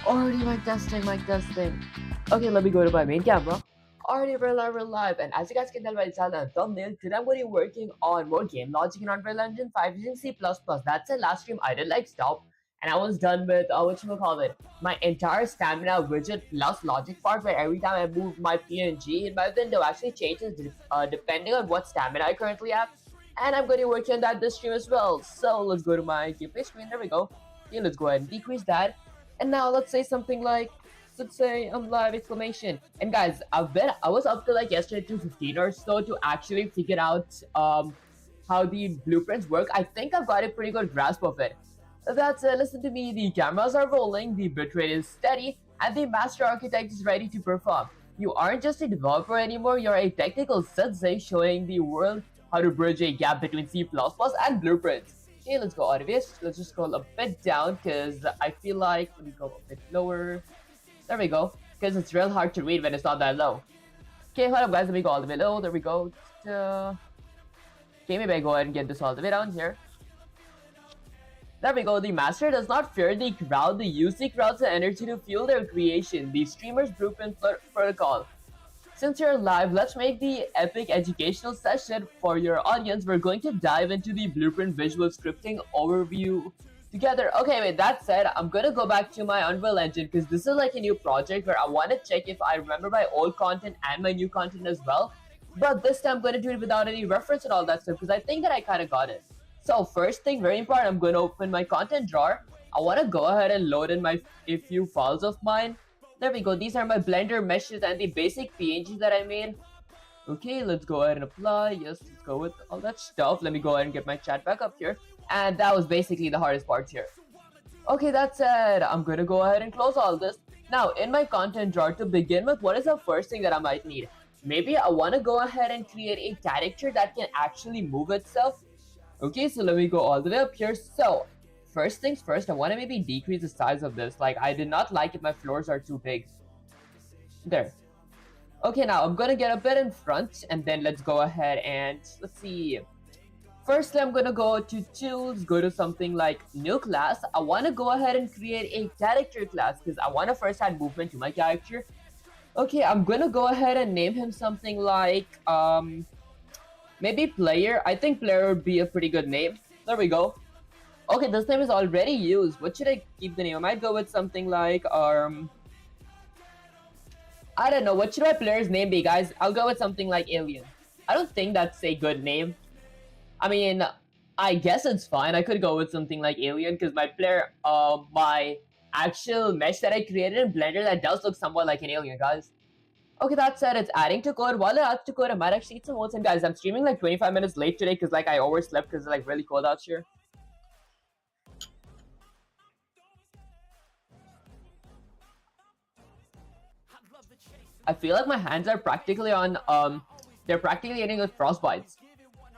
Already mic testing, mic testing. Okay, let me go to my main camera. Already we're live, and as you guys can tell by the title and thumbnail, today I'm going to be working on more game logic in Unreal Engine 5 using C++. That's it, last stream I did like stop, and I was done with, my entire stamina widget plus logic part where every time I move my PNG in my window actually changes depending on what stamina I currently have. And I'm going to be working on that this stream as well. So let's go to my gameplay screen, there we go. Okay, let's go ahead and decrease that. And now let's say something like, let's say I'm live exclamation. And guys, I was up to like yesterday 2:15 or so to actually figure out how the blueprints work. I think I've got a pretty good grasp of it. That's it, listen to me, the cameras are rolling, the bitrate is steady, and the master architect is ready to perform. You aren't just a developer anymore, you're a technical sensei showing the world how to bridge a gap between C++ and blueprints. Okay, let's go out of this. Let's just scroll a bit down because I feel like, let me go a bit lower. There we go, because it's real hard to read when it's not that low. Okay, hold up guys, let me go all the way low. There we go. Okay, maybe I go ahead and get this all the way down here. There we go, the master does not fear the crowd, they use the crowd's energy to fuel their creation. The streamer's blueprint protocol. Since you're live, let's make the epic educational session for your audience. We're going to dive into the blueprint visual scripting overview together. Okay, wait, that said, I'm gonna go back to my Unreal Engine because this is like a new project where I want to check if I remember my old content and my new content as well. But this time I'm gonna do it without any reference and all that stuff because I think that I kind of got it. So first thing, very important, I'm gonna open my content drawer. I want to go ahead and load in a few files of mine. There we go, these are my Blender meshes and the basic PNGs that I made. Okay, let's go ahead and apply. Yes, let's go with all that stuff. Let me go ahead and get my chat back up here. And that was basically the hardest part here. Okay, that said, I'm gonna go ahead and close all this. Now, in my content drawer, to begin with, what is the first thing that I might need? Maybe I want to go ahead and create a character that can actually move itself. Okay, so let me go all the way up here. So, first things first, I want to maybe decrease the size of this. Like, I did not like it, my floors are too big. There. Okay, now I'm gonna get a bit in front, and then let's go ahead and, let's see. Firstly, I'm gonna go to tools, go to something like new class. I want to go ahead and create a character class because I want to first add movement to my character. Okay, I'm gonna go ahead and name him something like, maybe player. I think player would be a pretty good name. There we go. Okay, this name is already used. What should I keep the name? I might go with something like, I don't know. What should my player's name be, guys? I'll go with something like Alien. I don't think that's a good name. I mean, I guess it's fine. I could go with something like Alien because my player, my actual mesh that I created in Blender, that does look somewhat like an alien, guys. Okay, that said, it's adding to code. While it adds to code, I might actually eat some oats. And guys, I'm streaming like 25 minutes late today because like I overslept because it's like really cold out here. I feel like my hands are practically on, they're practically getting with frostbites.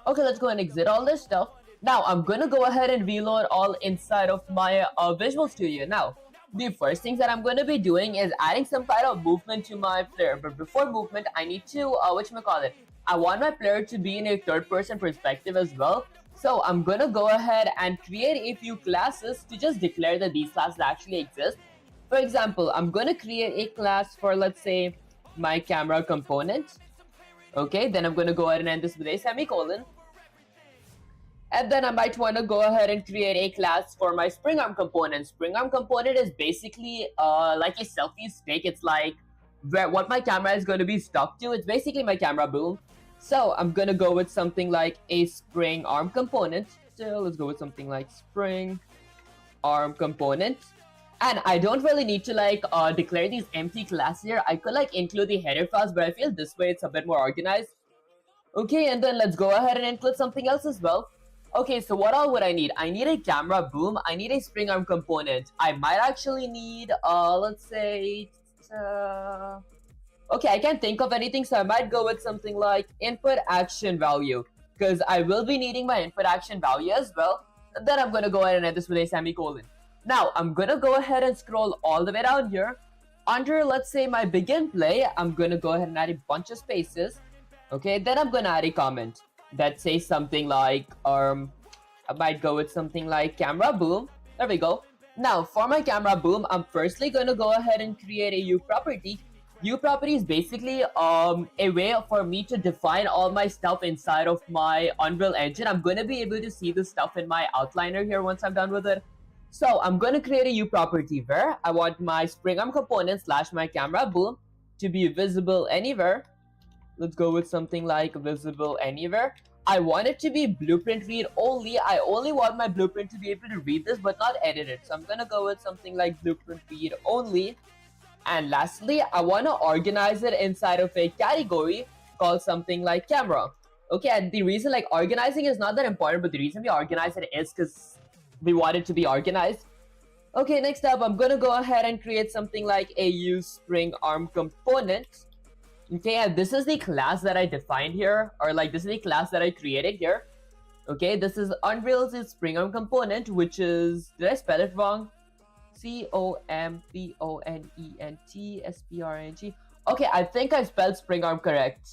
Okay, let's go and exit all this stuff. Now, I'm gonna go ahead and reload all inside of my Visual Studio. Now, the first things that I'm gonna be doing is adding some kind of movement to my player. But before movement, I need to, whatchamacallit, I want my player to be in a third-person perspective as well. So I'm gonna go ahead and create a few classes to just declare that these classes actually exist. For example, I'm gonna create a class for, let's say, my camera component. Okay, then I'm gonna go ahead and end this with a semicolon. And then I might want to go ahead and create a class for my spring arm component. Spring arm component is basically like a selfie stick. It's like what my camera is going to be stuck to. It's basically my camera boom. So I'm going to go with something like a spring arm component. So let's go with something like spring arm component. And I don't really need to like declare these empty classes here. I could like include the header files, but I feel this way it's a bit more organized. Okay, and then let's go ahead and include something else as well. Okay, so what all would I need? I need a camera boom. I need a spring arm component. I might actually need, let's say, okay, I can't think of anything, so I might go with something like input action value, because I will be needing my input action value as well. And then I'm going to go ahead and end this with a semicolon. Now, I'm going to go ahead and scroll all the way down here. Under, let's say, my begin play, I'm going to go ahead and add a bunch of spaces. Okay, then I'm going to add a comment that says something like, I might go with something like camera boom. There we go. Now, for my camera boom, I'm firstly going to go ahead and create a U property. U property is basically a way for me to define all my stuff inside of my Unreal Engine. I'm going to be able to see the stuff in my outliner here once I'm done with it. So I'm going to create a U property where I want my spring arm component slash my camera boom to be visible anywhere. Let's go with something like visible anywhere. I want it to be blueprint read only. I only want my blueprint to be able to read this but not edit it. So I'm gonna go with something like blueprint read only. And lastly, I want to organize it inside of a category called something like camera. Okay, and the reason like organizing is not that important, but the reason we organize it is because we want it to be organized. Okay, next up, I'm gonna go ahead and create something like a use spring arm component. Okay, and this is the class that I defined here, or like this is the class that I created here. Okay, this is Unreal's spring arm component, which is, did I spell it wrong? COMPONENT Okay, I think I spelled spring arm correct.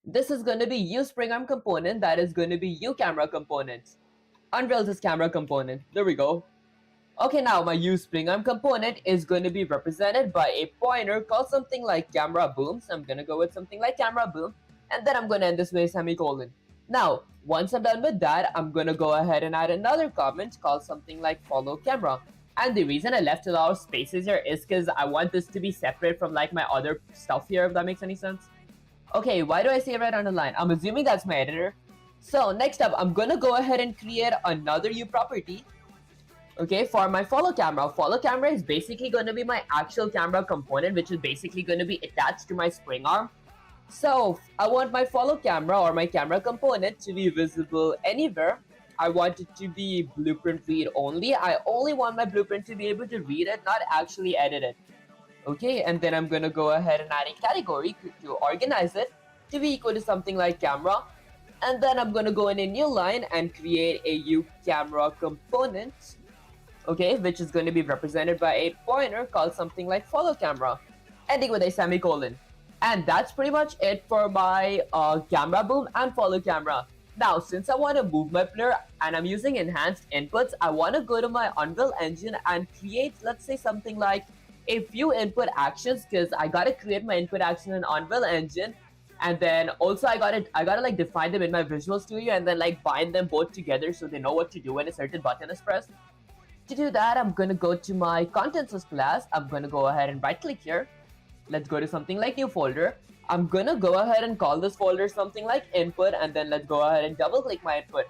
This is going to be U spring arm component, that is going to be U camera component. Unreal's camera component, there we go. Okay, now my U spring arm component is going to be represented by a pointer called something like camera boom. So I'm going to go with something like camera boom, and then I'm going to end this with a semicolon. Now, once I'm done with that, I'm going to go ahead and add another comment called something like follow camera. And the reason I left a lot of spaces here is because I want this to be separate from like my other stuff here, if that makes any sense. Okay, why do I say right on the line? I'm assuming that's my editor. So next up, I'm going to go ahead and create another U property. Okay, for my follow camera is basically going to be my actual camera component, which is basically going to be attached to my spring arm. So I want my follow camera or my camera component to be visible anywhere. I want it to be blueprint read only. I only want my blueprint to be able to read it, not actually edit it. Okay, and then I'm going to go ahead and add a category to organize it to be equal to something like camera. And then I'm going to go in a new line and create a U camera component. Okay, which is going to be represented by a pointer called something like follow camera, ending with a semicolon. And that's pretty much it for my camera boom and follow camera. Now, since I want to move my player and I'm using enhanced inputs, I want to go to my Unreal Engine and create, let's say, something like a few input actions, because I gotta create my input action in Unreal Engine, and then also I gotta like define them in my Visual Studio and then like bind them both together so they know what to do when a certain button is pressed. To do that, I'm going to go to my contents class. I'm going to go ahead and right click here. Let's go to something like new folder. I'm going to go ahead and call this folder something like input, and then let's go ahead and double click my input.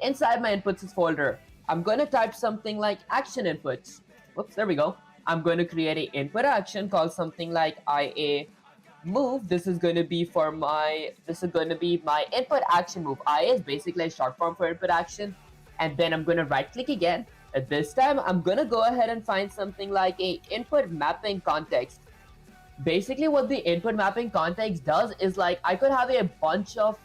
Inside my inputs folder, I'm going to type something like action inputs. Whoops, there we go. I'm going to create an input action called something like IA move. This is going to be my input action move. IA is basically a short form for input action. And then I'm going to right click again. At this time, I'm going to go ahead and find something like a input mapping context. Basically, what the input mapping context does is like I could have a bunch of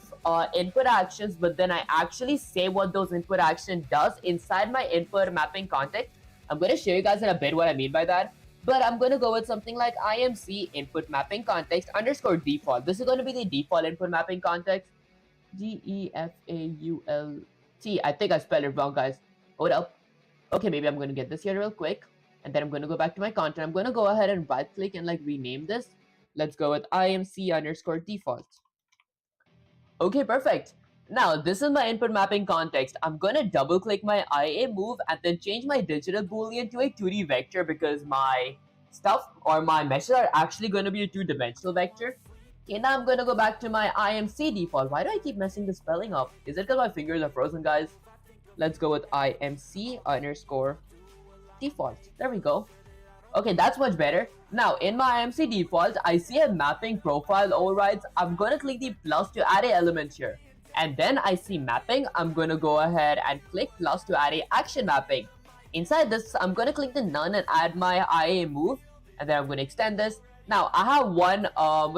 input actions, but then I actually say what those input action does inside my input mapping context. I'm going to show you guys in a bit what I mean by that. But I'm going to go with something like IMC input mapping context underscore default. This is going to be the default input mapping context. DEFAULT. I think I spelled it wrong, guys. Hold up. Okay, maybe I'm going to get this here real quick. And then I'm going to go back to my content. I'm going to go ahead and right click and like rename this. Let's go with IMC underscore default. Okay, perfect. Now, this is my input mapping context. I'm going to double click my IA move and then change my digital boolean to a 2D vector, because my stuff or my meshes are actually going to be a 2-dimensional vector. Okay, now I'm going to go back to my IMC default. Why do I keep messing the spelling up? Is it because my fingers are frozen, guys? Let's go with IMC underscore default. There we go. Okay, that's much better. Now, in my IMC default, I see a mapping profile overrides. I'm going to click the plus to add an element here. And then I see mapping. I'm going to go ahead and click plus to add a action mapping. Inside this, I'm going to click the none and add my IA move. And then I'm going to extend this. Now, I have one, I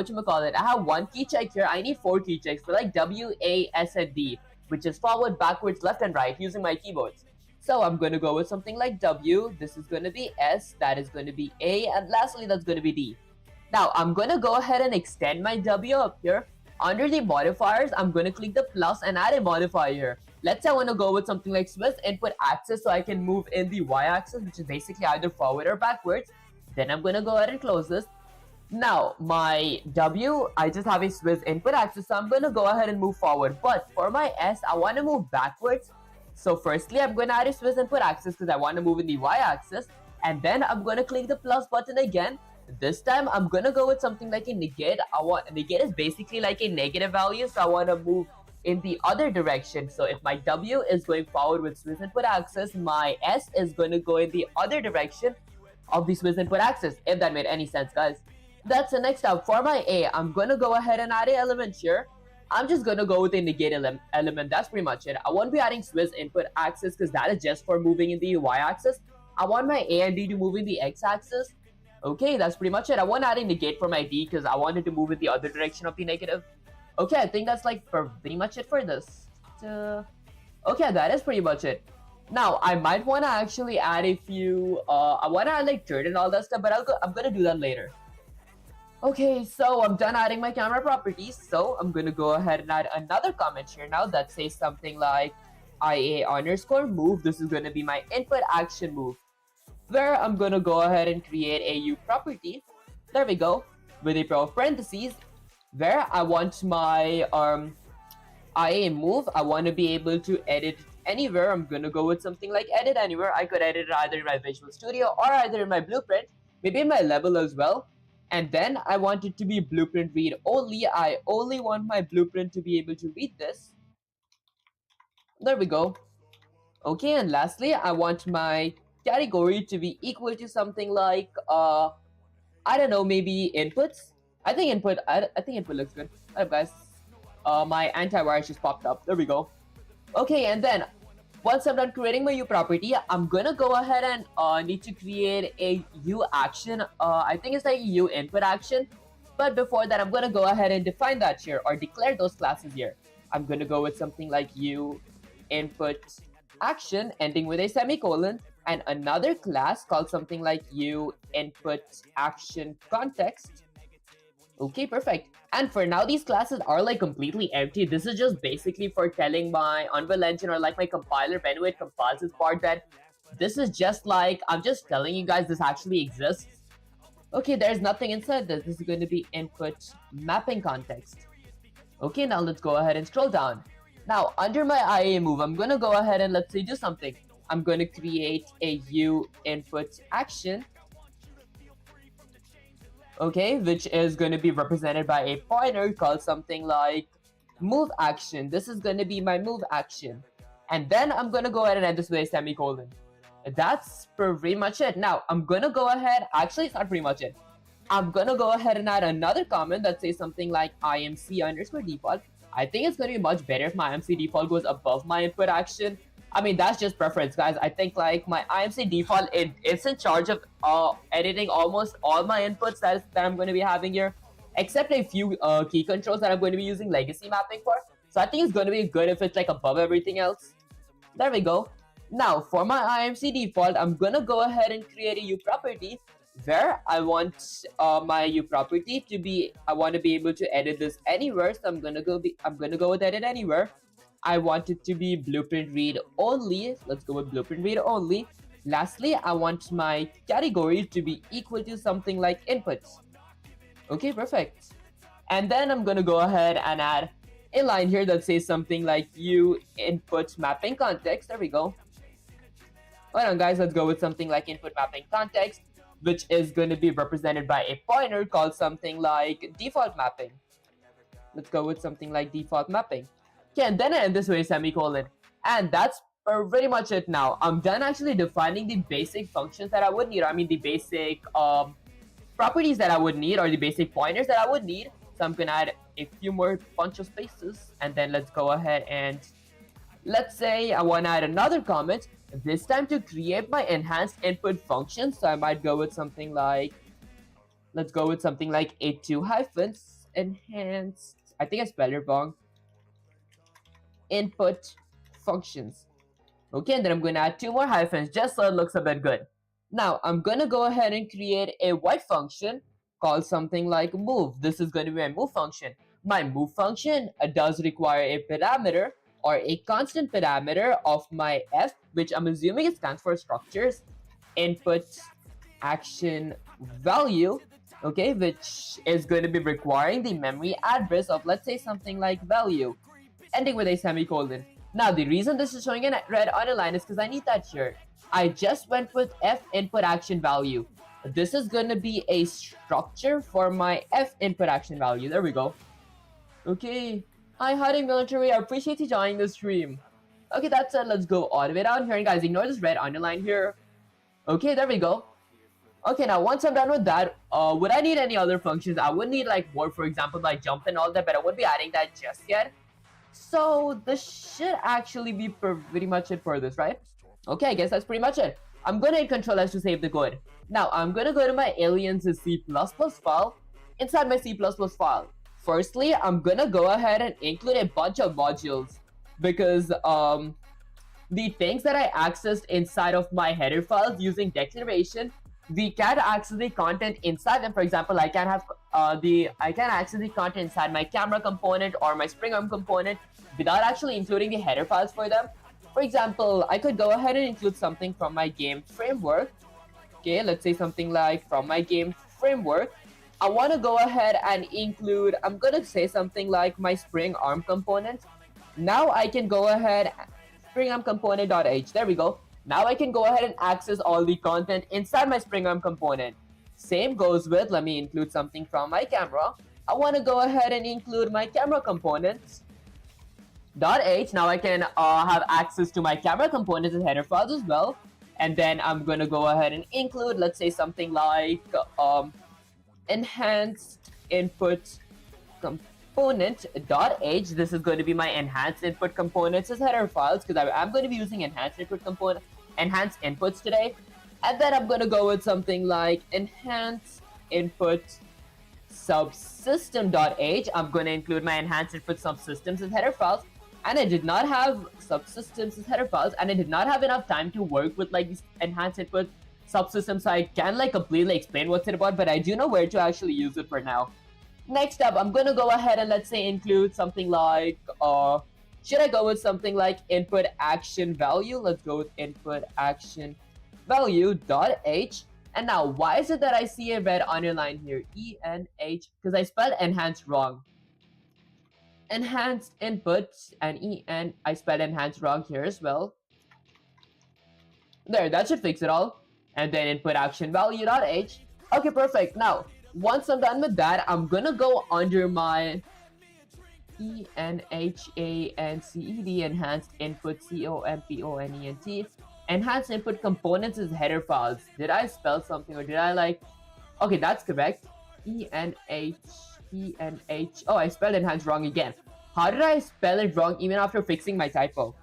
have one key check here. I need 4 key checks for like W, A, S, and D, which is forward, backwards, left, and right using my keyboards. So I'm going to go with something like W. This is going to be S. That is going to be A. And lastly, that's going to be D. Now, I'm going to go ahead and extend my W up here. Under the modifiers, I'm going to click the plus and add a modifier here. let's say I want to go with something like Swiss input axis so I can move in the y-axis, which is basically either forward or backwards. Then I'm going to go ahead and close this. Now, my W, I just have a Swiss input axis, so I'm going to go ahead and move forward. But for my S, I want to move backwards. So firstly, I'm going to add a Swiss input axis because I want to move in the y-axis. And then I'm going to click the plus button again. This time, I'm going to go with something like a negate. Negate is basically like a negative value, so I want to move in the other direction. So if my W is going forward with Swiss input axis, my S is going to go in the other direction of the Swiss input axis, if that made any sense, guys. That's the next step. For my A, I'm going to go ahead and add an element here. I'm just going to go with a negate element. That's pretty much it. I won't be adding Swiss input axis because that is just for moving in the y-axis. I want my A and D to move in the x-axis. Okay, that's pretty much it. I won't add a negate for my D because I wanted to move in the other direction of the negative. Okay, I think that's like pretty much it for this. Okay, that is pretty much it. Now, I might want to actually add a few, I want to add like turn and all that stuff, but I'm going to do that later. Okay, so I'm done adding my camera properties, so I'm going to go ahead and add another comment here now that says something like IA underscore move. This is going to be my input action move, where I'm going to go ahead and create a U property. There we go, with a parentheses, where I want my IA move. I want to be able to edit anywhere. I'm going to go with something like edit anywhere. I could edit it either in my Visual Studio or either in my blueprint, maybe in my level as well. And then I want it to be blueprint read only. I only want my blueprint to be able to read this. There we go. Okay, and lastly, I want my category to be equal to something like, I don't know, maybe inputs. I think input looks good. Alright guys, my antivirus just popped up. There we go. Okay, and then once I'm done creating my U property, I'm gonna go ahead and need to create a U action. I think it's like a U input action. But before that, I'm gonna go ahead and define that here or declare those classes here. I'm gonna go with something like U input action ending with a semicolon and another class called something like U input action context. Okay, perfect. And for now, these classes are like completely empty. This is just basically for telling my Unreal Engine or like my compiler when it compiles this part that this is just like, I'm just telling you guys this actually exists. Okay, there's nothing inside this. This is going to be input mapping context. Okay, now let's go ahead and scroll down. Now, under my IA move, I'm going to go ahead and let's say do something. I'm going to create a U input action. Okay, which is going to be represented by a pointer called something like move action. This is going to be my move action. And then I'm going to go ahead and add this with a semicolon. That's pretty much it. Now, I'm going to go ahead, actually it's not pretty much it. I'm going to go ahead and add another comment that says something like IMC underscore default. I think it's going to be much better if my IMC default goes above my input action. I mean, that's just preference, guys. I think like my IMC default, it's in charge of editing almost all my inputs that I'm going to be having here, except a few key controls that I'm going to be using legacy mapping for. So I think it's going to be good if it's like above everything else. There we go. Now for my IMC default, I'm going to go ahead and create a U property where I want my U property to be, I want to be able to edit this anywhere. So I'm going to go with edit anywhere. I want it to be blueprint read only. Let's go with blueprint read only. Lastly, I want my category to be equal to something like inputs. Okay, perfect. And then I'm going to go ahead and add a line here that says something like U input mapping context. There we go. Hold on, guys. Let's go with something like input mapping context, which is going to be represented by a pointer called something like default mapping. Let's go with something like default mapping. Okay, and then I end this with a semicolon. And that's pretty much it now. I'm done actually defining the basic functions that I would need. I mean, the basic properties that I would need or the basic pointers that I would need. So I'm going to add a few more bunch of spaces. And then let's go ahead and let's say I want to add another comment. This time to create my enhanced input function. So I might go with something like, let's go with something like a2 hyphens enhanced. I think I spelled it wrong. Input functions. Okay, and then I'm going to add 2 more hyphens just so it looks a bit good. Now, I'm going to go ahead and create a white function called something like move. This is going to be my move function. My move function does require a parameter or a constant parameter of my f, which I'm assuming it stands for structures, input action value, okay, which is going to be requiring the memory address of, let's say, something like value, ending with a semicolon. Now, the reason this is showing in red underline is because I need that here. I just went with f input action value. This is going to be a structure for my f input action value. There we go. Okay. Hi, hiding military. I appreciate you joining the stream. Okay, that's it. Let's go all the way down here. And guys, ignore this red underline here. Okay, there we go. Okay, now once I'm done with that, would I need any other functions? I would need like more, for example, like jump and all that, but I wouldn't be adding that just yet. So this should actually be pretty much it for this, right? Okay, I guess that's pretty much it. I'm gonna hit Control S to save the code. Now I'm gonna go to my aliens C++ file. Inside my C++ file, firstly, I'm gonna go ahead and include a bunch of modules because the things that I accessed inside of my header files using declaration, we can't access the content inside them. For example, I can have I can access the content inside my camera component or my spring arm component without actually including the header files for them. For example, I could go ahead and include something from my game framework. Okay, let's say something like from my game framework. I want to go ahead and include, I'm going to say something like my spring arm component. Now I can go ahead, spring arm component.h, there we go. Now I can go ahead and access all the content inside my spring arm component. Same goes with, let me include something from my camera. I want to go ahead and include my camera components. .h, now I can have access to my camera components and header files as well. And then I'm going to go ahead and include, let's say something like enhanced input component.h. This is going to be my enhanced input components as header files because I'm going to be using enhanced inputs today. And then I'm going to go with something like enhanced input subsystem.h. I'm going to include my enhanced input subsystems as header files. And I did not have subsystems as header files, and I did not have enough time to work with like these enhanced input subsystems, so I can't like completely explain what's it about, but I do know where to actually use it for now. Next up, I'm gonna go ahead and let's say include something like, should I go with something like input action value? Let's go with input action value.h. And now, why is it that I see a red underline here? ENH, because I spelled enhanced wrong. Enhanced inputs and en, I spelled enhanced wrong here as well. There, that should fix it all. And then input action value.h. Okay, perfect. Now, once I'm done with that, I'm gonna go under my ENHANCED, enhanced input COMPONENT. Enhanced input components is header files. Did I spell something or did I like? Okay, that's correct. ENH. Oh, I spelled enhanced wrong again. How did I spell it wrong even after fixing my typo?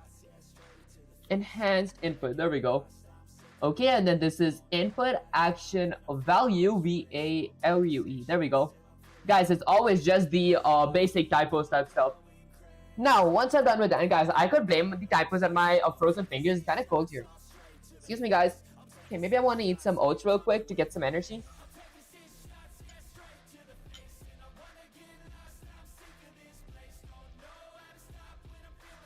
Enhanced input, there we go. Okay, and then this is input action value, VALUE, there we go. Guys, it's always just the basic typos type stuff. Now, once I'm done with that, guys, I could blame the typos on my frozen fingers. It's kind of cold here. Excuse me, guys. Okay, maybe I want to eat some oats real quick to get some energy.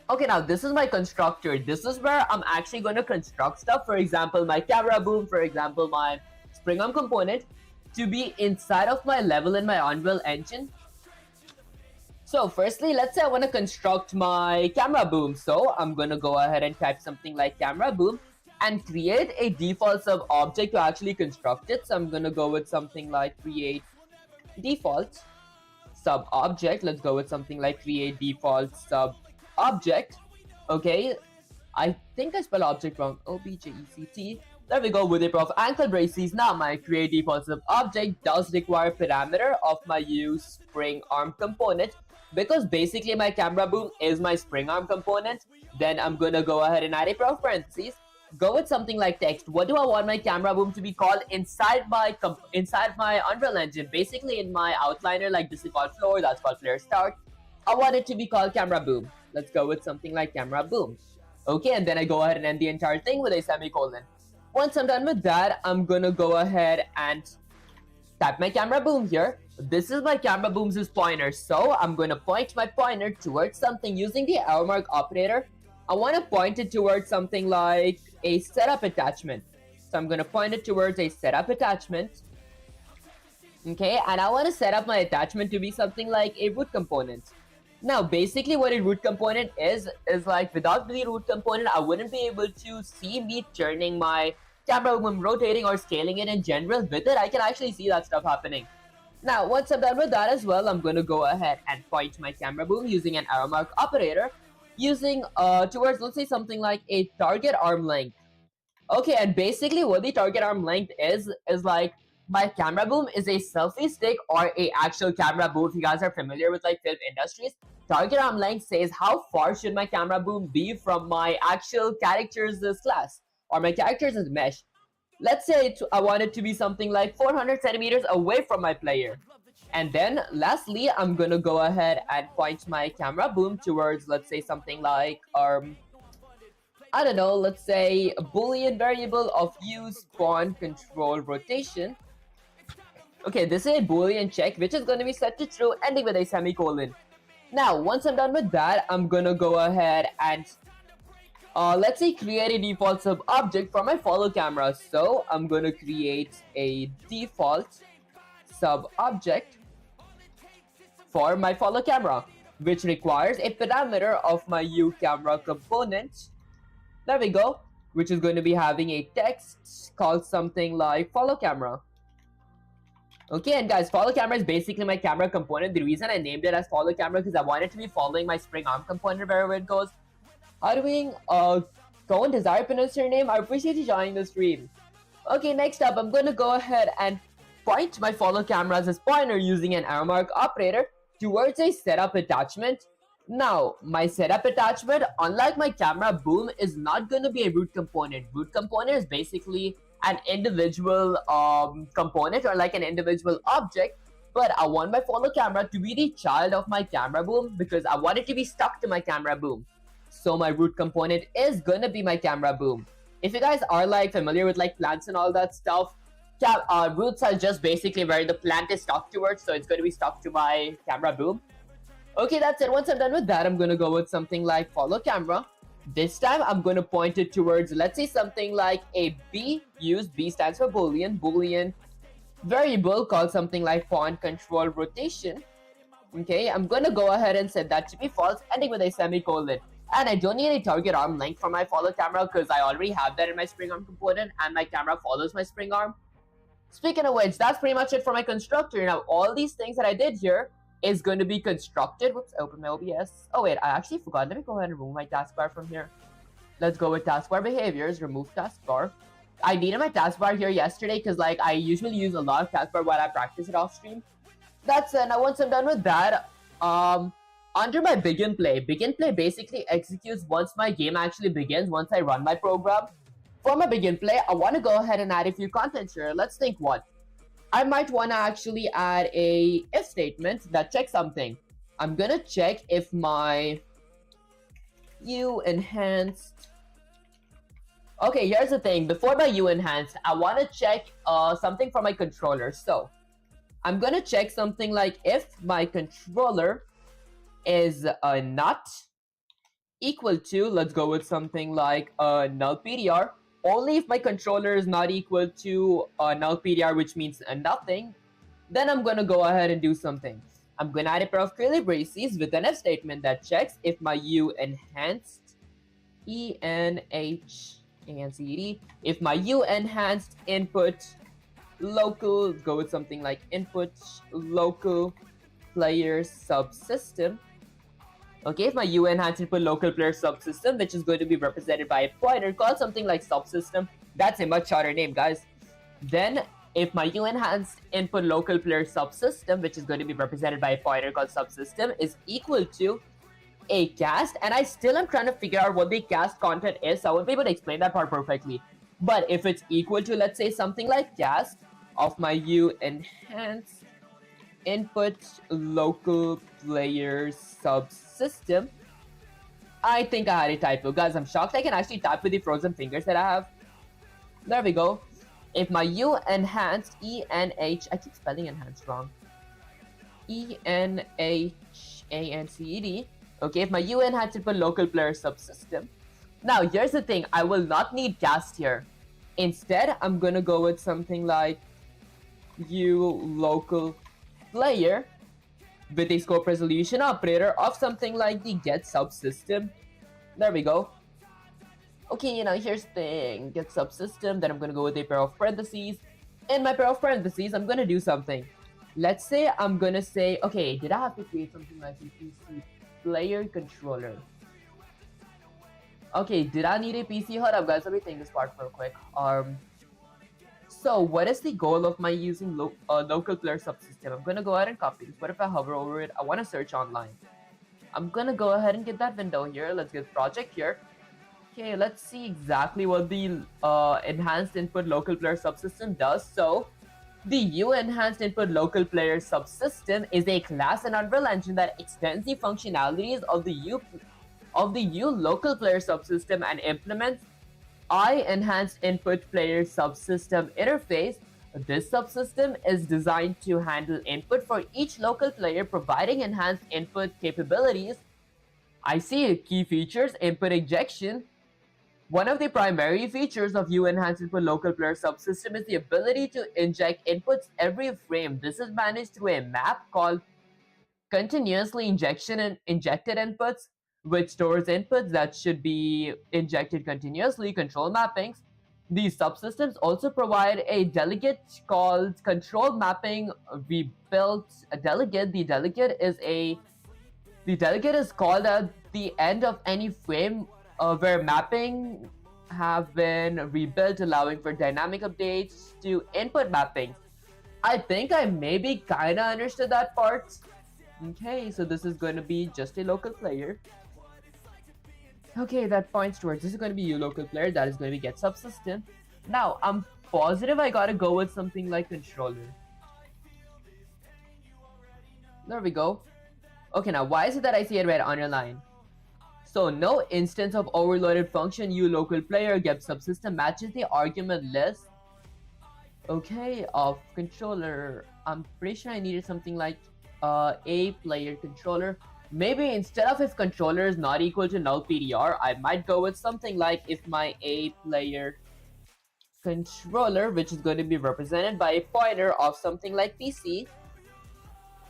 Okay, now this is my constructor. This is where I'm actually going to construct stuff. For example, my camera boom, for example, my spring arm component to be inside of my level in my Unreal Engine. So firstly, let's say I want to construct my camera boom. So I'm going to go ahead and type something like camera boom and create a default sub object to actually construct it. So I'm going to go with something like create default sub object. Let's go with something like create default sub object. Okay, I think I spelled object wrong. OBJECT. There we go with a prof ankle braces. Now my create default sub object does require parameter of my use spring arm component because basically my camera boom is my spring arm component. Then I'm gonna go ahead and add a prof parentheses. Go with something like text. What do I want my camera boom to be called inside my Unreal Engine? Basically in my outliner, like this is called floor, that's called flare start. I want it to be called camera boom. Let's go with something like camera boom. Okay, and then I go ahead and end the entire thing with a semicolon. Once I'm done with that, I'm gonna go ahead and Tap my camera boom here. This is my camera boom's pointer, so I'm going to point my pointer towards something using the arrow mark operator. I want to point it towards something like a setup attachment. So I'm going to point it towards a setup attachment. Okay, and I want to set up my attachment to be something like a root component. Now, basically what a root component is like without the root component, I wouldn't be able to see me turning my camera boom, rotating or scaling it in general. With it, I can actually see that stuff happening. Now, once I'm done with that as well, I'm going to go ahead and point my camera boom using an arrow mark operator using towards, let's say, something like a target arm length. Okay, and basically what the target arm length is like my camera boom is a selfie stick or a actual camera boom. If you guys are familiar with like film industries, target arm length says how far should my camera boom be from my actual character's class or my character's mesh. Let's say I want it to be something like 400 centimeters away from my player. And then lastly, I'm gonna go ahead and point my camera boom towards, let's say, something like I don't know, let's say a Boolean variable of use pawn control rotation. Okay, this is a Boolean check which is going to be set to true, ending with a semicolon. Now, once I'm done with that, I'm gonna go ahead and let's say create a default sub object for my follow camera. So I'm gonna create a default sub object for my follow camera, which requires a parameter of my U camera component. There we go, which is going to be having a text called something like follow camera. Okay, and guys, follow camera is basically my camera component. The reason I named it as follow camera because I want it to be following my spring arm component wherever it goes. How doing? Don't desire pronounce your name. I appreciate you joining the stream. Okay, next up, I'm going to go ahead and point my follow camera as a pointer using an arrow mark operator towards a setup attachment. Now, my setup attachment, unlike my camera boom, is not going to be a root component. Root component is basically an individual component or like an individual object, but I want my follow camera to be the child of my camera boom because I want it to be stuck to my camera boom. So my root component is going to be my camera boom. If you guys are like familiar with like plants and all that stuff, roots are just basically where the plant is stuck towards, so it's going to be stuck to my camera boom. Okay, that's it. Once I'm done with that, I'm going to go with something like follow camera. This time, I'm going to point it towards, let's say, something like a B. Use B stands for Boolean variable called something like pawn control rotation. Okay, I'm going to go ahead and set that to be false, ending with a semicolon. And I don't need a target arm length for my follow camera because I already have that in my spring arm component and my camera follows my spring arm. Speaking of which, that's pretty much it for my constructor. Now, all these things that I did here is going to be constructed. Whoops, open my OBS. Oh wait, I actually forgot. Let me go ahead and remove my taskbar from here. Let's go with taskbar behaviors, remove taskbar. I needed my taskbar here yesterday because like I usually use a lot of taskbar while I practice it off stream. That's it. Now once I'm done with that, under my begin play basically executes once my game actually begins, once I run my program. For my begin play, I want to go ahead and add a few contents here. Let's think what. I might want to actually add a if statement that checks something. I'm gonna check if my U enhanced. Okay, here's the thing. Before my U enhanced, I want to check something for my controller. So I'm gonna check something like if my controller is not equal to, let's go with something like null PDR. Only if my controller is not equal to null PDR, which means nothing, then I'm going to go ahead and do something. I'm going to add a pair of curly braces with an if statement that checks if my U enhanced ENHANCED, if my U enhanced input local, let's go with something like input local player subsystem. Okay, if my U enhanced input local player subsystem, which is going to be represented by a pointer called something like subsystem, that's a much shorter name, guys. Then, if my U enhanced input local player subsystem, which is going to be represented by a pointer called subsystem, is equal to a cast, and I still am trying to figure out what the cast content is, so I won't be able to explain that part perfectly. But if it's equal to, let's say, something like cast of my U enhanced input local player subsystem. I think I had a typo. Guys, I'm shocked I can actually type with the frozen fingers that I have. There we go. If my U enhanced ENH, I keep spelling enhanced wrong. ENHANCED. Okay, if my U enhanced input local player subsystem. Now here's the thing, I will not need cast here. Instead, I'm gonna go with something like U local player with a scope resolution operator of something like the get subsystem. There we go. Okay, now here's the thing, get subsystem, then I'm gonna go with a pair of parentheses. In my pair of parentheses, I'm gonna do something. Let's say I'm gonna say, okay, did I have to create something like a PC player controller? Okay, did I need a PC? Hold up, guys, let me think this part real quick. So what is the goal of my using local player subsystem? I'm gonna go ahead and copy this. What if I hover over it? I wanna search online. I'm gonna go ahead and get that window here. Let's get project here. Okay, let's see exactly what the enhanced input local player subsystem does. So the U enhanced input local player subsystem is a class in Unreal Engine that extends the functionalities of the U local player subsystem and implements I enhanced input player subsystem interface. This subsystem is designed to handle input for each local player, providing enhanced input capabilities. I see key features, input injection. One of the primary features of U enhanced input local player subsystem is the ability to inject inputs every frame. This is managed through a map called continuously injected inputs, which stores inputs that should be injected continuously, control mappings. These subsystems also provide a delegate called control mapping. We built a delegate. The delegate is called at the end of any frame where mapping have been rebuilt, allowing for dynamic updates to input mappings. I think I maybe kinda understood that part. Okay, so this is going to be just a local player. Okay, that points towards this is going to be U local player, that is going to be get subsystem. Now, I'm positive I gotta go with something like controller. There we go. Okay, now why is it that I see it red underline? So no instance of overloaded function U local player get subsystem matches the argument list. Okay, of controller. I'm pretty sure I needed something like a player controller. Maybe instead of if controller is not equal to null PDR, I might go with something like if my a player controller, which is going to be represented by a pointer of something like PC,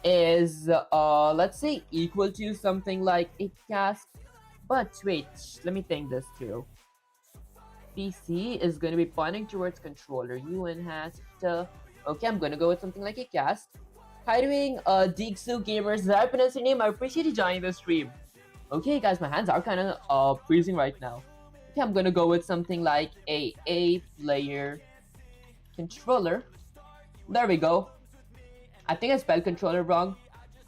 is let's say equal to something like a cast. But wait, let me think this through. PC is going to be pointing towards controller. UN has to. Okay, I'm going to go with something like a cast. Hi doing, Deeksu Gamers. Did I pronounce your name? I appreciate you joining the stream. Okay, guys, my hands are kind of freezing right now. Okay, I'm gonna go with something like a player controller. There we go. I think I spelled controller wrong.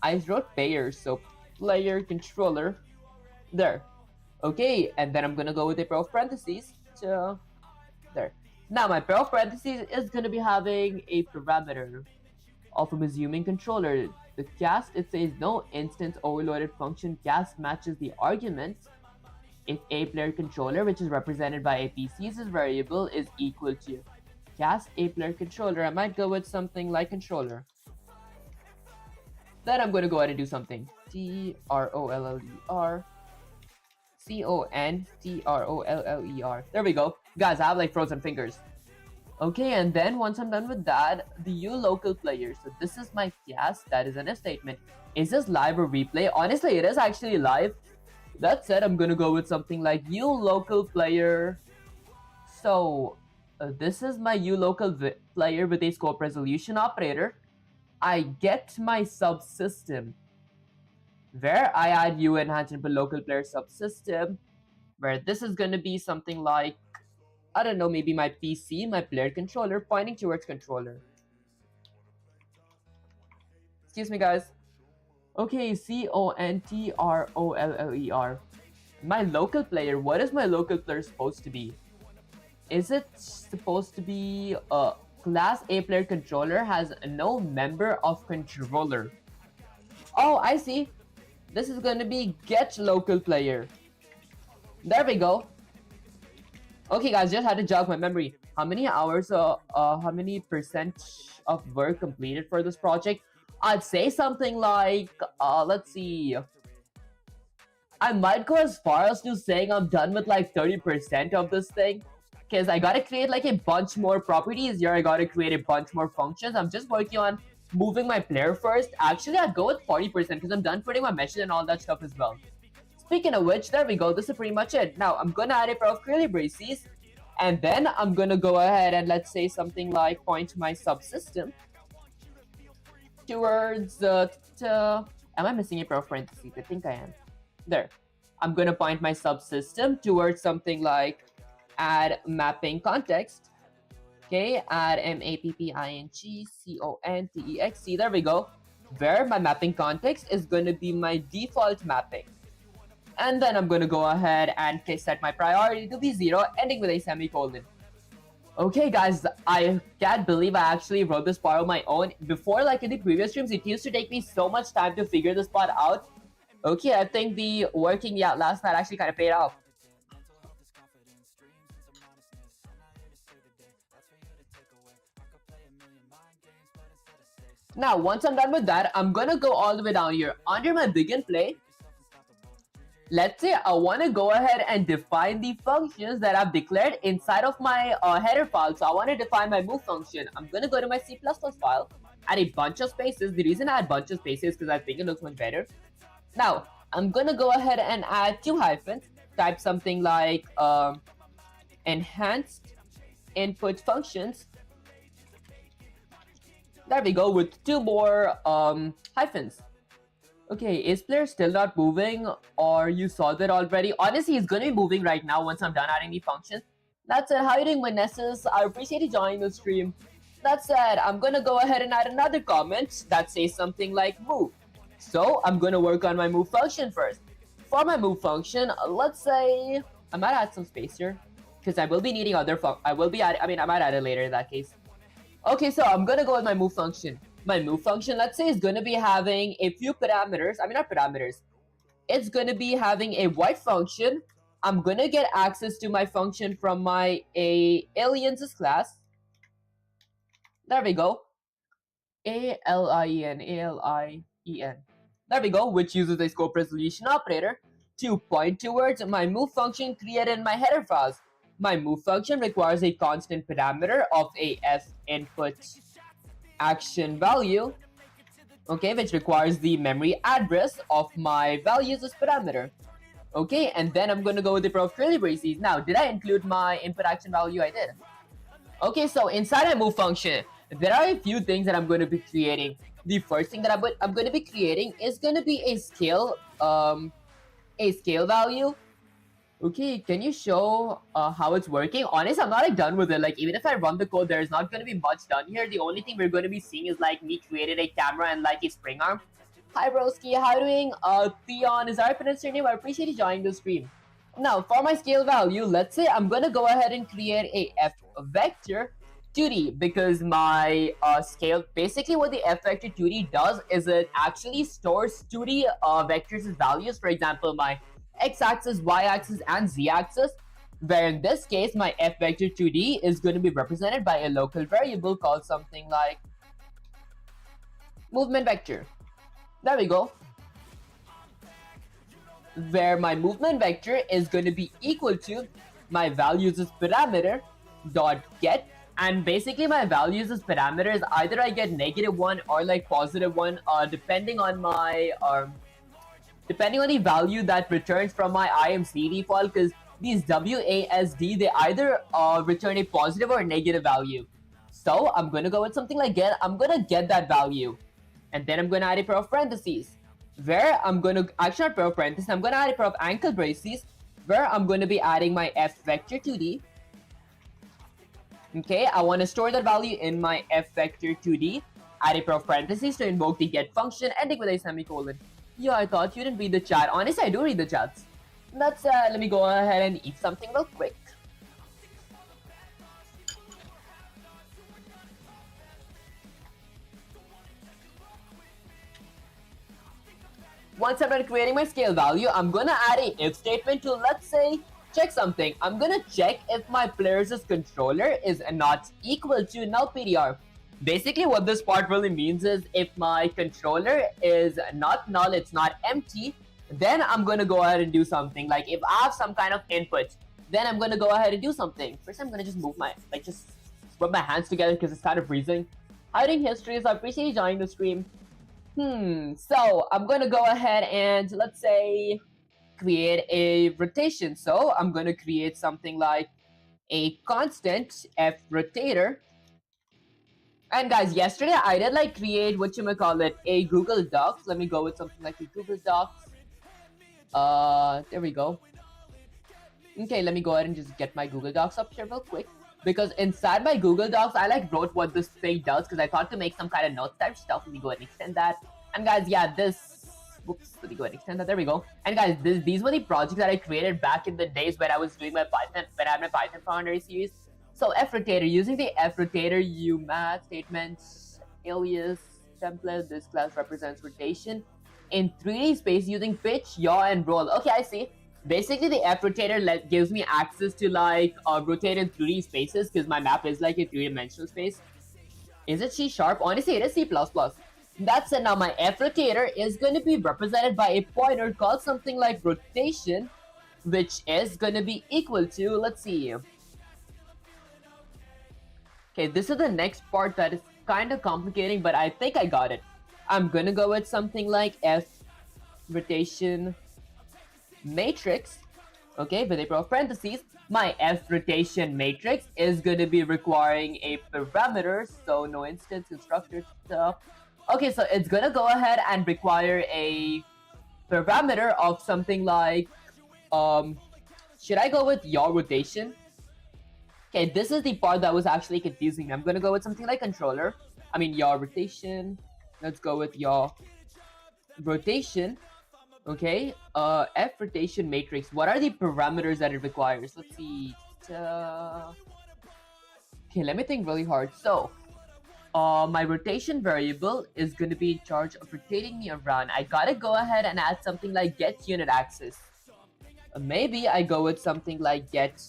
I wrote player, so player controller. There. Okay, and then I'm gonna go with a pair of parentheses. So there. Now my pair of parentheses is gonna be having a parameter of a resuming controller. The cast, it says no instance overloaded function cast matches the argument if a player controller, which is represented by a PC's variable, is equal to cast a player controller. I might go with something like controller. Then I'm going to go ahead and do something. TROLLER CONTROLLER. There we go. Guys, I have like frozen fingers. Okay, and then once I'm done with that, the U local player. So this is my cast. That is in a statement. Is this live or replay? Honestly, it is actually live. That said, I'm gonna go with something like U local player. So this is my U local player with a scope resolution operator. I get my subsystem where I add U enhanced input local player subsystem, where this is gonna be something like, I don't know, maybe my PC, my player controller, pointing towards controller. Excuse me, guys. Okay, CONTROLLER. My local player, what is my local player supposed to be? Is it supposed to be a class A player controller has no member of controller? Oh, I see. This is going to be get local player. There we go. Okay, guys, just had to jog my memory. how many hours, how many percent of work completed for this project? I'd say something like, let's see. I might go as far as to saying I'm done with like 30% of this thing. Because I gotta create like a bunch more properties here. I gotta create a bunch more functions. I'm just working on moving my player first. Actually, I'd go with 40% because I'm done putting my meshes and all that stuff as well. Speaking of which, there we go. This is pretty much it. Now, I'm gonna add a pair of curly braces. And then I'm gonna go ahead and let's say something like point my subsystem towards am I missing a pair of parentheses? I think I am. There. I'm gonna point my subsystem towards something like add mapping context. Okay, add mapping context. There we go. Where my mapping context is gonna be my default mapping. And then I'm gonna go ahead and set my priority to be 0, ending with a semicolon. Okay guys, I can't believe I actually wrote this part on my own. Before, like in the previous streams, it used to take me so much time to figure this part out. Okay, I think the working out last night actually kind of paid off. Now, once I'm done with that, I'm gonna go all the way down here. Under my begin play, let's say I want to go ahead and define the functions that I've declared inside of my header file. So I want to define my move function. I'm going to go to my C++ file, add a bunch of spaces. The reason I add a bunch of spaces is because I think it looks much better. Now, I'm going to go ahead and add 2 hyphens, type something like enhanced input functions. There we go, with 2 more hyphens. Okay, is player still not moving, or you saw that already? Honestly, he's gonna be moving right now once I'm done adding the functions. That said, how are you doing, Nessus? I appreciate you joining the stream. That said, I'm gonna go ahead and add another comment that says something like move. So I'm gonna work on my move function first. For my move function, let's say I might add some space here because I will be needing other I might add it later in that case. Okay, so I'm gonna go with my move function. My move function, let's say, is going to be having a few parameters. Not parameters. It's going to be having a void function. I'm going to get access to my function from my aliens class. There we go. A-L-I-E-N. There we go, which uses a scope resolution operator to point towards my move function created in my header files. My move function requires a constant parameter of a f input action value, okay, which requires the memory address of my values as parameter. Okay, and then I'm going to go with the pair of curly braces. Now, did I include my input action value? I did. Okay, so inside my move function, there are a few things that I'm going to be creating. The first thing that I'm going to be creating is going to be a scale value. Okay, can you show how it's working? Honestly, I'm not like done with it. Like, even if I run the code, there's not going to be much done here. The only thing we're going to be seeing is like me created a camera and like a spring arm. Hi broski, how are you doing? Theon, is that pronounced your name? I appreciate you joining the stream. Now, for my scale value, let's say I'm going to go ahead and create a f vector 2D because my scale, basically what the f vector 2D does is it actually stores 2D vectors as values. For example, my x-axis, y-axis, and z-axis, where in this case, my f vector 2D is going to be represented by a local variable called something like movement vector. There we go. Where my movement vector is going to be equal to my values as parameter dot get, and basically my values as parameters, either I get -1 or like +1, depending on my depending on the value that returns from my IMCD file, because these WASD, they either return a positive or a negative value. So I'm going to go with something like get. I'm going to get that value. And then I'm going to add a pair of parentheses. Where I'm going to, actually not pair of parentheses, I'm going to add a pair of ankle braces, where I'm going to be adding my f vector 2D. Okay, I want to store that value in my f vector 2D. Add a pair of parentheses to invoke the get function, ending with a semicolon. Yeah, I thought you didn't read the chat. Honestly, I do read the chats. Let's let me go ahead and eat something real quick. Once I'm done creating my scale value, I'm gonna add a if statement to, let's say, check something. I'm gonna check if my player's controller is not equal to null PDR. Basically, what this part really means is if my controller is not null, it's not empty, then I'm gonna go ahead and do something. Like if I have some kind of input, then I'm gonna go ahead and do something. First, I'm gonna just move my, like just rub my hands together because it's kind of freezing. Hiding histories, I appreciate you joining the stream. So I'm gonna go ahead and let's say create a rotation. So I'm gonna create something like a constant F rotator. And guys, yesterday I did like create what you may call it a Google Docs. Let me go with something like a Google Docs. There we go. Okay, let me go ahead and just get my Google Docs up here real quick. Because inside my Google Docs, I like wrote what this thing does because I thought to make some kind of notes type stuff. Let me go ahead and extend that. And guys, yeah, this, whoops, let me go ahead and extend that. There we go. And guys, these were the projects that I created back in the days when I was doing my Python, when I had my Python Foundry series. So F rotator, using the F rotator, umat statements, alias, template, this class represents rotation in 3D space using pitch, yaw, and roll. Okay, I see. Basically, the F rotator gives me access to like rotate in 3D spaces because my map is like a 3-dimensional space. Is it C#? Honestly, it is C++. That's it. Now my F rotator is going to be represented by a pointer called something like rotation, which is going to be equal to, let's see. Okay, this is the next part that is kind of complicating, but I think I got it. I'm going to go with something like F rotation matrix, okay, with a parentheses. My F rotation matrix is going to be requiring a parameter, so no instance constructor stuff. Okay, so it's going to go ahead and require a parameter of something like, should I go with yaw rotation? Okay, this is the part that was actually confusing. I'm going to go with something like controller. I mean, yaw rotation. Let's go with yaw rotation. Okay, F rotation matrix. What are the parameters that it requires? Let's see. Okay, let me think really hard. So, my rotation variable is going to be in charge of rotating me around. I gotta go ahead and add something like get unit axis. Maybe I go with something like get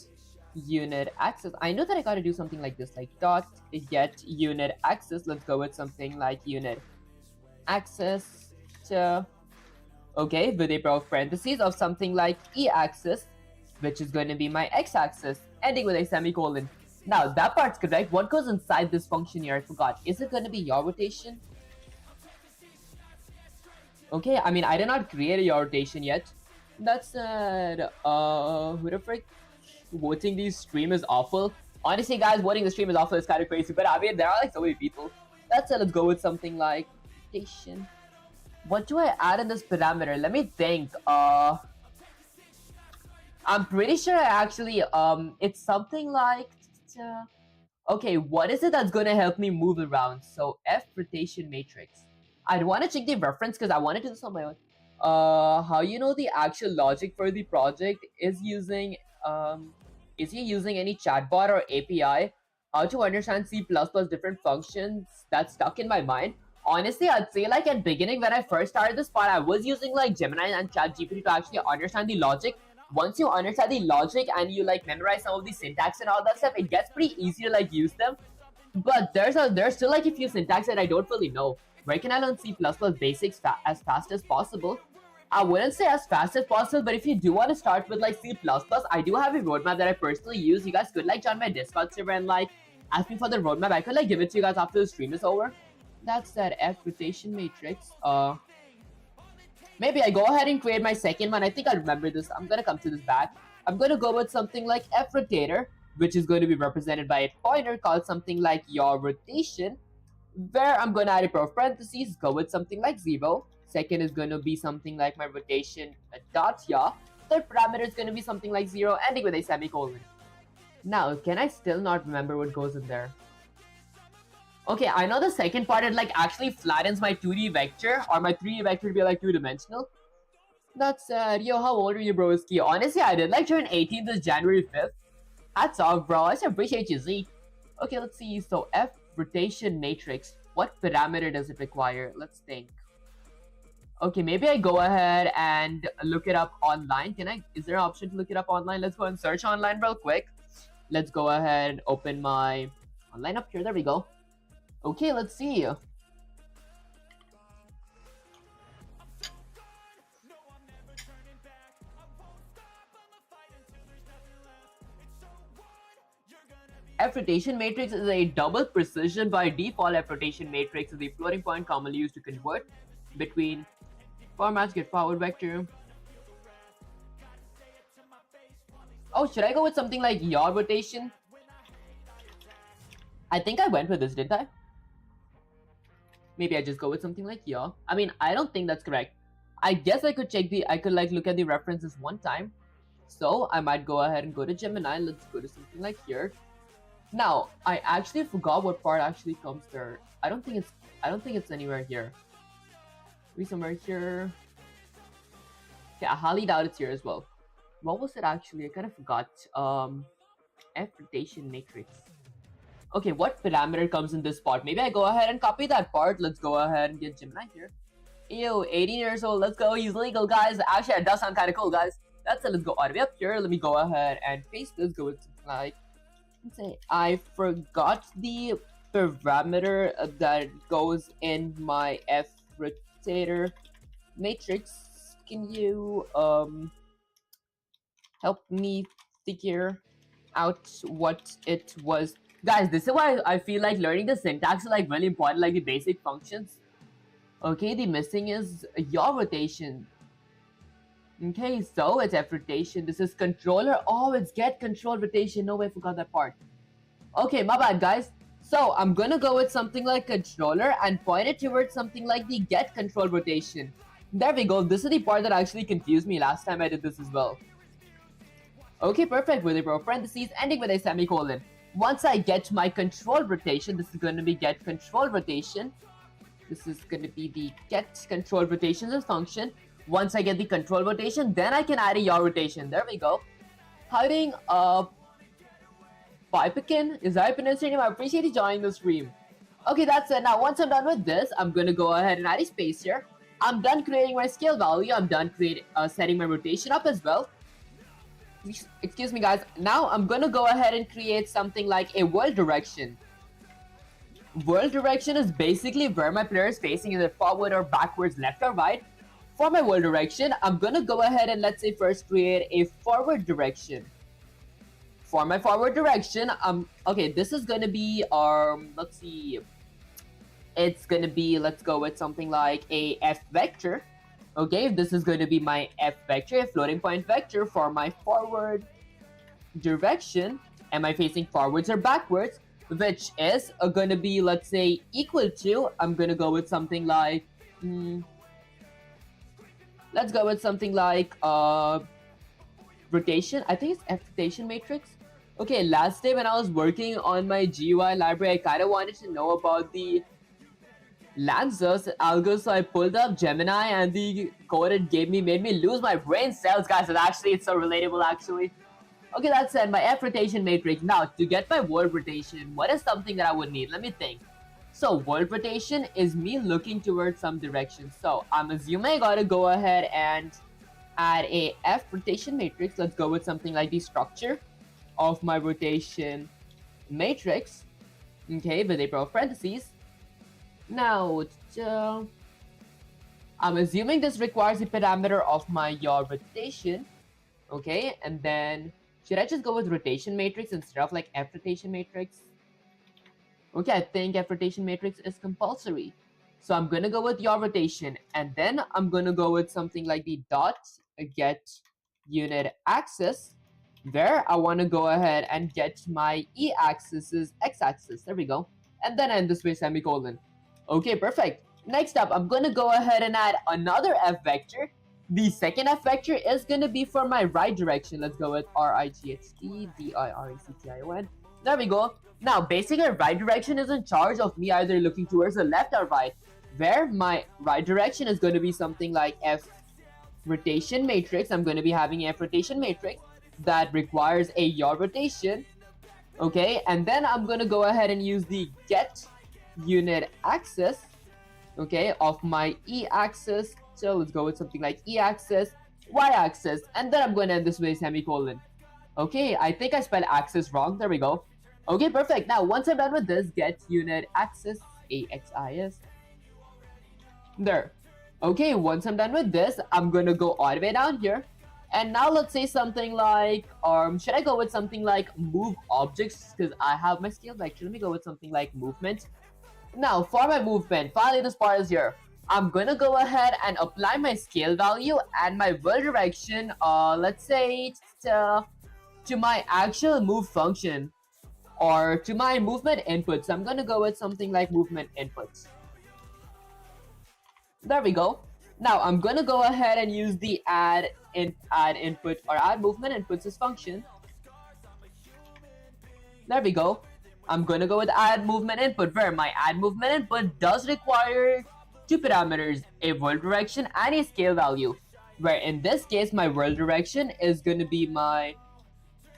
unit axis. I know that I gotta do something like this, like dot get unit axis. Let's go with something like unit axis. Okay, with a pair of parentheses of something like e-axis, which is going to be my x-axis, ending with a semicolon. Now, that part's correct. What goes inside this function here? I forgot. Is it going to be yaw rotation? Okay, I mean, I did not create a yaw rotation yet. That said, who the frick? Voting the stream is awful. Honestly, guys, voting the stream is awful. It's kind of crazy, but I mean, there are like so many people. That said, let's go with something like rotation. What do I add in this parameter? Let me think. I'm pretty sure I actually, it's something like, okay, what is it that's going to help me move around? So F rotation matrix. I'd want to check the reference because I want to do this on my own. How you know the actual logic for the project is using, is he using any chatbot or API? How to understand C++ different functions? That's stuck in my mind. Honestly, I'd say like at beginning when I first started this part, I was using like Gemini and ChatGPT to actually understand the logic. Once you understand the logic and you like memorize some of the syntax and all that stuff, it gets pretty easy to like use them. But there's still like a few syntax that I don't really know. Where can I learn C++ basics as fast as possible? I wouldn't say as fast as possible, but if you do want to start with like C++, I do have a roadmap that I personally use. You guys could like join my Discord server and like ask me for the roadmap. I could like give it to you guys after the stream is over. That's that F rotation matrix. Maybe I go ahead and create my second one. I think I remember this. I'm gonna come to this back. I'm gonna go with something like F rotator, which is going to be represented by a pointer called something like yaw rotation, where I'm gonna add a pair of parentheses, go with something like 0. Second is gonna be something like my rotation dot yaw. Third parameter is gonna be something like 0, ending with a semicolon. Now, can I still not remember what goes in there? Okay, I know the second part, it like actually flattens my 2D vector or my 3D vector to be like 2-dimensional. That's sad. Yo, how old are you, broski? Honestly, I did like turn 18 this January 5th. Hats off, bro. I appreciate you, Z. Okay, let's see. So F rotation matrix. What parameter does it require? Let's think. Okay, maybe I go ahead and look it up online. Is there an option to look it up online? Let's go and search online real quick. Let's go ahead and open my online up here. There we go. Okay, let's see. F rotation matrix is a double precision by default. F rotation matrix is the floating point commonly used to convert between formats, get forward vector. Oh, should I go with something like yaw rotation? I think I went with this, didn't I? Maybe I just go with something like yaw. I mean, I don't think that's correct. I guess I could like look at the references one time. So I might go ahead and go to Gemini. Let's go to something like here. Now, I actually forgot what part actually comes there. I don't think it's anywhere here. Maybe somewhere here. Okay, I highly doubt it's here as well. What was it actually? I kind of forgot. F rotation matrix. Okay, what parameter comes in this part? Maybe I go ahead and copy that part. Let's go ahead and get Gemini here. Ew, 18 years old. Let's go. He's legal, guys. Actually, it does sound kind of cool, guys. That's it. Let's go all the way up here. Let me go ahead and paste this. Go with something like, let's say, I forgot the parameter that goes in my F rotator matrix. Can you help me figure out what it was? Guys, this is why I feel like learning the syntax is like really important, like the basic functions. Okay, the missing is yaw rotation. Okay, so it's F rotation. This is controller. Oh, it's get control rotation. No way, I forgot that part. Okay, my bad, guys. So I'm gonna go with something like controller and point it towards something like the get control rotation. There we go. This is the part that actually confused me last time I did this as well. Okay, perfect. With a parentheses ending with a semicolon. Once I get my control rotation, this is going to be get control rotation. This is going to be the get control rotation as function. Once I get the control rotation, then I can add a yaw rotation. There we go. Hiding Pipekin, is that pronunciation? I appreciate you joining the stream. Okay, that's it. Now, once I'm done with this, I'm going to go ahead and add a space here. I'm done creating my scale value. I'm done setting my rotation up as well. Excuse me, guys. Now I'm gonna go ahead and create something like a world direction. World direction is basically where my player is facing, either forward or backwards, left or right. For my world direction, I'm gonna go ahead and let's say first create a forward direction. For my forward direction, okay, this is gonna be let's see. It's gonna be, let's go with something like a F vector. Okay, this is going to be my F vector, a floating point vector for my forward direction. Am I facing forwards or backwards? Which is going to be, let's say, equal to, I'm going to go with something like, let's go with something like rotation. I think it's F rotation matrix. Okay, last day when I was working on my GUI library, I kind of wanted to know about the Lancer's algo, so I pulled up Gemini and the code it gave me made me lose my brain cells, guys. And actually, it's so relatable, actually. Okay, that said, my F rotation matrix. Now, to get my world rotation, what is something that I would need? Let me think. So, world rotation is me looking towards some direction. So, I'm assuming I gotta go ahead and add a F rotation matrix. Let's go with something like the structure of my rotation matrix. Okay, with a parentheses. Now, I'm assuming this requires a parameter of my yaw rotation. Okay, and then should I just go with rotation matrix instead of like F rotation matrix? Okay, I think F rotation matrix is compulsory. So I'm gonna go with yaw rotation, and then I'm gonna go with something like the dot get unit axis, where I want to go ahead and get my E axis is X axis. There we go. And then end this with semicolon. Okay, perfect. Next up, I'm going to go ahead and add another F vector. The second F vector is going to be for my right direction. Let's go with RIGHT, There we go. Now, basically, right direction is in charge of me either looking towards the left or right, where my right direction is going to be something like F rotation matrix. I'm going to be having F rotation matrix that requires a yaw rotation. Okay, and then I'm going to go ahead and use the get unit axis, okay, of my E axis So let's go with something like e-axis, y-axis, and then I'm going to end this with a semicolon. Okay, I think I spelled axis wrong. There we go. Okay, perfect. Now, once I'm done with this, get unit axis, axis. There. Okay, once I'm done with this, I'm gonna go all the way down here. And now let's say something like, should I go with something like move objects? Because I have my scale vector. Let me go with something like movement. Now, for my movement, finally this part is here. I'm gonna go ahead and apply my scale value and my world direction, let's say to my actual move function or to my movement inputs. I'm gonna go with something like movement inputs. There we go. Now I'm gonna go ahead and use the add input or add movement inputs as function. There we go. I'm gonna go with add movement input, where my add movement input does require two parameters, a world direction and a scale value, where in this case my world direction is gonna be my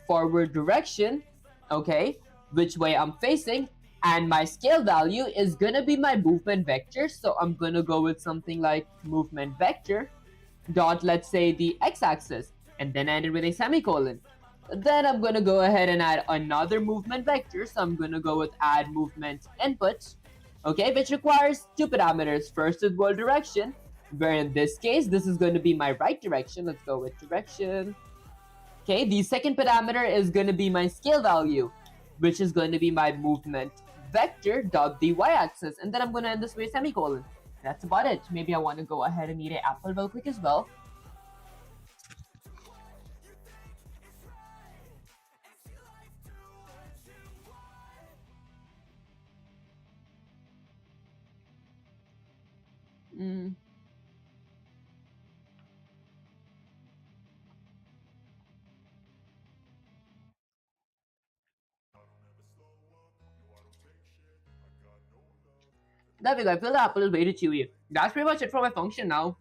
forward direction, okay, which way I'm facing, and my scale value is gonna be my movement vector. So I'm gonna go with something like movement vector dot, let's say, the x-axis, and then end it with a semicolon. Then I'm gonna go ahead and add another movement vector. So I'm gonna go with add movement input, okay, which requires two parameters. First is world direction, where in this case this is going to be my right direction. Let's go with direction. Okay, the second parameter is going to be my scale value, which is going to be my movement vector dot the y-axis, and then I'm going to end this with a semicolon. That's about it. Maybe I want to go ahead and eat an apple real quick as well. Mm. There we go. I feel the apple is way too chewy. That's pretty much it for my function now.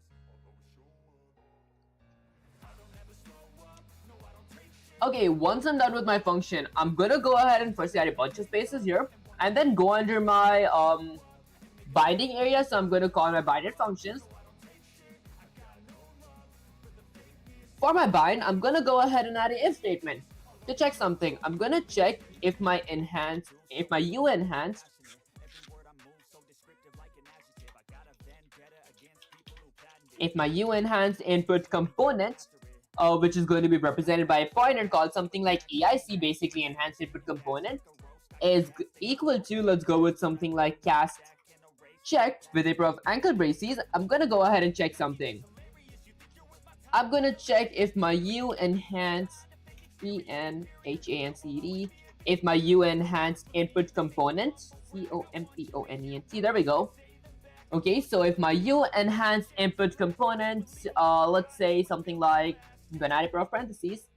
Okay, once I'm done with my function, I'm gonna go ahead and first add a bunch of spaces here, and then go under my binding area. So I'm gonna call my binded functions. For my bind, I'm gonna go ahead and add an if statement to check something. I'm gonna check if my u enhanced input component, which is going to be represented by a pointer called something like EIC, basically enhanced input component, is equal to, let's go with something like cast checked with a pair of ankle braces. I'm gonna go ahead and check something. I'm gonna check if my u enhanced if my u enhanced input component, component, there we go. Okay, so if my u enhanced input component, let's say something like, I'm gonna add a pair of parentheses,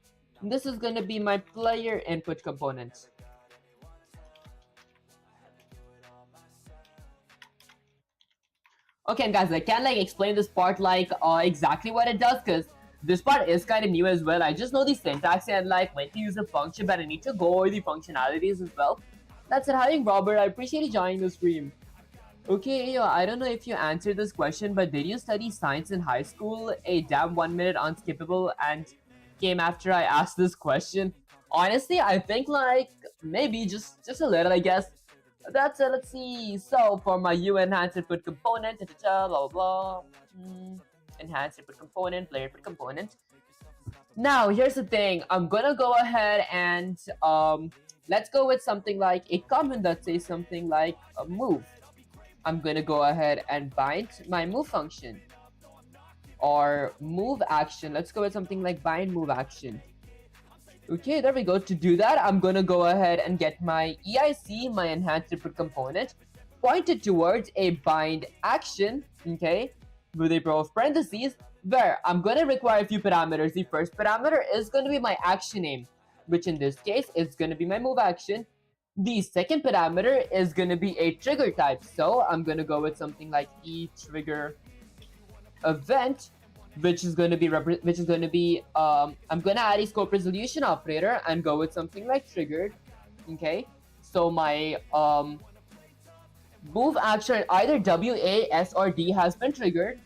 this is gonna be my player input component. Okay, and guys, I can't like explain this part like exactly what it does, because this part is kind of new as well. I just know the syntax and like when to use a function, but I need to go over the functionalities as well. That's it. Hi, Robert. I appreciate you joining the stream. Okay, yo, I don't know if you answered this question, but did you study science in high school? A damn 1 minute unskippable and came after I asked this question. Honestly, I think like maybe just a little, I guess. That's it. Let's see. So for my U enhanced input component, blah blah blah. Enhanced input component, player input component. Now here's the thing. I'm gonna go ahead and let's go with something like a comment that says something like a move. I'm gonna go ahead and bind my move function or move action. Let's go with something like bind move action. Okay, there we go. To do that, I'm gonna go ahead and get my EIC, my enhanced input component, pointed towards a bind action, okay, with a pair of parentheses, where I'm gonna require a few parameters. The first parameter is gonna be my action name, which in this case is gonna be my move action. The second parameter is gonna be a trigger type, so I'm gonna go with something like trigger event, which is going to be I'm going to add a scope resolution operator and go with something like triggered. Okay, so my move action either W, A, S, or D has been triggered.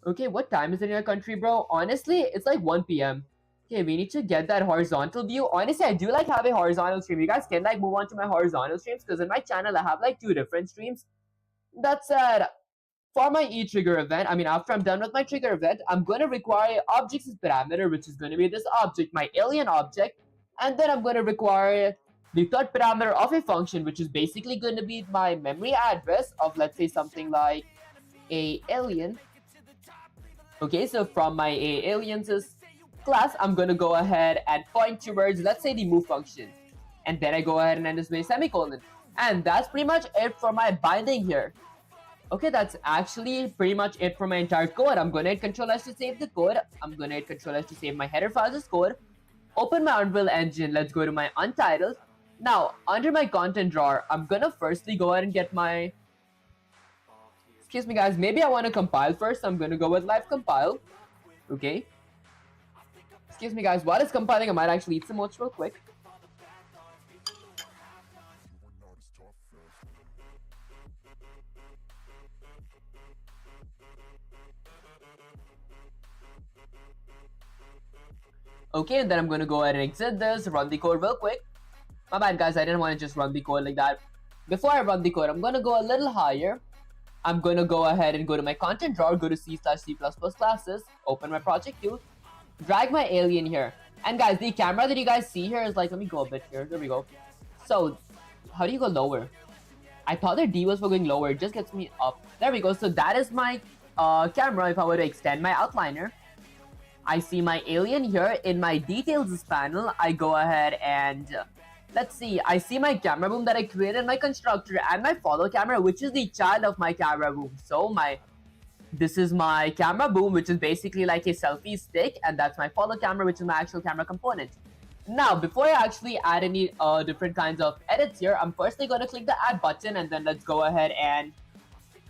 Okay, what time is it in your country, bro? Honestly, it's like 1 p.m. Okay, we need to get that horizontal view. Honestly, I do like having horizontal stream. You guys can like move on to my horizontal streams because in my channel I have like 2 different streams. That said, for my e-trigger event, I mean after I'm done with my trigger event, I'm going to require objects as parameter, which is going to be this object, my alien object. And then I'm going to require the third parameter of a function, which is basically going to be my memory address of, let's say, something like a alien. Okay, so from my aliens class, I'm gonna go ahead and point towards, let's say, the move function. And then I go ahead and end this with a semicolon. And that's pretty much it for my binding here. Okay, that's actually pretty much it for my entire code. I'm gonna hit Control S to save the code. I'm gonna hit Control S to save my header files as code. Open my Unreal Engine. Let's go to my Untitled. Now, under my content drawer, I'm gonna firstly go ahead and get my... Excuse me, guys. Maybe I want to compile first. I'm gonna go with live compile. Okay. Excuse me, guys. While it's compiling, I might actually eat some oats real quick. Okay, and then I'm gonna go ahead and exit this, run the code real quick. My bad, guys. I didn't want to just run the code like that. Before I run the code, I'm gonna go a little higher. I'm gonna go ahead and go to my content drawer, go to C/C++ classes, open my project queue, drag my alien here. And guys, the camera that you guys see here is like, let me go a bit here. There we go. So, how do you go lower? I thought the D was for going lower. It just gets me up. There we go. So that is my camera. If I were to extend my outliner, I see my alien here. In my details panel, I go ahead and... let's see, I see my camera boom that I created in my constructor and my follow camera, which is the child of my camera boom. So this is my camera boom, which is basically like a selfie stick, and that's my follow camera, which is my actual camera component. Now, before I actually add any different kinds of edits here, I'm firstly going to click the add button, and then let's go ahead and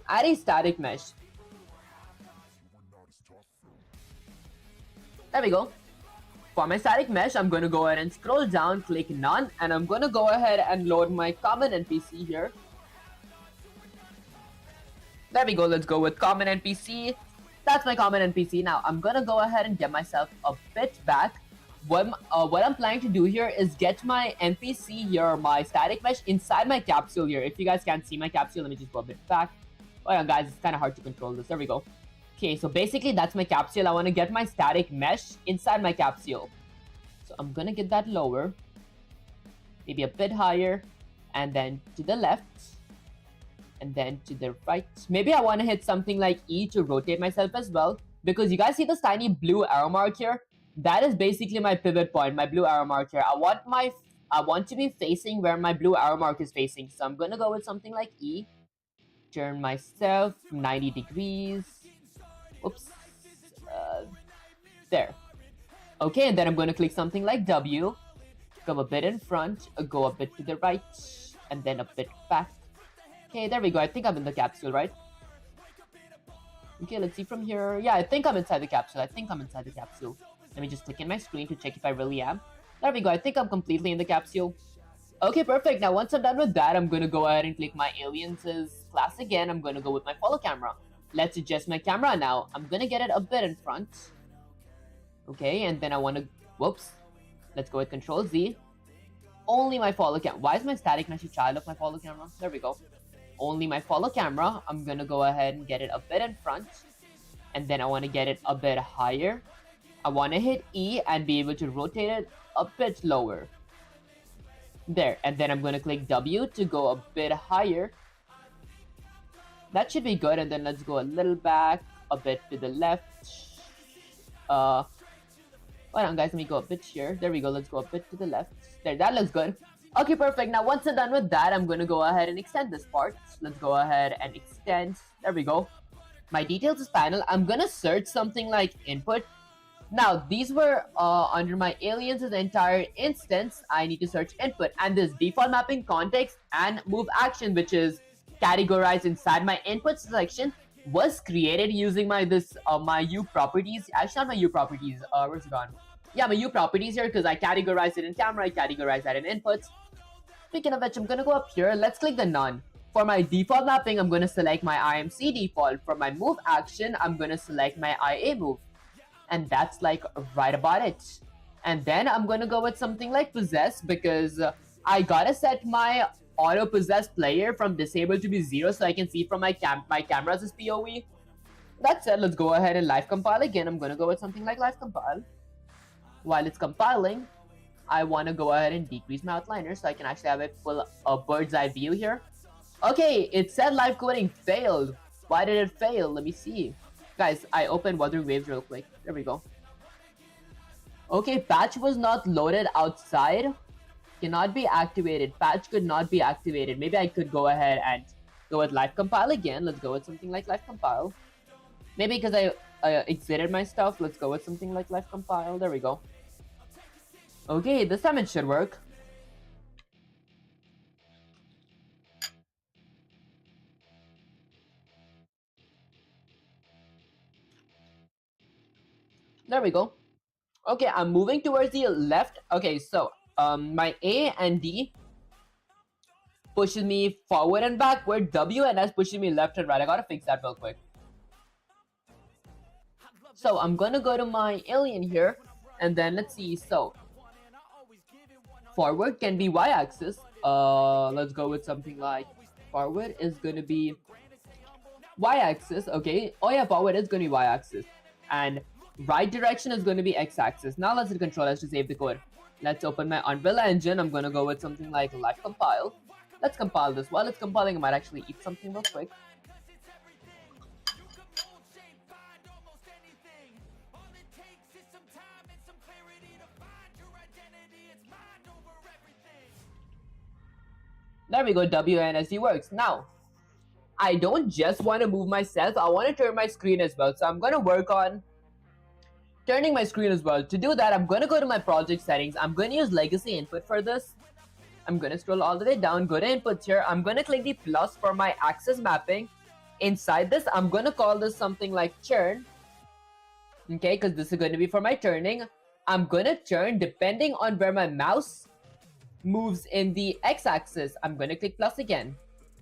add a static mesh. There we go. For my static mesh, I'm going to go ahead and scroll down, click none, and I'm going to go ahead and load my common NPC here. There we go, let's go with common NPC. That's my common NPC. Now, I'm going to go ahead and get myself a bit back. What I'm planning to do here is get my NPC here, my static mesh, inside my capsule here. If you guys can't see my capsule, let me just go a bit back. Oh yeah, guys, it's kind of hard to control this. There we go. Okay, so basically that's my capsule. I want to get my static mesh inside my capsule. So I'm going to get that lower. Maybe a bit higher. And then to the left. And then to the right. Maybe I want to hit something like E to rotate myself as well. Because you guys see this tiny blue arrow mark here? That is basically my pivot point, my blue arrow mark here. I want to be facing where my blue arrow mark is facing. So I'm going to go with something like E. Turn myself 90 degrees. Oops. There. Okay, and then I'm going to click something like W. Go a bit in front, go a bit to the right, and then a bit back. Okay, there we go. I think I'm in the capsule, right? Okay, let's see from here. Yeah, I think I'm inside the capsule. Let me just click in my screen to check if I really am. There we go. I think I'm completely in the capsule. Okay, perfect. Now, once I'm done with that, I'm going to go ahead and click my aliens class again. I'm going to go with my follow camera. Let's adjust my camera now. I'm going to get it a bit in front. Okay, and then I want to... Whoops. Let's go with Control Z. Only my follow camera. Why is my static mesh a child of my follow camera? There we go. Only my follow camera. I'm going to go ahead and get it a bit in front. And then I want to get it a bit higher. I want to hit E and be able to rotate it a bit lower. There. And then I'm going to click W to go a bit higher. That should be good. And then let's go a little back, a bit to the left. Hold on, guys. Let me go a bit here. There we go. Let's go a bit to the left. There. That looks good. Okay, perfect. Now, once I'm done with that, I'm going to go ahead and extend this part. Let's go ahead and extend. There we go. My details panel. I'm going to search something like input. Now, these were under my aliens' entire instance. I need to search input. And this default mapping context and move action, which is categorized inside my input selection, was created using my U properties. Actually, not my U properties. Where's it gone? Yeah, my U properties here, because I categorized it in camera. I categorized that in inputs. Speaking of which, I'm going to go up here. Let's click the none. For my default mapping, I'm going to select my IMC default. For my move action, I'm going to select my IA move. And that's like right about it. And then I'm going to go with something like possess, because I gotta set my auto possess player from disabled to be 0 so I can see from my cameras as POE. That said, let's go ahead and live compile again. I'm going to go with something like live compile. While it's compiling, I want to go ahead and decrease my outliner so I can actually have a bird's eye view here. Okay, it said live coding failed. Why did it fail? Let me see. Guys, I opened Wuthering Waves real quick. There we go. Okay, patch was not loaded outside. Cannot be activated. Patch could not be activated. Maybe I could go ahead and go with live compile again. Let's go with something like live compile. Maybe because I exited my stuff. Let's go with something like live compile. There we go. Okay, this time it should work. There we go. Okay, I'm moving towards the left. Okay, so my A and D pushes me forward and backward. W and S pushes me left and right. I gotta fix that real quick. So I'm gonna go to my alien here, and then let's see. So forward can be y-axis. Let's go with something like forward is gonna be y-axis. Okay. Oh yeah, forward is gonna be y-axis, and right direction is going to be x-axis. Now let's hit Control S to save the code. Let's open my Unreal Engine. I'm going to go with something like live compile. Let's compile this. While it's compiling, I might actually eat something real quick. There we go, WNSD works. Now, I don't just want to move myself, I want to turn my screen as well. So I'm going to work on turning my screen as well. To do that, I'm going to go to my project settings. I'm going to use legacy input for this. I'm going to scroll all the way down, go to inputs here. I'm going to click the plus for my axis mapping. Inside this, I'm going to call this something like churn. Okay, because this is going to be for my turning. I'm going to turn depending on where my mouse moves in the x-axis. I'm going to click plus again.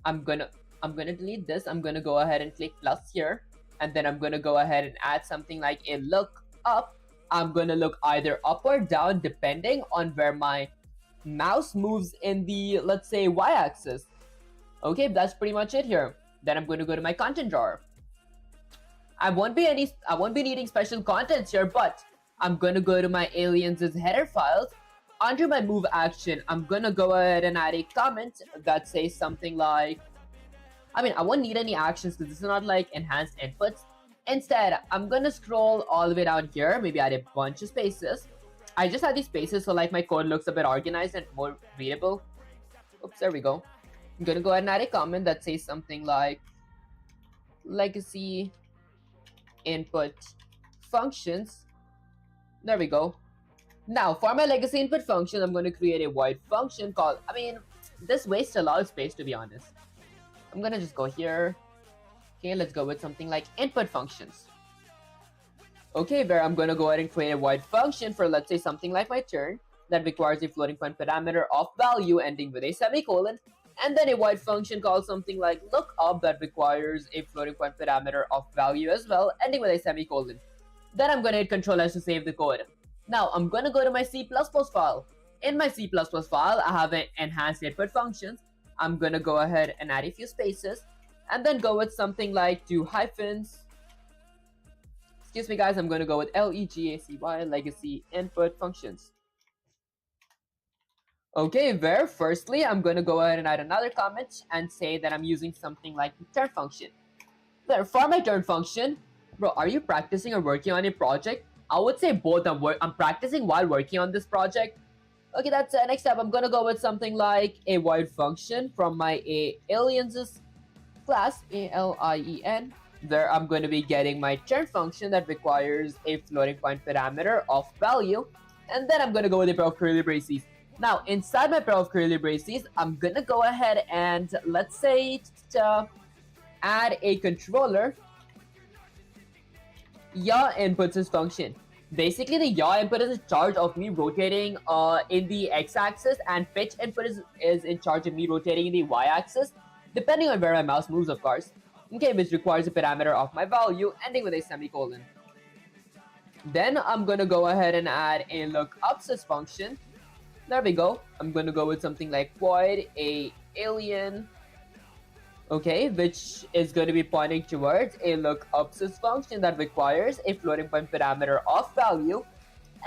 I'm going to delete this. I'm going to go ahead and click plus here. And then I'm going to go ahead and add something like a look up. I'm going to look either up or down depending on where my mouse moves in the, let's say, y-axis. Okay, that's pretty much it here. Then I'm going to go to my content drawer. I won't be needing special contents here, but I'm going to go to my aliens' header files. Under my move action, I'm going to go ahead and add a comment that says something like, I won't need any actions because this is not like enhanced inputs. Instead, I'm gonna scroll all the way down here, maybe add a bunch of spaces. I just add these spaces so like my code looks a bit organized and more readable. Oops, there we go. I'm gonna go ahead and add a comment that says something like legacy input functions. There we go. Now, for my legacy input function, I'm going to create a void function called, this wastes a lot of space to be honest. I'm gonna just go here. Okay, let's go with something like input functions. Okay, where I'm gonna go ahead and create a void function for, let's say, something like my turn that requires a floating point parameter of value ending with a semicolon, and then a void function called something like lookup that requires a floating point parameter of value as well, ending with a semicolon. Then I'm gonna hit Control S to save the code. Now I'm gonna go to my C++ file. In my C++ file, I have an enhanced input functions. I'm gonna go ahead and add a few spaces and then go with something like two hyphens. Excuse me guys, I'm gonna go with legacy legacy input functions. Okay, where firstly I'm gonna go ahead and add another comment and say that I'm using something like turn function. There, for my turn function, bro, are you practicing or working on a project? I would say both. I'm practicing while working on this project. Okay, that's it. Next up, I'm gonna go with something like a void function from my aliens class, alien. There, I'm going to be getting my turn function that requires a floating point parameter of value, and then I'm going to go with a pair of curly braces. Now, inside my pair of curly braces, I'm going to go ahead and, let's say, add a controller. Yaw inputs is function. Basically, the yaw input is in charge of me rotating in the x-axis, and pitch input is in charge of me rotating in the y-axis. depending on where my mouse moves, of course. Okay, which requires a parameter of my value, ending with a semicolon. Then I'm gonna go ahead and add a lookup sys function. There we go. I'm gonna go with something like void a alien, okay, which is going to be pointing towards a lookup sys function that requires a floating point parameter of value,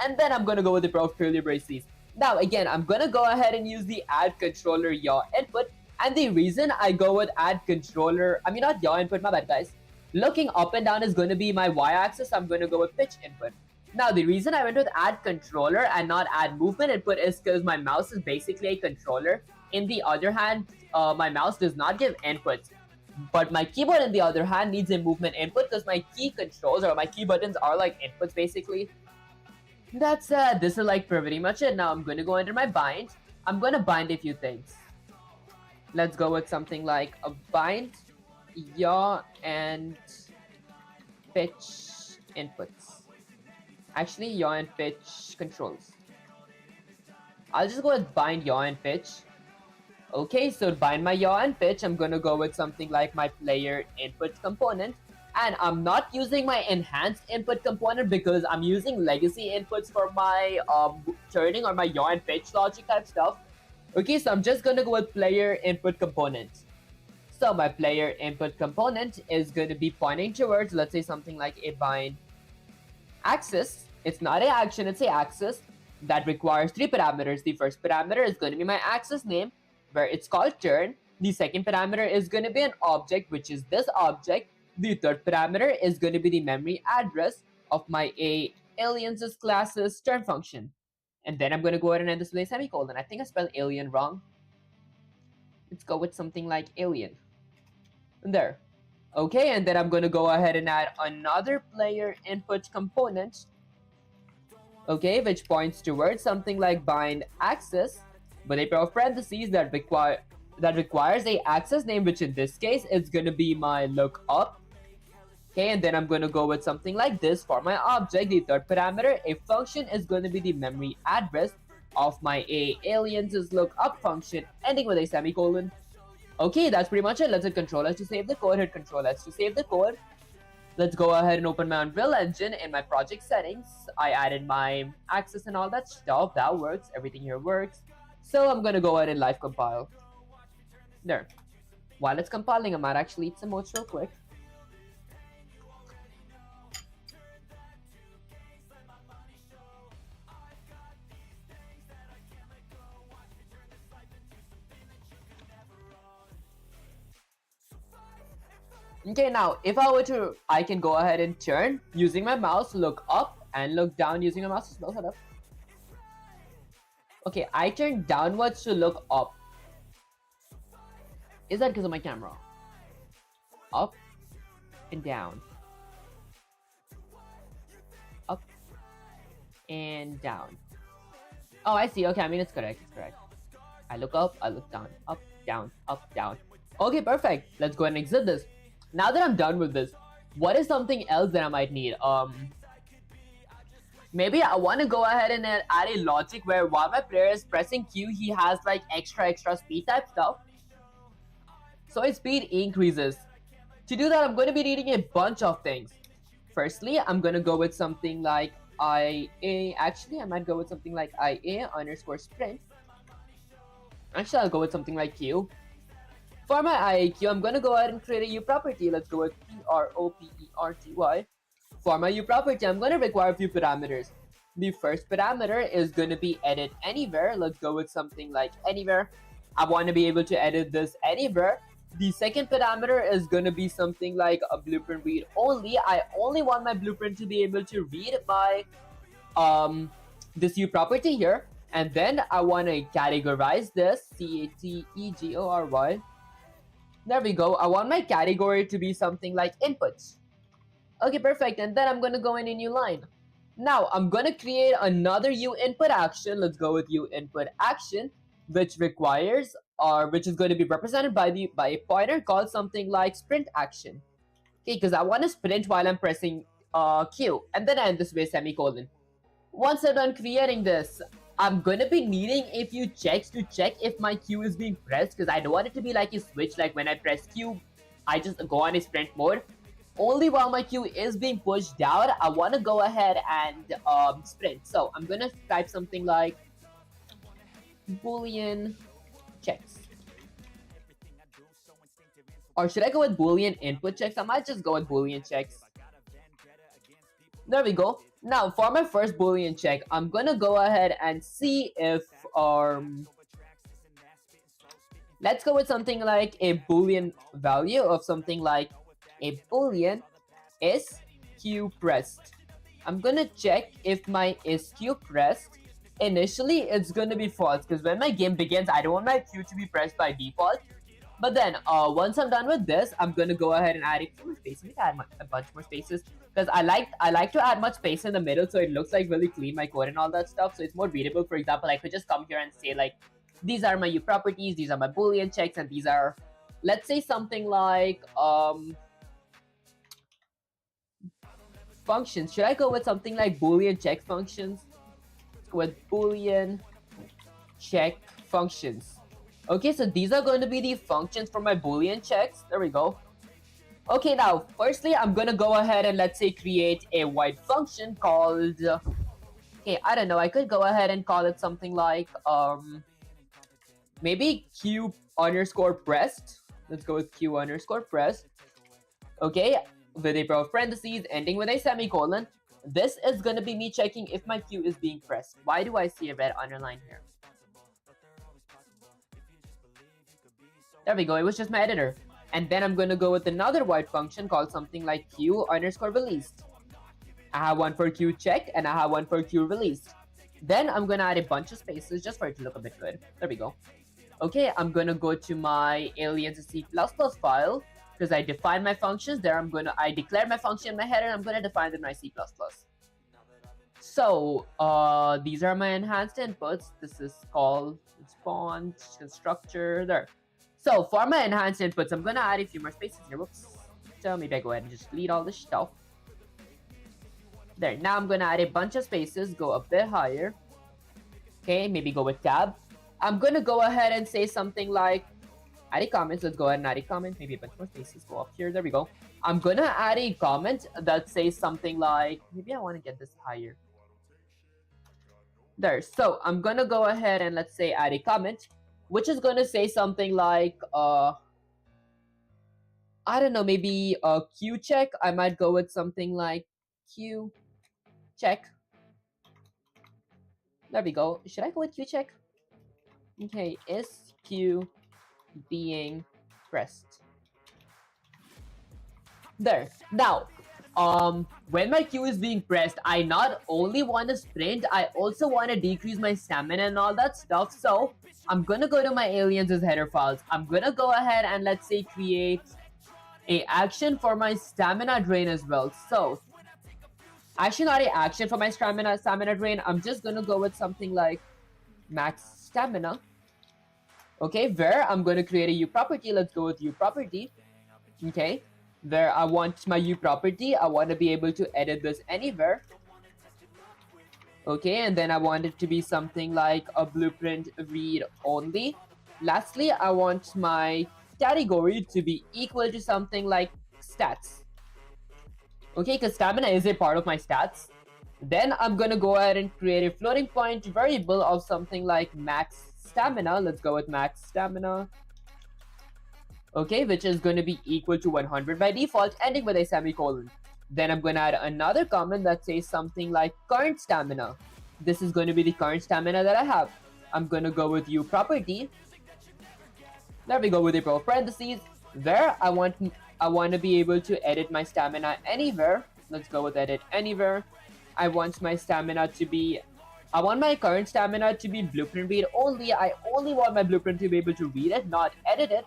and then I'm going to go with the prof curly braces. Now again, I'm going to go ahead and use the add controller yaw input, and the reason I go with add controller, I mean not yaw input, my bad guys, looking up and down is going to be my y-axis. I'm going to go with pitch input. Now the reason I went with add controller and not add movement input is because my mouse is basically a controller. In the other hand, my mouse does not give inputs, but my keyboard on the other hand needs a movement input because my key controls or my key buttons are like inputs basically. That's this is like pretty much it. Now I'm going to go under my bind. I'm going to bind a few things. Let's go with something like a bind, yaw, and pitch inputs. Actually, yaw and pitch controls. I'll just go with bind, yaw, and pitch. Okay, so to bind my yaw and pitch, I'm gonna go with something like my player input component. And I'm not using my enhanced input component because I'm using legacy inputs for my turning or my yaw and pitch logic type stuff. Okay, so I'm just gonna go with player input component. So my player input component is gonna be pointing towards, let's say something like a bind axis. It's not an action, it's an axis that requires 3 parameters. The first parameter is going to be my axis name, where it's called turn. The second parameter is going to be an object, which is this object. The third parameter is going to be the memory address of my aliens class's turn function. And then I'm going to go ahead and end this with a semicolon. I think I spelled alien wrong. Let's go with something like alien. And there. Okay, and then I'm going to go ahead and add another player input component, okay, which points towards something like bind axis, with a pair of parentheses that requires a axis name, which in this case is going to be my lookup. Okay, and then I'm going to go with something like this for my object. The third parameter, a function, is going to be the memory address of my aliens lookup function, ending with a semicolon. Okay, that's pretty much it. Let's hit Control S to save the code. Hit Control S to save the code. Let's go ahead and open my Unreal Engine. In my project settings, I added my axis and all that stuff. That works. Everything here works. So I'm gonna go ahead and live compile. There. While it's compiling, I might actually eat some oats real quick. Okay, now if I were to, I can go ahead and turn using my mouse, look up and look down using my mouse as well. Shut up. Okay, I turn downwards to look up. Is that because of my camera? Up and down. Up and down. Oh, I see. Okay, I mean, it's correct. It's correct. I look up, I look down. Up, down, up, down. Okay, perfect. Let's go ahead and exit this. Now that I'm done with this, what is something else that I might need? Maybe I want to go ahead and add a logic where while my player is pressing Q, he has like extra speed type stuff. So his speed increases. To do that, I'm going to be needing a bunch of things. Firstly, I'm going to go with something like IA. Actually, I might go with something like IA underscore sprint. Actually, I'll go with something like Q. For my IAQ, I'm going to go ahead and create a U property. Let's go with PROPERTY. For my U property, I'm going to require a few parameters. The first parameter is going to be edit anywhere. Let's go with something like anywhere. I want to be able to edit this anywhere. The second parameter is going to be something like a blueprint read only. I only want my blueprint to be able to read my this U property here. And then I want to categorize this, CATEGORY. There we go. I want my category to be something like inputs. Okay, perfect. And then I'm going to go in a new line. Now I'm going to create another U input action. Let's go with U input action, which requires which is going to be represented by a pointer called something like sprint action. Okay, because I want to sprint while I'm pressing Q, and then I end this with semicolon. Once I'm done creating this, I'm gonna be needing a few checks to check if my Q is being pressed, because I don't want it to be like a switch, like when I press Q, I just go on a sprint mode. Only while my Q is being pushed down, I want to go ahead and sprint. So I'm gonna type something like Boolean checks. Or should I go with Boolean input checks? I might just go with Boolean checks. There we go. Now, for my first Boolean check, I'm gonna go ahead and see if let's go with something like a Boolean value of something like a Boolean is Q pressed. I'm gonna check if my is Q pressed. Initially, it's gonna be false because when my game begins, I don't want my Q to be pressed by default. But then, once I'm done with this, I'm gonna go ahead and add a few more spaces. Maybe add a bunch more spaces because I like to add much space in the middle so it looks like really clean, my code and all that stuff. So it's more readable. For example, I could just come here and say like, these are my U properties, these are my Boolean checks, and these are, let's say something like functions. Should I go with something like Boolean check functions? Let's go with Boolean check functions. Okay, so these are going to be the functions for my Boolean checks. There we go. Okay, now, firstly, I'm going to go ahead and let's say create a white function called, okay, I don't know, I could go ahead and call it something like, maybe Q underscore pressed. Let's go with Q underscore pressed. Okay, with a pair of parentheses, ending with a semicolon. This is going to be me checking if my Q is being pressed. Why do I see a red underline here? There we go, it was just my editor. And then I'm going to go with another white function called something like Q underscore released. I have one for Q checked and I have one for Q released. Then I'm going to add a bunch of spaces just for it to look a bit good. There we go. Okay, I'm going to go to my aliens C++ file because I define my functions. There I declare my function in my header and I'm going to define them in my C++. So, these are my enhanced inputs. This is called response, constructor, there. So for my enhanced inputs, I'm gonna add a few more spaces here. Whoops. So maybe I go ahead and just delete all this stuff. There. Now I'm gonna add a bunch of spaces. Go a bit higher. Okay. Maybe go with tab. I'm gonna go ahead and say something like add a comment. Let's go ahead and add a comment. Maybe a bunch more spaces. Go up here. There we go. I'm gonna add a comment that says something like, maybe I want to get this higher. There. So I'm gonna go ahead and let's say add a comment, which is going to say something like, I don't know, maybe a Q check. I might go with something like Q check. There we go. Should I go with Q check? Okay, is Q being pressed? There. Now, when my Q is being pressed, I not only want to sprint, I also want to decrease my stamina and all that stuff. So I'm gonna go to my aliens as header files. I'm gonna go ahead and let's say create a action for my stamina drain as well. So actually not a action for my stamina drain. I'm just gonna go with something like max stamina. Okay, where I'm gonna create a U property. Let's go with U property. Okay. Where I want my U property, I want to be able to edit this anywhere. Okay, and then I want it to be something like a blueprint read only. Lastly, I want my category to be equal to something like stats. Okay, because stamina is a part of my stats. Then I'm going to go ahead and create a floating point variable of something like max stamina. Let's go with max stamina. Okay, which is going to be equal to 100 by default, ending with a semicolon. Then I'm going to add another comment that says something like current stamina. This is going to be the current stamina that I have. I'm going to go with U property. There we go with a pair of parentheses. Where I want to be able to edit my stamina anywhere. Let's go with edit anywhere. I want my current stamina to be blueprint read only. I only want my blueprint to be able to read it, not edit it.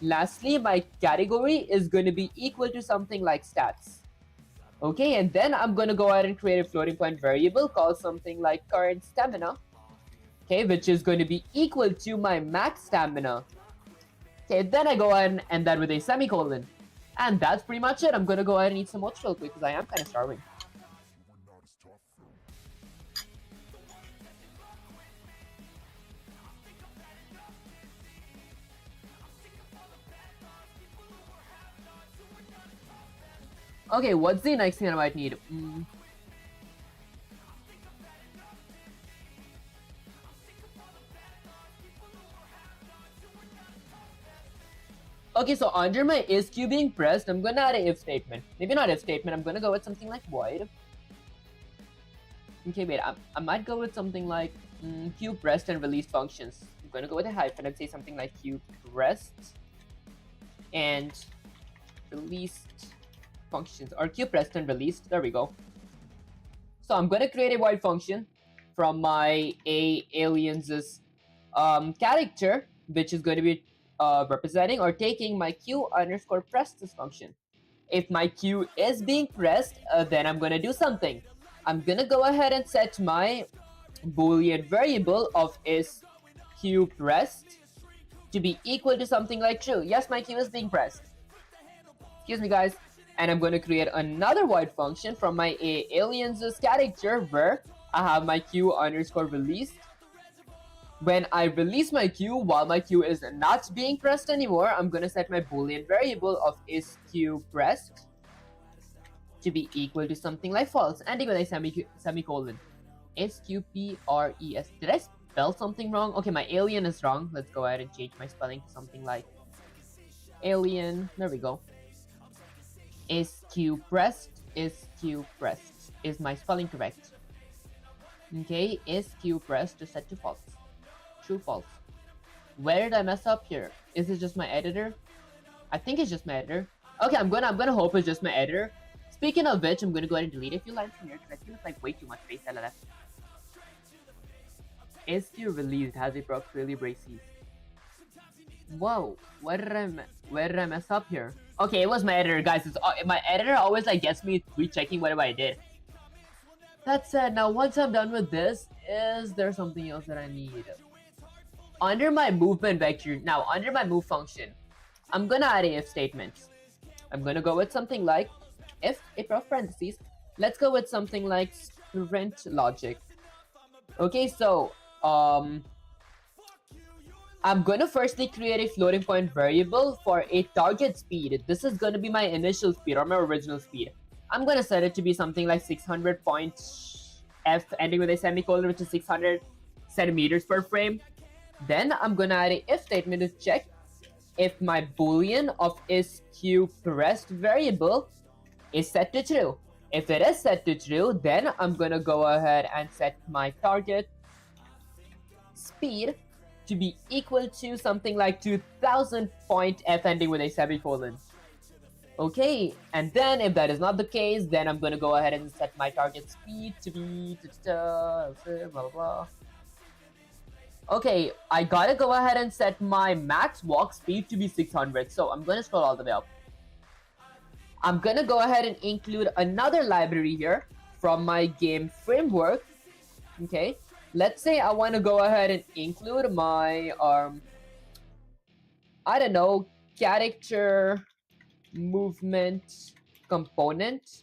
Lastly, my category is going to be equal to something like stats. Okay, and then I'm going to go ahead and create a floating point variable called something like current stamina. Okay, which is going to be equal to my max stamina. Okay, then I go ahead and end that with a semicolon. And that's pretty much it. I'm going to go ahead and eat some oats real quick because I am kind of starving. Okay, what's the next thing I might need? Okay, so under my is Q being pressed, I'm gonna add an if statement. Maybe not if statement, I'm gonna go with something like void. Okay, wait, I might go with something like Q pressed and released functions. I'm gonna go with a hyphen and say something like Q pressed and released functions, or Q pressed and released. There we go. So I'm gonna create a void function from my aliens's character, which is going to be representing or taking my Q underscore pressed function. If my Q is being pressed, then I'm gonna do something. I'm gonna go ahead and set my boolean variable of is Q pressed to be equal to something like true. Yes, my Q is being pressed. Excuse me, guys. And I'm going to create another void function from my aliens character where I have my Q underscore released. When I release my Q while my Q is not being pressed anymore, I'm going to set my boolean variable of is Q pressed to be equal to something like false, ending with a semicolon. Is Q P R E S. Did I spell something wrong? Okay, my alien is wrong. Let's go ahead and change my spelling to something like alien. There we go. Is Q pressed? Is Q pressed? Is my spelling correct? Okay, is Q pressed is set to false. True, false. Where did I mess up here? Is it just my editor? I think it's just my editor. Okay, I'm gonna hope it's just my editor. Speaking of which, I'm gonna go ahead and delete a few lines from here because I feel it's like way too much space that I left. Is Q released? Has it broke really braces? Whoa, where did I mess up here? Okay, it was my editor, guys. My editor always like gets me rechecking whatever I did. That said, now once I'm done with this, is there something else that I need? Under my movement vector, now under my move function, I'm gonna add a if statement. I'm gonna go with something like if parentheses. Let's go with something like sprint logic. Okay, so I'm gonna firstly create a floating point variable for a target speed. This is gonna be my initial speed or my original speed. I'm gonna set it to be something like 600 point f ending with a semicolon, which is 600 centimeters per frame. Then I'm gonna add a if statement to check if my boolean of is Q pressed variable is set to true. If it is set to true, then I'm gonna go ahead and set my target speed to be equal to something like 2000 point f ending with a semicolon. Okay, and then if that is not the case, then I'm gonna go ahead and set my target speed to be blah blah blah. Okay, I gotta go ahead and set my max walk speed to be 600, so I'm gonna scroll all the way up. I'm gonna go ahead and include another library here from my game framework. Okay, let's say I want to go ahead and include my I don't know, character movement component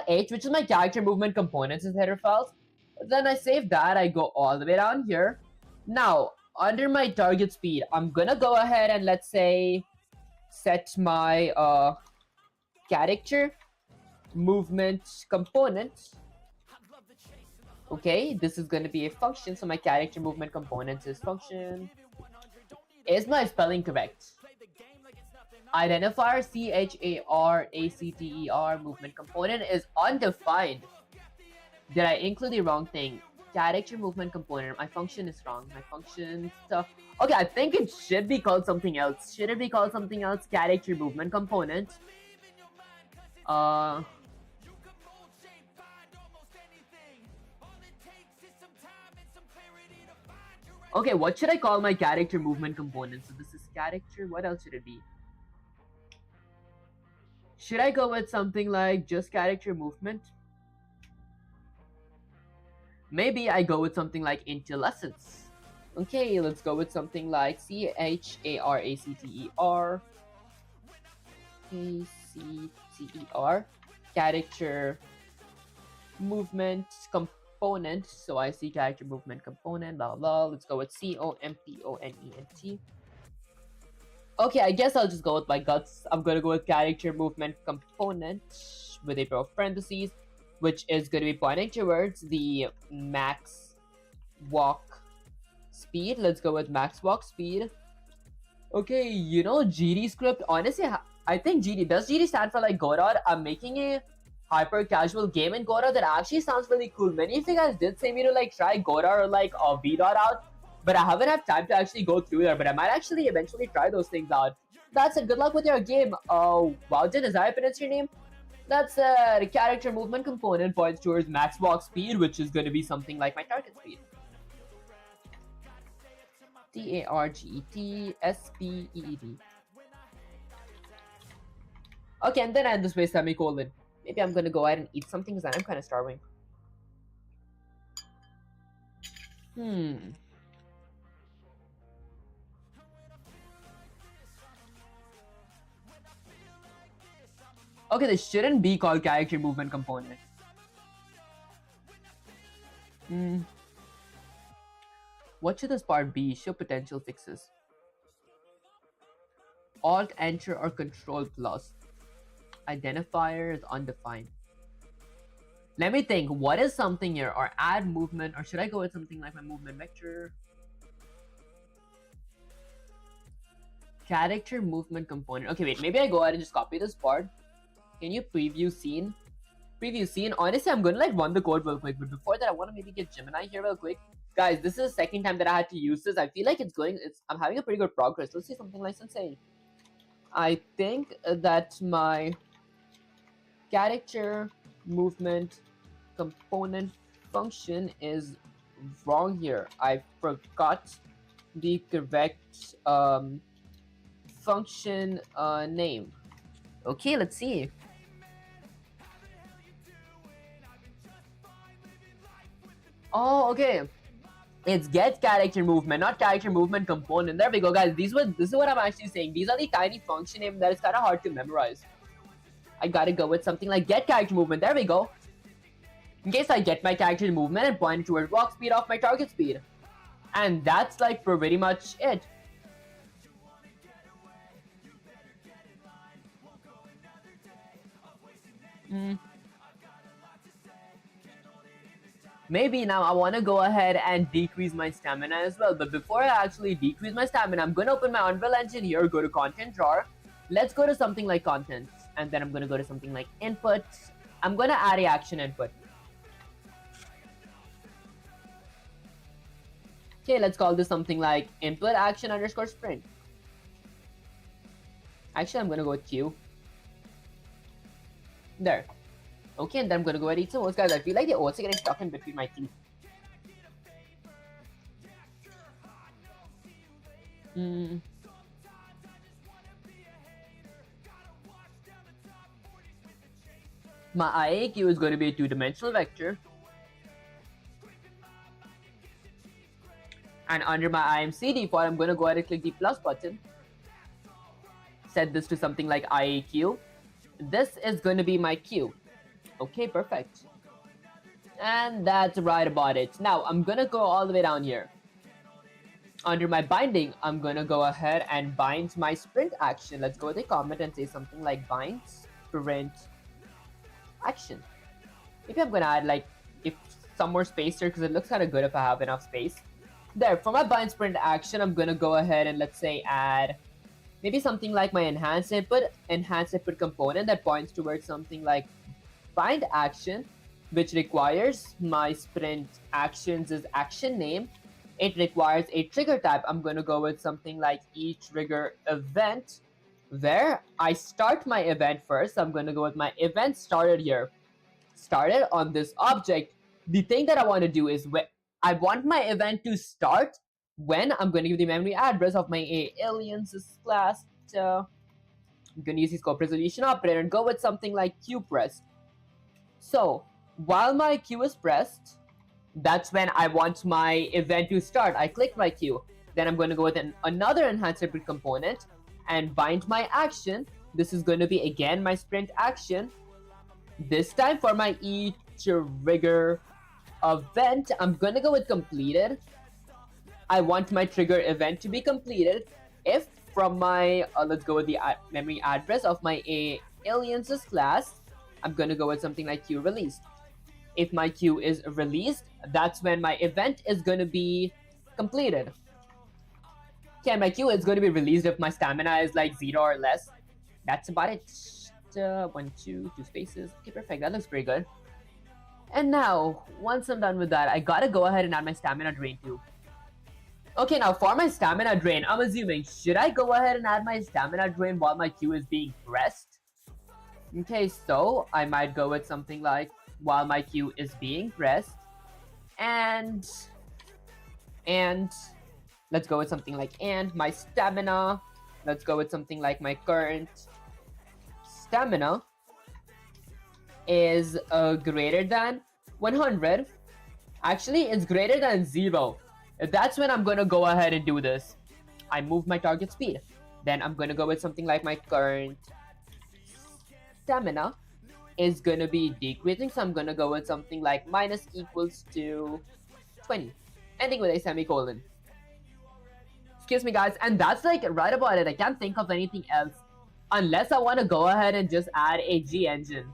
.h, which is my character movement components as header files. Then I save that, I go all the way down here. Now under my target speed, I'm gonna go ahead and let's say set my character movement component. Okay, this is going to be a function, so my character movement component is function. Is my spelling correct? Identifier CHARACTER movement component is undefined. Did I include the wrong thing? Character movement component. My function is wrong. My function stuff. Okay, I think it should be called something else. Should it be called something else? Character movement component. Okay, what should I call my character movement component? So this is character. What else should it be? Should I go with something like just character movement? Maybe I go with something like IntelliSense. Okay, let's go with something like CHARACTER character movement component. So I see character movement component, blah blah. Let's go with COMPONENT. Okay, I guess I'll just go with my guts. I'm gonna go with character movement component with a pair of parentheses, which is going to be pointing towards the max walk speed. Let's go with max walk speed. Okay, you know, GD script, honestly, I think does GD stand for like Godot? I'm making a hyper casual game in Godot that actually sounds really cool. Many of you guys did say me to like try Godot or like VDOT out, but I haven't had time to actually go through there, but I might actually eventually try those things out. That's it, good luck with your game. Wowden, is that how I pronounce your name? That's the character movement component points towards max walk speed, which is going to be something like my target speed. TARGETSPEED. Okay, and then I end this way semicolon. Maybe I'm gonna go ahead and eat something because I'm kind of starving. Okay, this shouldn't be called character movement component. What should this part be? Show potential fixes. Alt Enter or Control Plus. Identifier is undefined. Let me think. What is something here? Or add movement, or should I go with something like my movement vector? Character movement component. Okay, wait. Maybe I go ahead and just copy this part. Can you preview scene? Preview scene. Honestly, I'm gonna like run the code real quick, but before that, I want to maybe get Gemini here real quick. Guys, this is the second time that I had to use this. I feel like I'm having a pretty good progress. Let's see something like Sensei. I think that my character movement component function is wrong here. I forgot the correct function name. Okay, let's see. Oh, okay. It's get character movement, not character movement component. There we go, guys. This is what I'm actually saying. These are the tiny function names that is kind of hard to memorize. I gotta go with something like get character movement. There we go. In case I get my character movement and point towards walk speed off my target speed. And that's like pretty much it. Maybe now I want to go ahead and decrease my stamina as well. But before I actually decrease my stamina, I'm going to open my Unreal Engine here, go to content drawer. Let's go to something like content. And then I'm going to go to something like input. I'm going to add a action input. Okay, let's call this something like input action underscore sprint. Actually, I'm going to go with Q. There. Okay, and then I'm gonna go ahead and eat some oats, guys. I feel like the oats are getting stuck in between my teeth. My IAQ is going to be a two-dimensional vector. And under my IMC default, I'm going to go ahead and click the plus button. Set this to something like IAQ. This is going to be my Q. Okay, perfect. And that's right about it. Now, I'm gonna go all the way down here. Under my binding, I'm gonna go ahead and bind my sprint action. Let's go with a comment and say something like bind sprint action. Maybe I'm gonna add like some more space here because it looks kind of good if I have enough space. There, for my bind sprint action, I'm gonna go ahead and let's say add maybe something like my enhanced input component that points towards something like bind action, which requires my sprint actions is action name. It requires a trigger type. I'm going to go with something like trigger event, where I start my event first. I'm going to go with my event started here. Started on this object. The thing that I want to do is I want my event to start when I'm going to give the memory address of my aliens class. I'm going to use the scope resolution operator and go with something like Q pressed. So, while my Q is pressed, that's when I want my event to start. I click my Q. Then I'm going to go with another enhanced input component and bind my action. This is going to be again my sprint action. This time for my trigger event, I'm going to go with completed. I want my trigger event to be completed if from my, let's go with the memory address of my aliens class, I'm gonna go with something like Q released. If my Q is released, that's when my event is gonna be completed. Okay, and my Q is going to be released if my stamina is like 0 or less. That's about it. One, two spaces. Okay, perfect. That looks pretty good. And now, once I'm done with that, I gotta go ahead and add my stamina drain too. Okay, now for my stamina drain, I'm assuming, should I go ahead and add my stamina drain while my Q is being pressed? Okay, so I might go with something like while my Q is being pressed, and let's go with something like and my stamina. Let's go with something like my current stamina is greater than 100. Actually, it's greater than 0. That's when I'm gonna go ahead and do this. I move my target speed. Then I'm gonna go with something like my current stamina is gonna be decreasing. So I'm gonna go with something like minus equals to 20. Ending with a semicolon. Excuse me, guys. And that's like right about it. I can't think of anything else. Unless I want to go ahead and just add a G engine.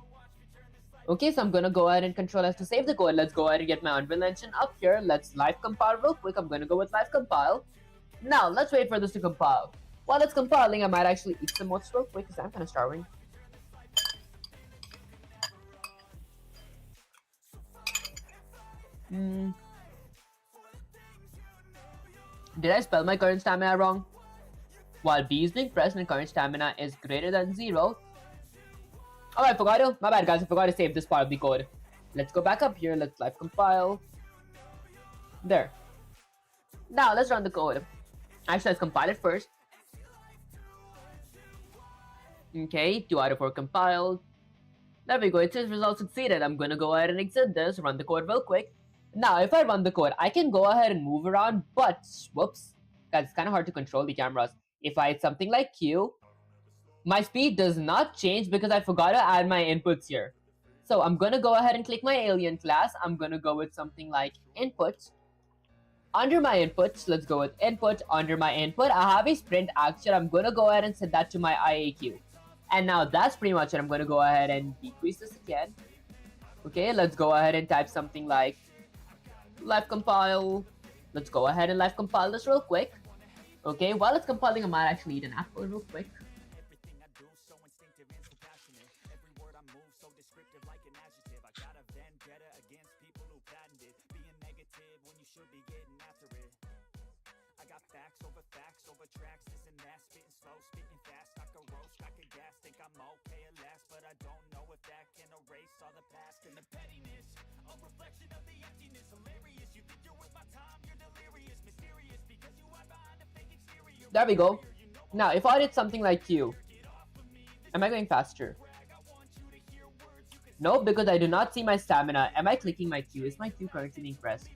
Okay, so I'm gonna go ahead and Control S to save the code. Let's go ahead and get my Unreal Engine up here. Let's live compile real quick. I'm gonna go with live compile. Now, let's wait for this to compile. While it's compiling, I might actually eat some oats real quick because I'm kind of starving. Did I spell my current stamina wrong? While B is being pressed and current stamina is greater than 0. Oh, I forgot to. My bad, guys. I forgot to save this part of the code. Let's go back up here. Let's live compile. There. Now, let's run the code. Actually, let's compile it first. Okay, 2 out of 4 compiled. There we go. It says result succeeded. I'm going to go ahead and exit this, run the code real quick. Now, if I run the code, I can go ahead and move around, but, whoops. Guys, it's kind of hard to control the cameras. If I hit something like Q, my speed does not change because I forgot to add my inputs here. So I'm gonna go ahead and click my alien class. I'm gonna go with something like input. Under my inputs, let's go with input. Under my input, I have a sprint action. I'm gonna go ahead and set that to my IAQ. And now that's pretty much it. I'm gonna go ahead and decrease this again. Okay, let's go ahead and type something like live compile. Let's go ahead and live compile this real quick. Okay, while it's compiling, I might actually eat an apple real quick. There we go. Now, if I did something like Q, am I going faster? No, because I do not see my stamina. Am I clicking my Q? Is my Q currently being pressed?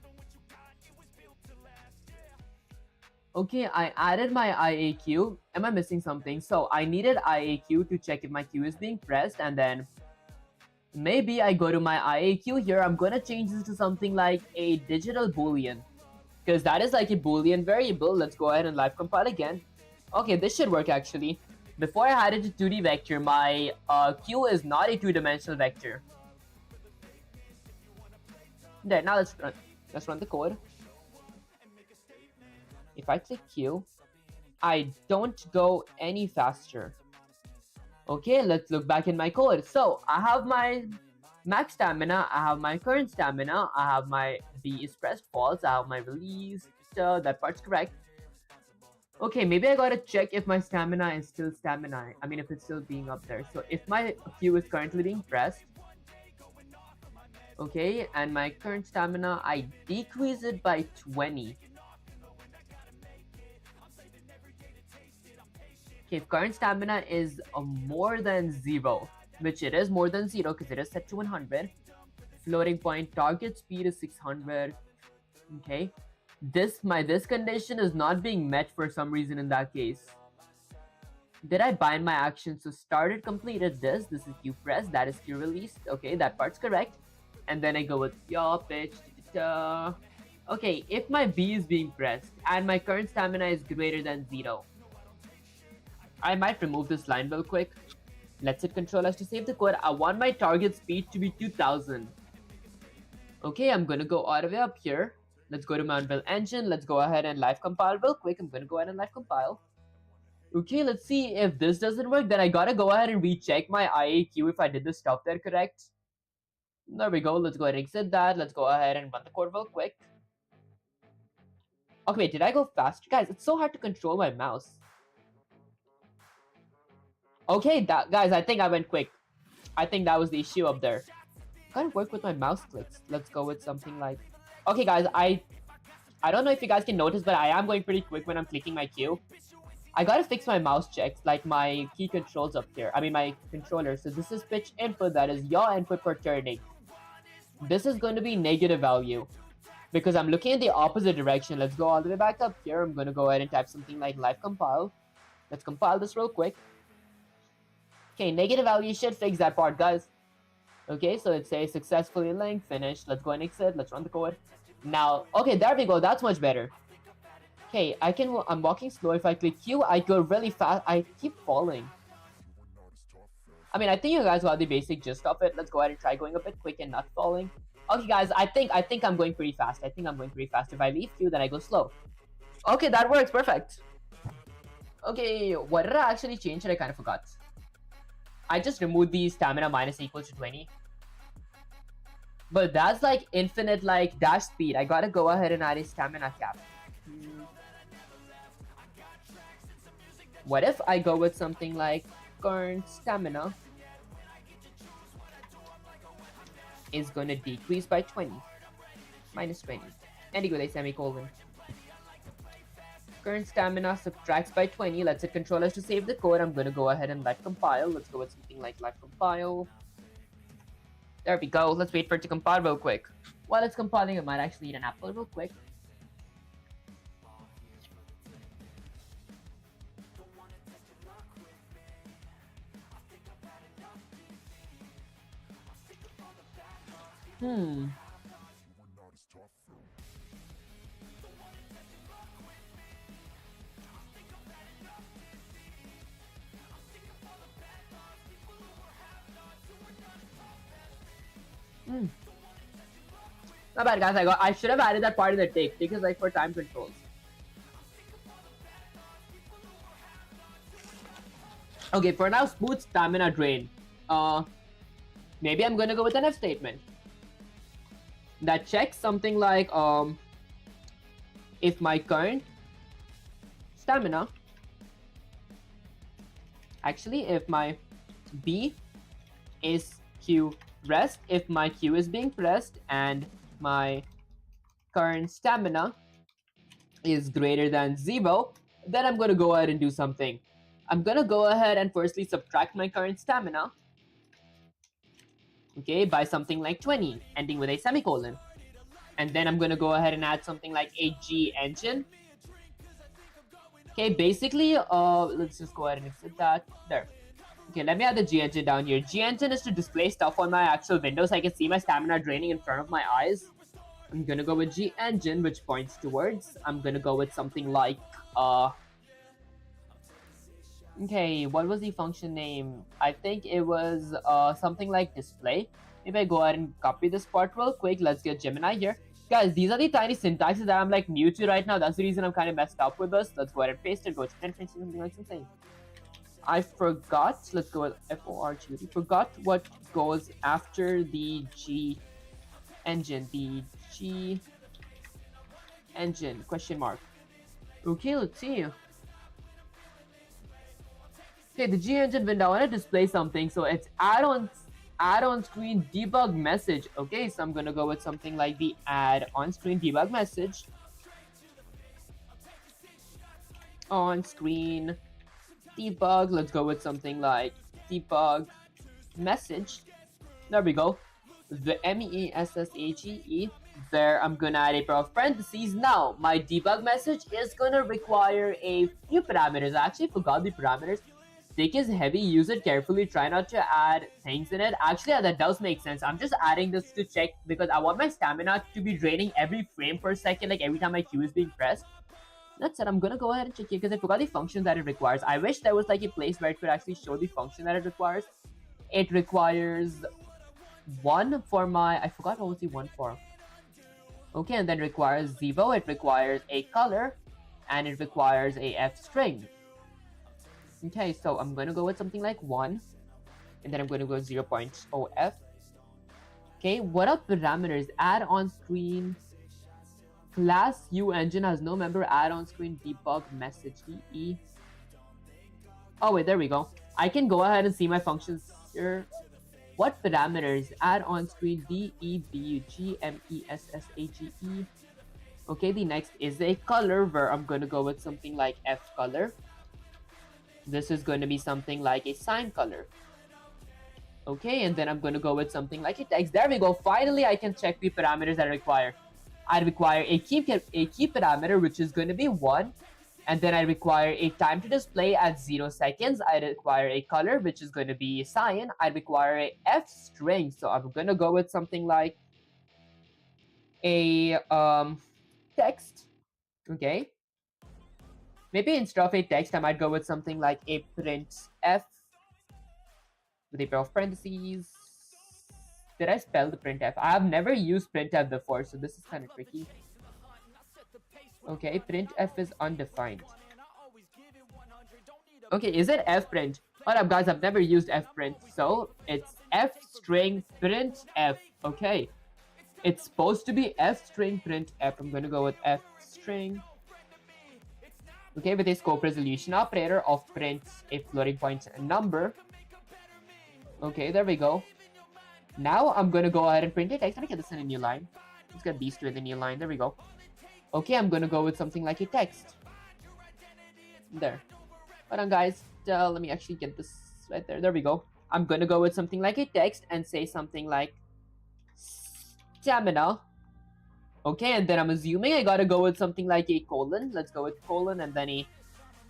Okay, I added my IAQ. Am I missing something? So I needed IAQ to check if my Q is being pressed, and then maybe I go to my IAQ here. I'm gonna change this to something like a digital boolean, because that is like a boolean variable. Let's go ahead and live compile again. Okay, this should work actually. Before I had it to 2D vector, my Q is not a 2-dimensional vector. There, now let's run the code. If I click Q, I don't go any faster. Okay, let's look back in my code. So I have my max stamina, I have my current stamina, I have my B is pressed false, I have my release, that part's correct. Okay, maybe I gotta check if my stamina is still stamina. I mean, if it's still being up there. So if my Q is currently being pressed, okay, and my current stamina, I decrease it by 20. Okay, if current stamina is more than 0, which it is more than 0 because it is set to 100. Floating point target speed is 600. Okay, this condition is not being met for some reason in that case. Did I bind my action? So started, completed this. This is Q press. That is Q released. Okay, that part's correct. And then I go with yaw pitch. Okay, if my B is being pressed and my current stamina is greater than 0, I might remove this line real quick. Let's hit Control S to save the code. I want my target speed to be 2000. Okay, I'm gonna go all the way up here. Let's go to Mountville Engine. Let's go ahead and live compile real quick. I'm gonna go ahead and live compile. Okay, let's see if this doesn't work. Then I gotta go ahead and recheck my IAQ if I did the stuff there correct. There we go. Let's go ahead and exit that. Let's go ahead and run the code real quick. Okay, wait, did I go faster? Guys, it's so hard to control my mouse. Okay, guys, I think I went quick. I think that was the issue up there. Gotta work with my mouse clicks. Let's go with something like... Okay, guys, I don't know if you guys can notice, but I am going pretty quick when I'm clicking my Q. I gotta fix my mouse checks, like my key controls up here. I mean, my controller. So this is pitch input, that is yaw input for turning. This is going to be negative value because I'm looking in the opposite direction. Let's go all the way back up here. I'm going to go ahead and type something like live compile. Let's compile this real quick. Okay, negative value should fix that part, guys. Okay, so it says successfully linked, finished. Let's go and exit. Let's run the code. Now, okay, there we go. That's much better. Okay, I'm walking slow. If I click Q, I go really fast. I keep falling. I mean, I think you guys got the basic gist of it. Let's go ahead and try going a bit quick and not falling. Okay, guys, I think I'm going pretty fast. If I leave Q, then I go slow. Okay, that works. Perfect. Okay, what did I actually change? I kind of forgot. I just removed the stamina minus equals to 20. But that's like infinite like dash speed. I gotta go ahead and add a stamina cap. What if I go with something like current stamina is gonna decrease by 20. Minus 20. Ending with a semicolon. Current stamina subtracts by 20. Let's hit Control S to save the code. I'm gonna go ahead and let compile. Let's go with something like let compile. There we go. Let's wait for it to compile real quick. While it's compiling, I might actually eat an apple real quick. Not bad, guys. I should have added that part in the take because like for time controls. Okay, for now, smooth stamina drain. Maybe I'm gonna go with an if statement that checks something like if my current stamina, actually if my B is Q rest, if my Q is being pressed and my current stamina is greater than 0, then I'm gonna go ahead and do something. I'm gonna go ahead and firstly subtract my current stamina, okay, by something like 20, ending with a semicolon. And then I'm gonna go ahead and add something like a G engine. Okay, basically, let's just go ahead and exit that. There. Okay, let me add the G engine down here. G engine is to display stuff on my actual window so I can see my stamina draining in front of my eyes. I'm gonna go with G engine, which points towards. I'm gonna go with something like, okay, what was the function name? I think it was something like display. Maybe I go ahead and copy this part real quick. Let's get Gemini here. Guys, these are the tiny syntaxes that I'm like new to right now. That's the reason I'm kind of messed up with this. Let's go ahead and paste it. Go to something like something. I forgot. Let's go with FORG. Forgot what goes after the G engine. The G engine question mark. Okay, let's see. Okay, the G engine window. I want to display something, so it's add on screen debug message. Okay, so I'm gonna go with something like the add on screen debug message. On screen debug. Let's go with something like debug message. There we go. The MESSAGE. There, I'm gonna add a pair of parentheses. Now, my debug message is gonna require a few parameters. I actually forgot the parameters. Stick is heavy, use it carefully, try not to add things in it. Actually, that does make sense. I'm just adding this to check because I want my stamina to be draining every frame per second, like every time my Q is being pressed. That's it. I'm gonna go ahead and check here because I forgot the function that it requires. I wish there was like a place where it could actually show the function that it requires. It requires one for my, I forgot what was the one for. Okay, and then requires Zevo, it requires a color, and it requires a F string. Okay, so I'm gonna go with something like 1, and then I'm gonna go 0.0f. Okay, what are parameters? Add on screen. Class U engine has no member. Add on screen debug message DE. Oh wait, there we go. I can go ahead and see my functions here. What parameters? Add on screen DEBUGMESSAGE. Okay, the next is a color where I'm going to go with something like F color. This is going to be something like a sign color. Okay, and then I'm going to go with something like a text. There we go. Finally, I can check the parameters that I require. I require a key parameter, which is going to be 1. And then I require a time to display at 0 seconds. I require a color, which is going to be cyan. I require a F string. So I'm going to go with something like a text. Okay. Maybe instead of a text, I might go with something like a print F with a pair of parentheses. Did I spell the printf? I have never used printf before, so this is kind of tricky. Okay, printf is undefined. Okay, is it fprint? What up, guys? I've never used fprint, so it's f string printf. Okay, it's supposed to be f string printf. I'm gonna go with f string. Okay, with a scope resolution operator of print a floating point number. Okay, there we go. Now I'm gonna go ahead and print a text. Let me get this in a new line. Let's get these two in the new line. There we go. Okay, I'm gonna go with something like a text. There. Hold on, guys. Let me actually get this right there. There we go. I'm gonna go with something like a text and say something like stamina. Okay, and then I'm assuming I gotta go with something like a colon. Let's go with colon and then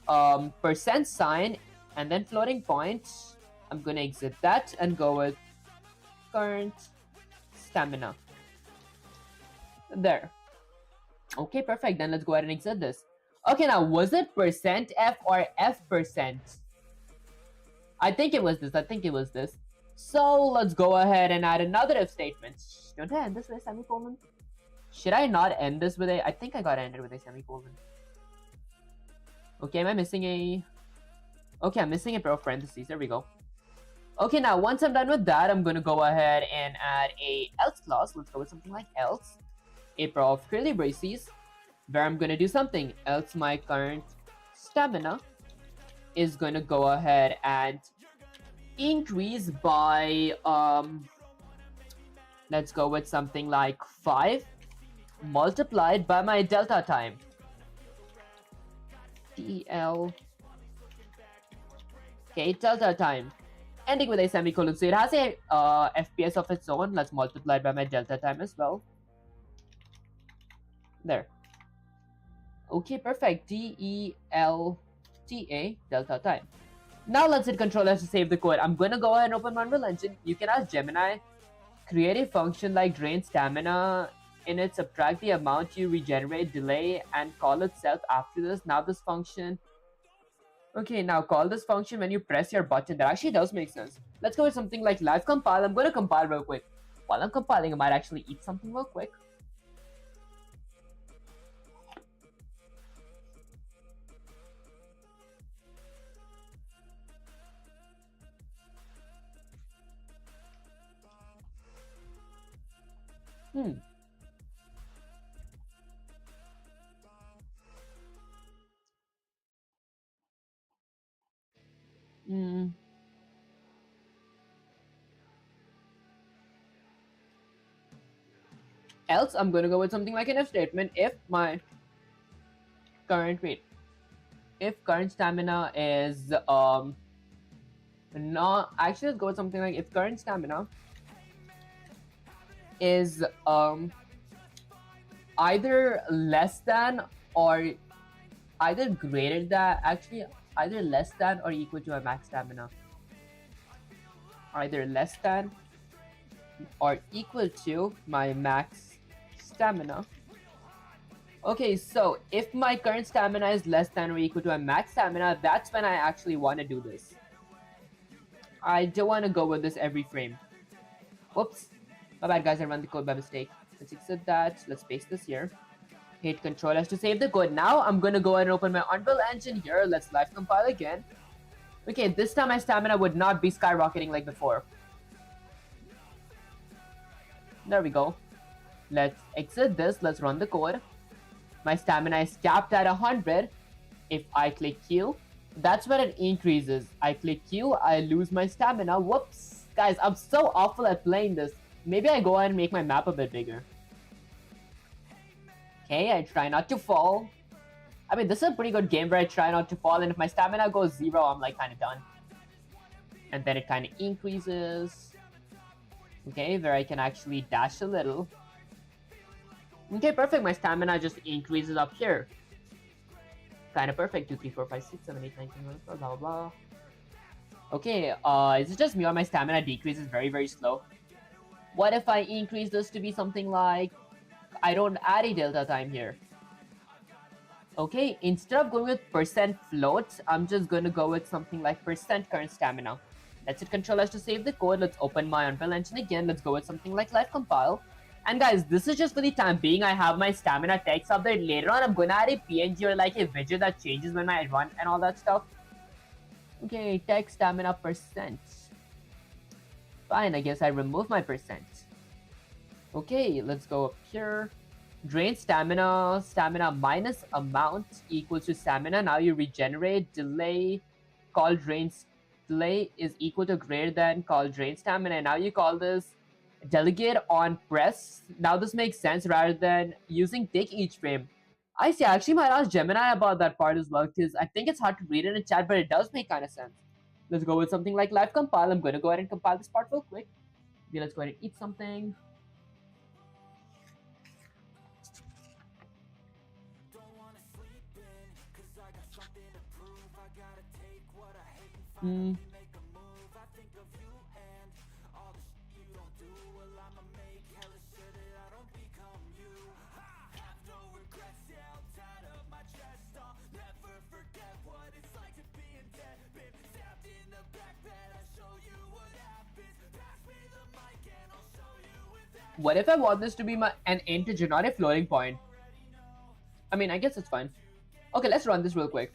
a percent sign and then floating point. I'm gonna exit that and go with current stamina. There. Okay, perfect. Then let's go ahead and exit this. Okay, now was it percent F or F percent? I think it was this. So let's go ahead and add another if statement. Don't I end this with a semicolon? Should I not end this with a... I think I gotta end it with a semicolon. Okay, am I missing a... Okay, I'm missing a pair of parentheses. There we go. Okay, now once I'm done with that, I'm gonna go ahead and add a else clause. Let's go with something like else. A pair of curly braces where I'm gonna do something. Else my current stamina is gonna go ahead and increase by let's go with something like 5 multiplied by my delta time. DL. Okay, delta time. Ending with a semicolon. So it has a FPS of its own. Let's multiply by my delta time as well. There. Okay, perfect. DELTA delta time. Now let's hit Control S to save the code. I'm gonna go ahead and open my Unreal Engine. You can ask Gemini, create a function like drain stamina. In it, subtract the amount you regenerate, delay, and call itself after this. Now this function. Okay, now call this function when you press your button. That actually does make sense. Let's go with something like live compile. I'm gonna compile real quick. While I'm compiling, I might actually eat something real quick. Else, I'm gonna go with something like an if statement. If my current if current stamina is not actually, let's go with something like if current stamina is either less than or either greater than, actually either less than or equal to my max stamina. Either less than or equal to my max stamina. Okay, so if my current stamina is less than or equal to my max stamina, that's when I actually want to do this. I don't want to go with this every frame. Whoops. My bad, guys. I ran the code by mistake. Let's exit that. Let's paste this here. Hit Control S to save the code. Now I'm going to go ahead and open my Unreal Engine here. Let's live compile again. Okay, this time my stamina would not be skyrocketing like before. There we go. Let's exit this. Let's run the code. My stamina is capped at 100. If I click Q, that's when it increases. I click Q, I lose my stamina. Whoops. Guys, I'm so awful at playing this. Maybe I go ahead and make my map a bit bigger. Okay, I try not to fall. I mean, this is a pretty good game where I try not to fall, and if my stamina goes 0, I'm like kind of done. And then it kind of increases. Okay, where I can actually dash a little. Okay, perfect. My stamina just increases up here. Kind of perfect. 2, 3, 4, 5, 6, 7, 8, 9, 10, 11, 12, blah, blah, blah. Okay, is it just me or my stamina decreases very, very slow? What if I increase this to be something like... I don't add a delta time here. Okay, instead of going with percent float, I'm just going to go with something like percent current stamina. Let's hit Control S to save the code. Let's open my Unreal Engine again. Let's go with something like live compile. And guys, this is just for the time being. I have my stamina text up there. Later on, I'm going to add a PNG or like a widget that changes when I run and all that stuff. Okay, text stamina percent. Fine, I guess I remove my percent. Okay, let's go up here. Drain stamina, stamina minus amount equals to stamina. Now you regenerate. Delay, call drain delay is equal to greater than call drain stamina. Now you call this delegate on press. Now this makes sense rather than using take each frame. I see. I actually might ask Gemini about that part as well because I think it's hard to read in a chat, but it does make kind of sense. Let's go with something like live compile. I'm going to go ahead and compile this part real quick. Okay, let's go ahead and eat something. Hmm. What if I want this to be an integer, not a floating point? I mean, I guess it's fine. Okay, let's run this real quick.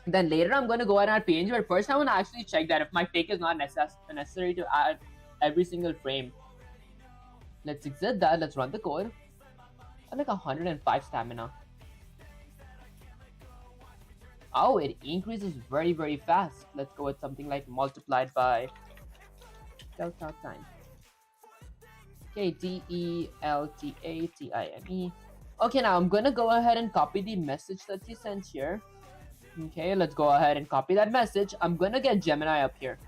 Then later I'm going to go ahead and add PNG, but first I want to actually check that if my take is not necessary to add every single frame. Let's exit that. Let's run the code. I have like 105 stamina. Oh, it increases very, very fast. Let's go with something like multiplied by delta time. Okay, DELTATIME. Okay, now I'm gonna go ahead and copy the message that you sent here. Okay, let's go ahead and copy that message. I'm gonna get Gemini up here.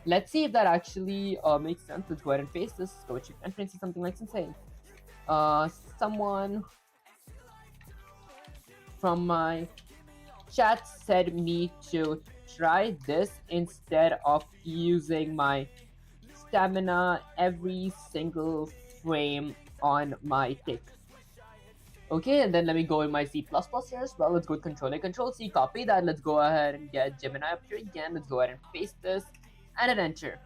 Let's see if that actually makes sense. Let's go ahead and paste this. Let's go with shift and see something like insane. Someone from my chat said me to try this instead of using my stamina every single frame on my tick. Okay, and then let me go in my C++ here as well. Let's go with Control A, Control C, copy that. Let's go ahead and get Gemini up here again. Let's go ahead and paste this and hit enter.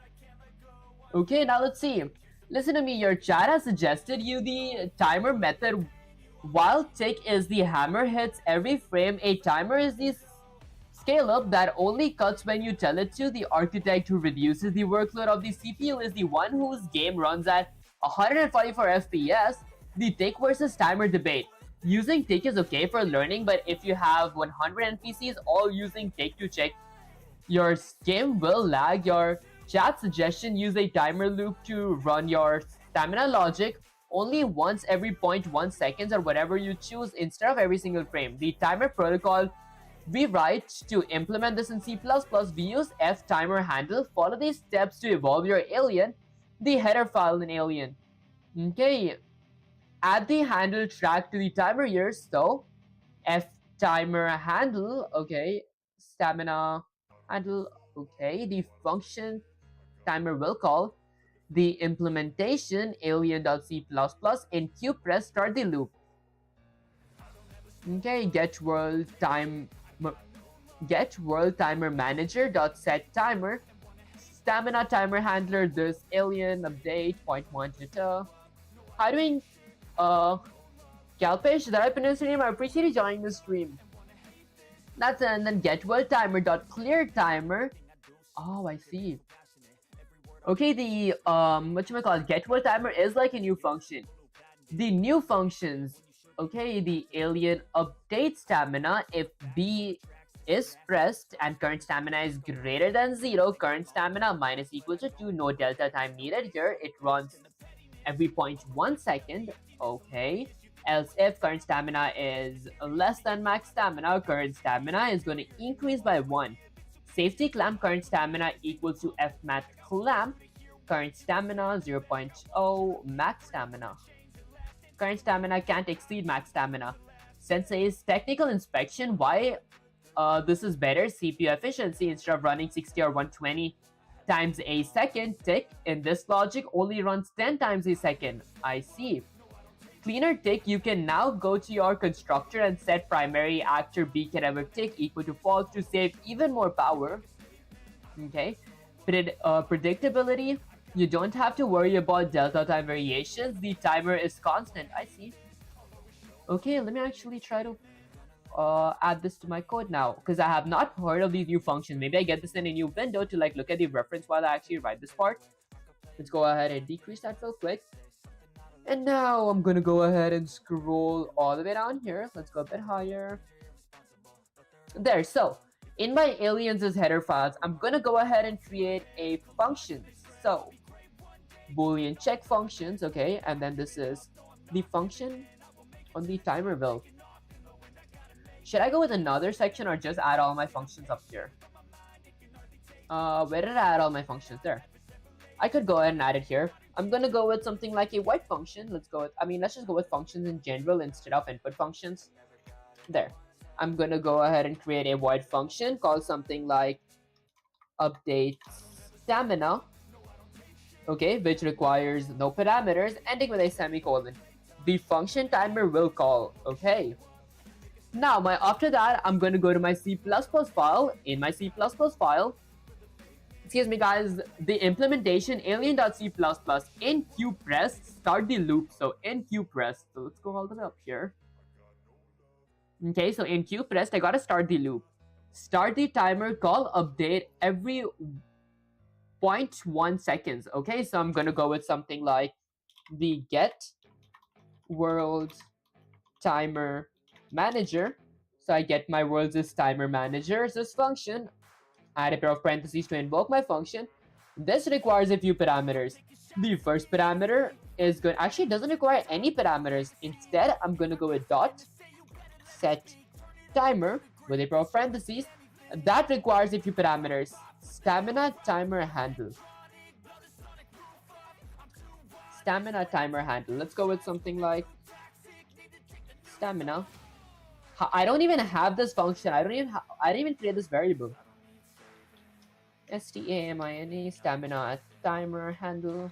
Okay, now let's see. Listen to me, your chat has suggested you the timer method. While tick is the hammer hits every frame, a timer is the scale up that only cuts when you tell it to. The architect who reduces the workload of the CPU is the one whose game runs at 144 FPS. The tick versus timer debate. Using tick is okay for learning, but if you have 100 NPCs all using tick to check, your game will lag. Your chat suggestion: use a timer loop to run your stamina logic only once every 0.1 seconds or whatever you choose instead of every single frame. The timer protocol we write to implement this in C++. We use f timer handle. Follow these steps to evolve your alien, the header file in alien. Okay, add the handle track to the timer here. So f timer handle, okay, stamina handle, okay, the function timer will call. The implementation alien.c++ in qpress start the loop. Okay, get world timer manager dot set timer stamina timer handler this alien update point one to how doing Calpesh, that I pronounced your name. I appreciate you joining the stream. That's it. And then get world timer dot clear timer. Oh, I see. Okay, the whatchamacallit, get world timer is like a new function. The new functions, okay, the alien update stamina if B is pressed and current stamina is greater than 0, current stamina minus equal to 2, no delta time needed here, it runs every 0.1 second, okay. Else if current stamina is less than max stamina, current stamina is going to increase by 1. Safety clamp current stamina equals to fmat clamp, current stamina 0.0 max stamina. Current stamina can't exceed max stamina. Sensei's technical inspection, why this is better CPU efficiency instead of running 60 or 120 times a second tick. In this logic, only runs 10 times a second. I see. Cleaner tick, you can now go to your constructor and set primary actor beacon ever tick equal to false to save even more power. Okay. Predictability, you don't have to worry about delta time variations. The timer is constant. I see. Okay, let me actually try to add this to my code now because I have not heard of these new functions. Maybe I get this in a new window to like look at the reference while I actually write this part. Let's go ahead and decrease that real quick. And now I'm gonna go ahead and scroll all the way down here. Let's go a bit higher. There, so in my aliens' header files, I'm gonna go ahead and create a function. So Boolean check functions, okay, and then this is the function on the timer build. Should I go with another section or just add all my functions up here? Where did I add all my functions? There. I could go ahead and add it here. I'm gonna go with something like a void function. Let's just go with functions in general instead of input functions. There. I'm gonna go ahead and create a void function called something like update stamina. Okay, which requires no parameters, ending with a semicolon. The function timer will call. Okay. Now, after that, I'm going to go to my C++ file. In my C++ file, excuse me guys, the implementation alien.c++ in qpress start the loop. So in qpress, so let's go all the way up here. Okay, so in qpress, I got to start the loop. Start the timer call update every 0.1 seconds. Okay, so I'm going to go with something like the get world timer manager. So I get my world's timer manager this function, add a pair of parentheses to invoke my function. This requires a few parameters. The first parameter is good, actually doesn't require any parameters. Instead, I'm going to go with dot set timer with a pair of parentheses. That requires a few parameters. Stamina timer handle. Stamina timer handle. Let's go with something like stamina. I don't even have this function. I didn't even create this variable. STAMINA stamina timer handle.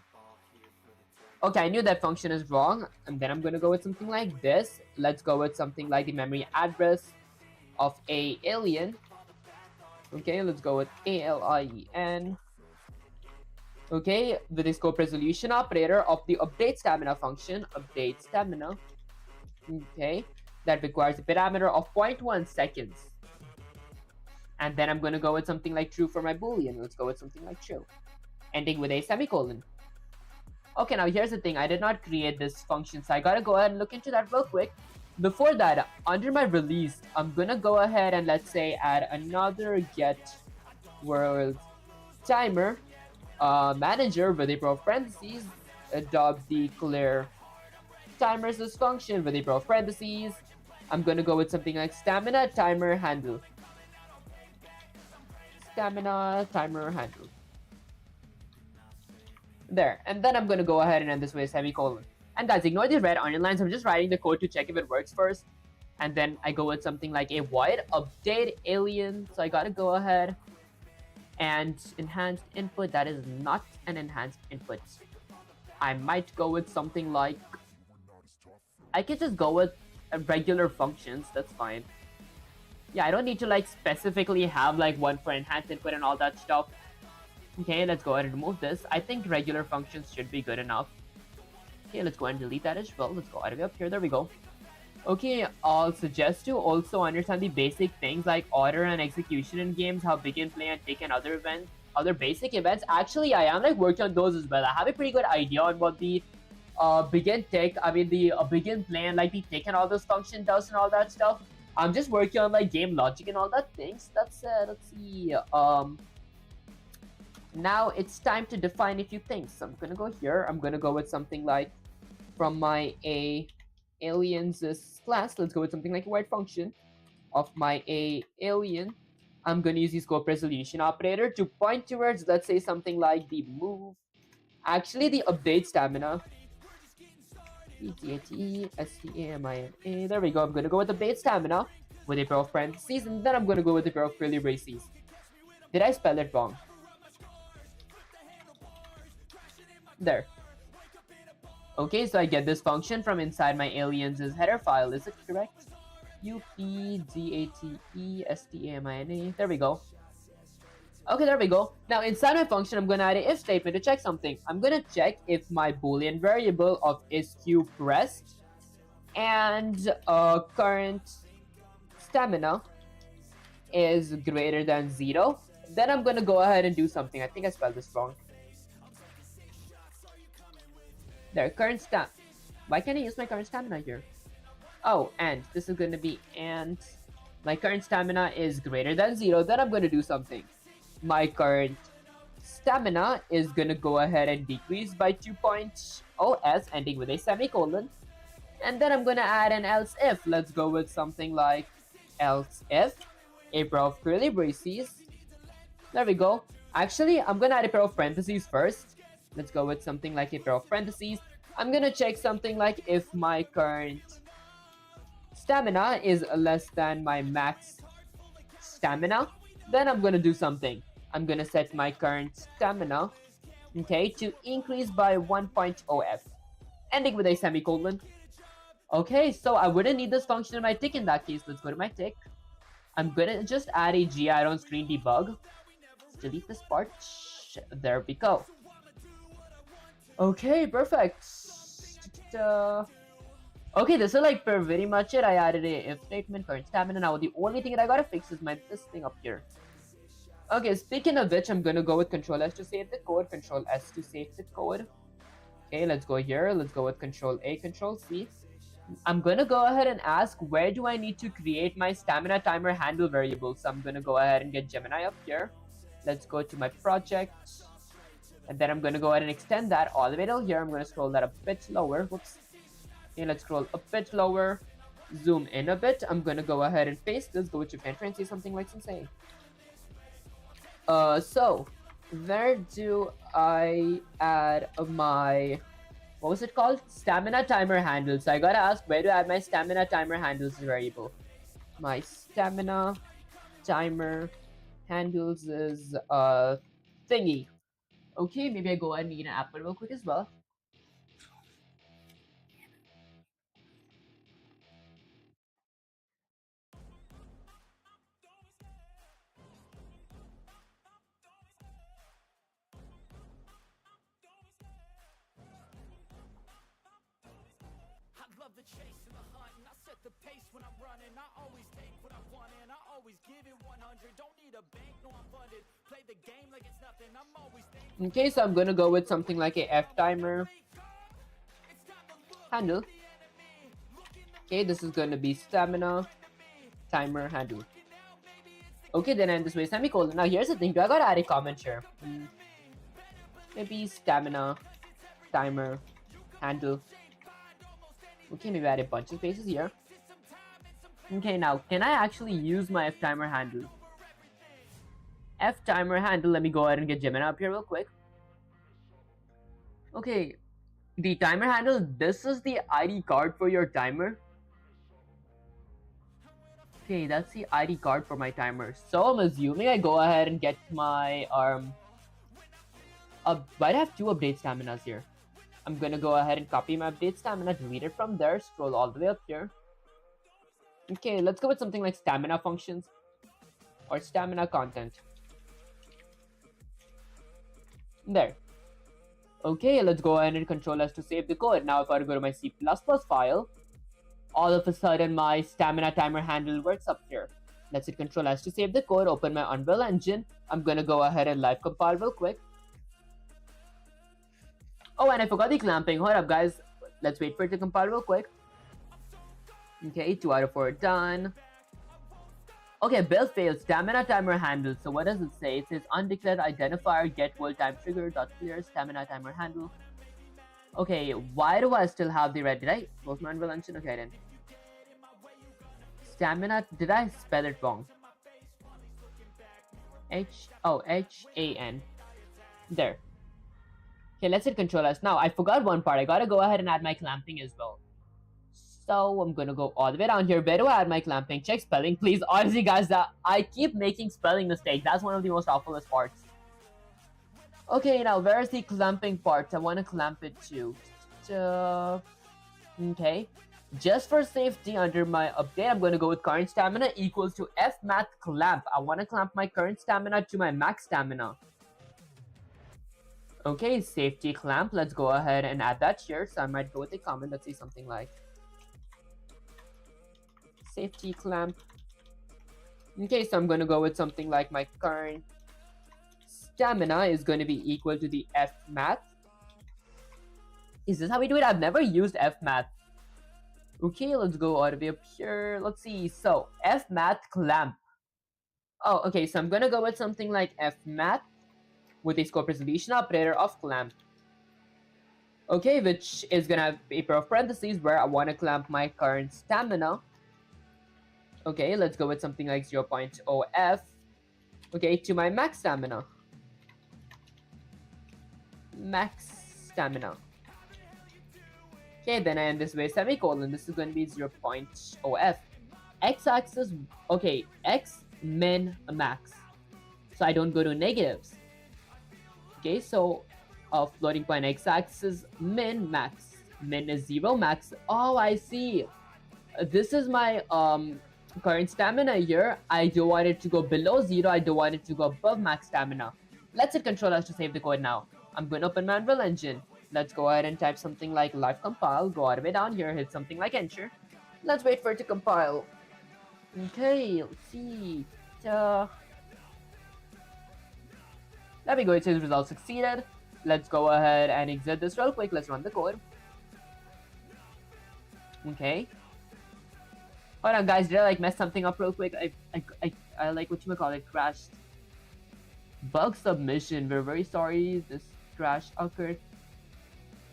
Okay, I knew that function is wrong, and then I'm gonna go with something like this. Let's go with something like the memory address of a alien. Okay, let's go with ALIEN. Okay, with the scope resolution operator of the update stamina function, update stamina. Okay, that requires a parameter of 0.1 seconds. And then I'm going to go with something like true for my boolean. Let's go with something like true, ending with a semicolon. Okay, now here's the thing. I did not create this function, so I gotta go ahead and look into that real quick. Before that, under my release, I'm gonna go ahead and let's say add another get world timer manager with a pair of parentheses, adopt declare timers this function with a pair of parentheses. I'm gonna go with something like stamina timer handle. Stamina timer handle. There, and then I'm gonna go ahead and end this with a semicolon. And guys, ignore these red underlines. I'm just writing the code to check if it works first. And then I go with something like a void update alien. So I gotta go ahead And enhanced input, that is not an enhanced input. I might go with something like, I could just go with regular functions, that's fine. Yeah, I don't need to like specifically have like one for enhanced input and all that stuff. Okay, let's go ahead and remove this. I think regular functions should be good enough. Okay, let's go ahead and delete that as well. Let's go all the way up here. There we go. Okay, I'll suggest to also understand the basic things like order and execution in games, how begin, play, and take, and other events, other basic events. Actually, I am like working on those as well. I have a pretty good idea on what the begin take, I mean the begin, play, and like the take and all those function does and all that stuff. I'm just working on like game logic and all that things. That's let's see. Now it's time to define a few things. So I'm gonna go here. I'm gonna go with something like from my aliens class. Let's go with something like a wide function of my alien. I'm gonna use the scope resolution operator to point towards, let's say, something like the move. Actually, the update stamina. E-T-A-T-E-S-T-A-M-I-N-A. There we go. I'm gonna go with update stamina with a pair of parentheses, and then I'm gonna go with a pair of curly braces. Did I spell it wrong? There. Okay, so I get this function from inside my aliens' header file. Is it correct? U-P-D-A-T-E-S-T-A-M-I-N-A. There we go. Okay, there we go. Now inside my function, I'm gonna add an if statement to check something. I'm gonna check if my boolean variable of isQ pressed and current stamina is greater than 0. Then I'm gonna go ahead and do something. I think I spelled this wrong. There, current stam. Why can't I use my current stamina here? Oh, and this is gonna be and my current stamina is greater than 0. Then I'm gonna do something. My current stamina is gonna go ahead and decrease by 2.0s, ending with a semicolon. And then I'm gonna add an else if. Let's go with something like else if a pair of curly braces. There we go. Actually, I'm gonna add a pair of parentheses first. Let's go with something like a pair of parentheses. I'm gonna check something like if my current stamina is less than my max stamina. Then I'm gonna do something. I'm gonna set my current stamina, okay, to increase by 1.0f, ending with a semicolon. Okay, so I wouldn't need this function in my tick in that case. Let's go to my tick. I'm gonna just add a GI on screen debug. Let's delete this part. There we go. Okay, perfect. Okay, this is like very much it. I added a if statement, current stamina. Now the only thing that I gotta fix is this thing up here. Okay, speaking of which, I'm gonna go with Control S to save the code, Control S to save the code. Okay, let's go here. Let's go with Control A, Control C. I'm gonna go ahead and ask where do I need to create my stamina timer handle variable. So I'm gonna go ahead and get Gemini up here. Let's go to my project. And then I'm gonna go ahead and extend that all the way till here. I'm gonna scroll that a bit lower. Whoops. Okay, let's scroll a bit lower. Zoom in a bit. I'm gonna go ahead and paste this. Go with your pen and say something like insane. So where do I add my, what was it called? Stamina timer handles. So I gotta ask where to add my stamina timer handles variable. My stamina timer handles is thingy. Okay, maybe I go ahead and eat an apple real quick as well. The chase and the hunt, and I set the pace when I'm running. I always take what I want and I always give it 100. Don't need a bank, no I'm funded. Play the game like it's nothing. I'm always thankful. Okay, so I'm gonna go with something like a F timer handle. Okay, this is gonna be stamina timer handle. Okay, then end this way semicolon. Now here's the thing, do I gotta add a comment here? Maybe stamina timer handle. Okay, maybe add a bunch of spaces here. Okay, now can I actually use my F timer handle? F timer handle, let me go ahead and get Gemini up here real quick. Okay, the timer handle, this is the ID card for your timer. Okay, that's the ID card for my timer. So I'm assuming I go ahead and get my why do I have two update staminas here? I'm gonna go ahead and copy my update stamina, delete it from there, scroll all the way up here. Okay, let's go with something like stamina functions or stamina content. There. Okay, let's go ahead and control S to save the code. Now if I go to my C++ file, all of a sudden my stamina timer handle works up here. Let's hit Control S to save the code, open my Unreal Engine. I'm gonna go ahead and live compile real quick. Oh, and I forgot the clamping. Hold up, guys. Let's wait for it to compile real quick. Okay, 2 out of 4 done. Okay, build failed. Stamina timer handle. So what does it say? It says undeclared identifier get world time trigger dot clear stamina timer handle. Okay, why do I still have the red? Did I close my Unreal Engine? Okay, I didn't. Stamina. Did I spell it wrong? H-A-N. There. Okay, let's hit Control S. Now, I forgot one part. I gotta go ahead and add my clamping as well. So, I'm gonna go all the way down here. Where do I add my clamping? Check spelling, please. Honestly, guys, I keep making spelling mistakes. That's one of the most awfulest parts. Okay, now, where's the clamping part? I want to clamp it to... Okay. Just for safety, under my update, I'm going to go with current stamina equals to fmath clamp. I want to clamp my current stamina to my max stamina. Okay, safety clamp. Let's go ahead and add that here. So I might go with a comment. Let's say something like safety clamp. Okay, so I'm going to go with something like my current stamina is going to be equal to the fmath. Is this how we do it? I've never used fmath. Okay, let's go all the way up here. Let's see. So, fmath clamp. Oh, okay. So I'm gonna go with something like fmath with a scope resolution operator of clamp. Okay, which is gonna have a pair of parentheses where I want to clamp my current stamina. Okay, let's go with something like 0.0f. Okay, to my max stamina. Max stamina. Okay, then I end this way, semicolon. This is going to be 0.0f. X-axis, okay, x, min, max. So I don't go to negatives. Okay, so floating point x-axis, min, max. Min is 0, max. Oh, I see. This is my current stamina here. I don't want it to go below 0. I don't want it to go above max stamina. Let's hit Control S to save the code now. I'm going to open my Unreal Engine. Let's go ahead and type something like live compile. Go all the way down here, hit something like enter. Let's wait for it to compile. Okay, let's see. There we go, it says result succeeded. Let's go ahead and exit this real quick. Let's run the code. Okay. Hold on, guys. Did I like mess something up real quick? I like what you call it, crashed. Bug submission. We're very sorry. This crash occurred.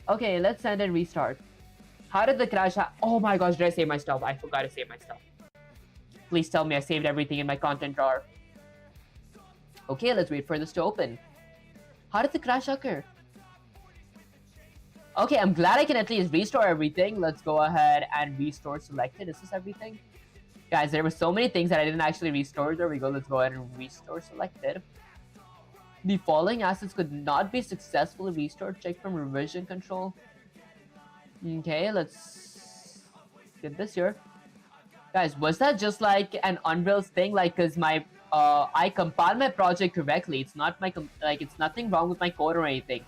Okay, let's end and restart. How did the crash oh my gosh, did I save my stuff? I forgot to save my stuff. Please tell me I saved everything in my content drawer. Okay, let's wait for this to open. How did the crash occur? Okay, I'm glad I can at least restore everything. Let's go ahead and restore selected. Is this everything? Guys, there were so many things that I didn't actually restore. There we go. Let's go ahead and restore selected. The following assets could not be successfully restored. Check from revision control. Okay, let's get this here. Guys, was that just like an Unreal thing? Like, cause my I compiled my project correctly. It's not my it's nothing wrong with my code or anything.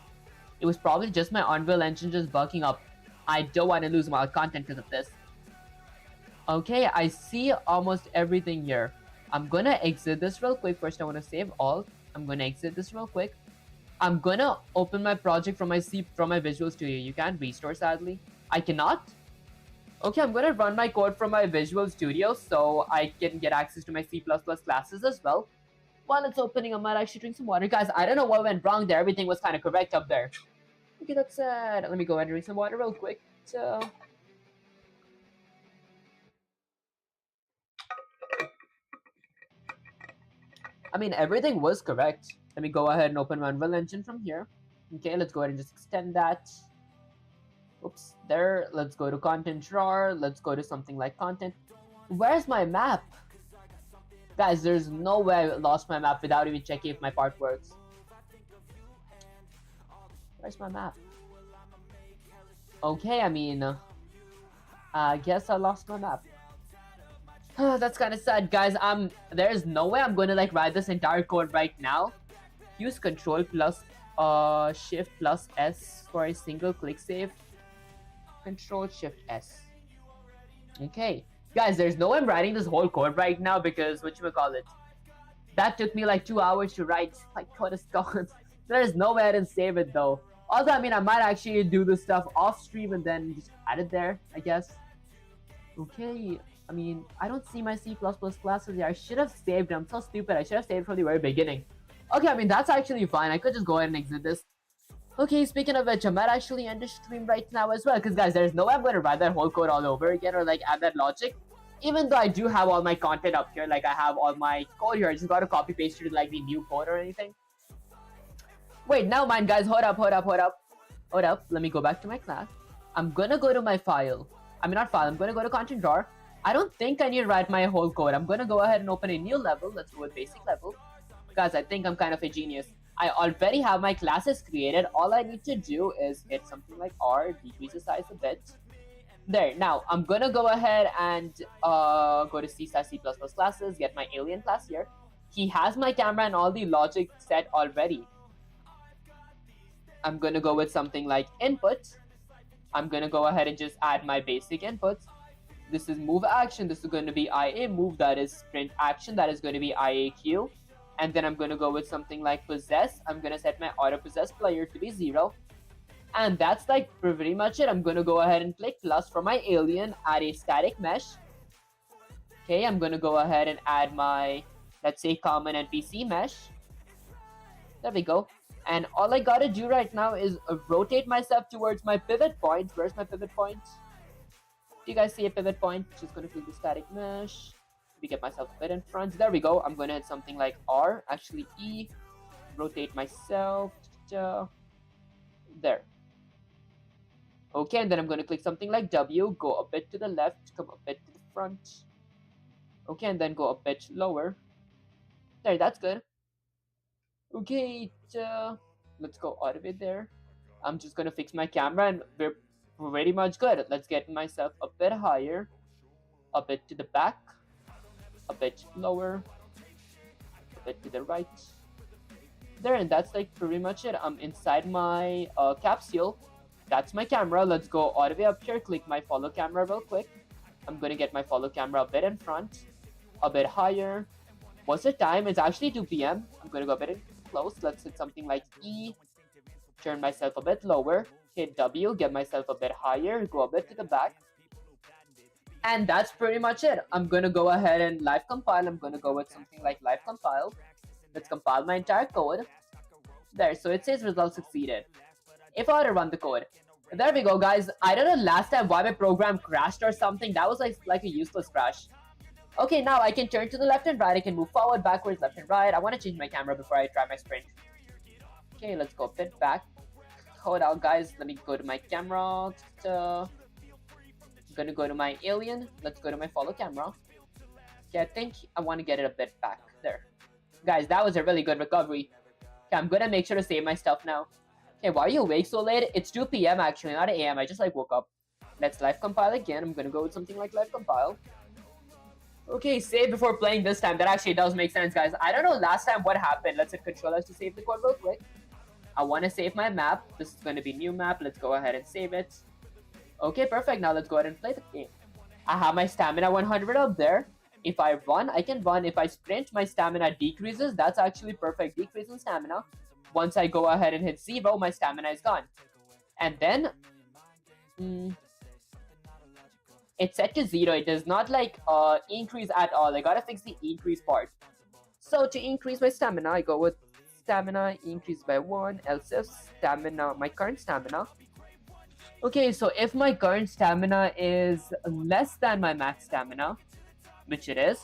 It was probably just my Unreal Engine just bugging up. I don't want to lose my content because of this. Okay, I see almost everything here. I'm gonna exit this real quick. First, I want to save all. I'm gonna exit this real quick. I'm gonna open my project from my Visual Studio. You can't restore, sadly. I cannot. Okay, I'm gonna run my code from my Visual Studio so I can get access to my C++ classes as well. While it's opening, I might actually drink some water. Guys, I don't know what went wrong there. Everything was kind of correct up there. Okay, that's sad. Let me go ahead and drink some water real quick. So... I mean, everything was correct. Let me go ahead and open my Unreal Engine from here. Okay, let's go ahead and just extend that. Oops, there. Let's go to content drawer. Let's go to something like content. Where's my map? Guys, there's no way I lost my map without even checking if my part works. Where's my map? Okay, I mean, I guess I lost my map. That's kind of sad, guys. There's no way I'm going to like write this entire code right now. Use Control plus Shift plus S for a single click save. Control Shift S. Okay, guys, there's no way I'm writing this whole code right now because whatchamacallit, that took me like 2 hours to write. My code is gone. There's no way I didn't save it though. Also, I mean, I might actually do this stuff off stream and then just add it there, I guess. Okay, I mean, I don't see my C++ classes here. I should have saved them. I'm so stupid. I should have saved from the very beginning. Okay, I mean, that's actually fine. I could just go ahead and exit this. Okay, speaking of which, I might actually end the stream right now as well. Because, guys, there's no way I'm going to write that whole code all over again or, like, add that logic. Even though I do have all my content up here. Like, I have all my code here. I just got to copy paste it to, like, the new code or anything. Wait, never mind, guys. Hold up. Let me go back to my class. I'm going to go to my file. I mean, not file. I'm going to go to content drawer. I don't think I need to write my whole code. I'm going to go ahead and open a new level. Let's go with basic level. Guys, I think I'm kind of a genius. I already have my classes created. All I need to do is hit something like R, decrease the size a bit. There. Now, I'm going to go ahead and go to C/C++ classes, get my alien class here. He has my camera and all the logic set already. I'm going to go with something like input. I'm going to go ahead and just add my basic inputs. This is move action. This is going to be IA move. That is sprint action. That is going to be IAQ. And then I'm going to go with something like possess. I'm going to set my auto possess player to be 0. And that's like pretty much it. I'm going to go ahead and click plus for my alien, add a static mesh. Okay, I'm going to go ahead and add my, let's say, common NPC mesh. There we go. And all I got to do right now is rotate myself towards my pivot point. Where's my pivot point? Do you guys see a pivot point? Just going to click the static mesh. Get myself a bit in front. There we go. I'm going to hit something like R, actually E, rotate myself. There. Okay, and then I'm going to click something like W, go a bit to the left, come a bit to the front. Okay, and then go a bit lower. There, that's good. Okay, let's go all the way there. I'm just going to fix my camera and we're pretty much good. Let's get myself a bit higher, a bit to the back. A bit lower, a bit to the right. There, and that's like pretty much it. I'm inside my capsule. That's my camera. Let's go all the way up here. Click my follow camera real quick. I'm going to get my follow camera a bit in front, a bit higher. What's the time? It's actually 2 p.m. I'm going to go a bit in close. Let's hit something like E. Turn myself a bit lower. Hit W. Get myself a bit higher. Go a bit to the back. And that's pretty much it. I'm going to go ahead and live compile. I'm going to go with something like live compile. Let's compile my entire code. There, so it says result succeeded. If I were to run the code. There we go, guys. I don't know last time why my program crashed or something. That was like a useless crash. Okay, now I can turn to the left and right. I can move forward, backwards, left and right. I want to change my camera before I try my sprint. Okay, let's go a bit back. Hold on, guys. Let me go to my camera. I'm gonna go to my alien. Let's go to my follow camera. Okay, I think I want to get it a bit back. There. Guys, that was a really good recovery. Okay, I'm gonna make sure to save my stuff now. Okay, why are you awake so late? It's 2 p.m. actually, not AM. I just like woke up. Let's live compile again. I'm gonna go with something like live compile. Okay, save before playing this time. That actually does make sense, guys. I don't know last time what happened. Let's hit Control S to save the code real quick. I want to save my map. This is going to be new map. Let's go ahead and save it. Okay, perfect. Now let's go ahead and play the game. I have my stamina 100 up there. If I run, I can run. If I sprint, my stamina decreases. That's actually perfect. Decrease in stamina. Once I go ahead and hit 0, my stamina is gone. And then it's set to 0. It does not like increase at all. I gotta fix the increase part. So to increase my stamina, I go with stamina increase by 1, else if stamina, my current stamina. Okay, so if my current stamina is less than my max stamina, which it is.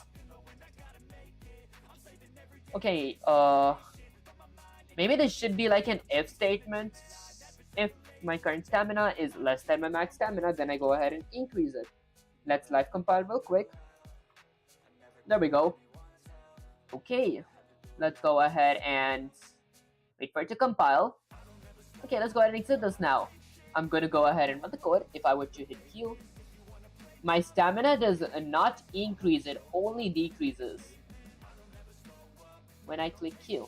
Okay, maybe this should be like an if statement. If my current stamina is less than my max stamina, then I go ahead and increase it. Let's live compile real quick. There we go. Okay, let's go ahead and wait for it to compile. Okay, let's go ahead and exit this now. I'm going to go ahead and run the code. If I were to hit Q, my stamina does not increase, it only decreases when I click Q.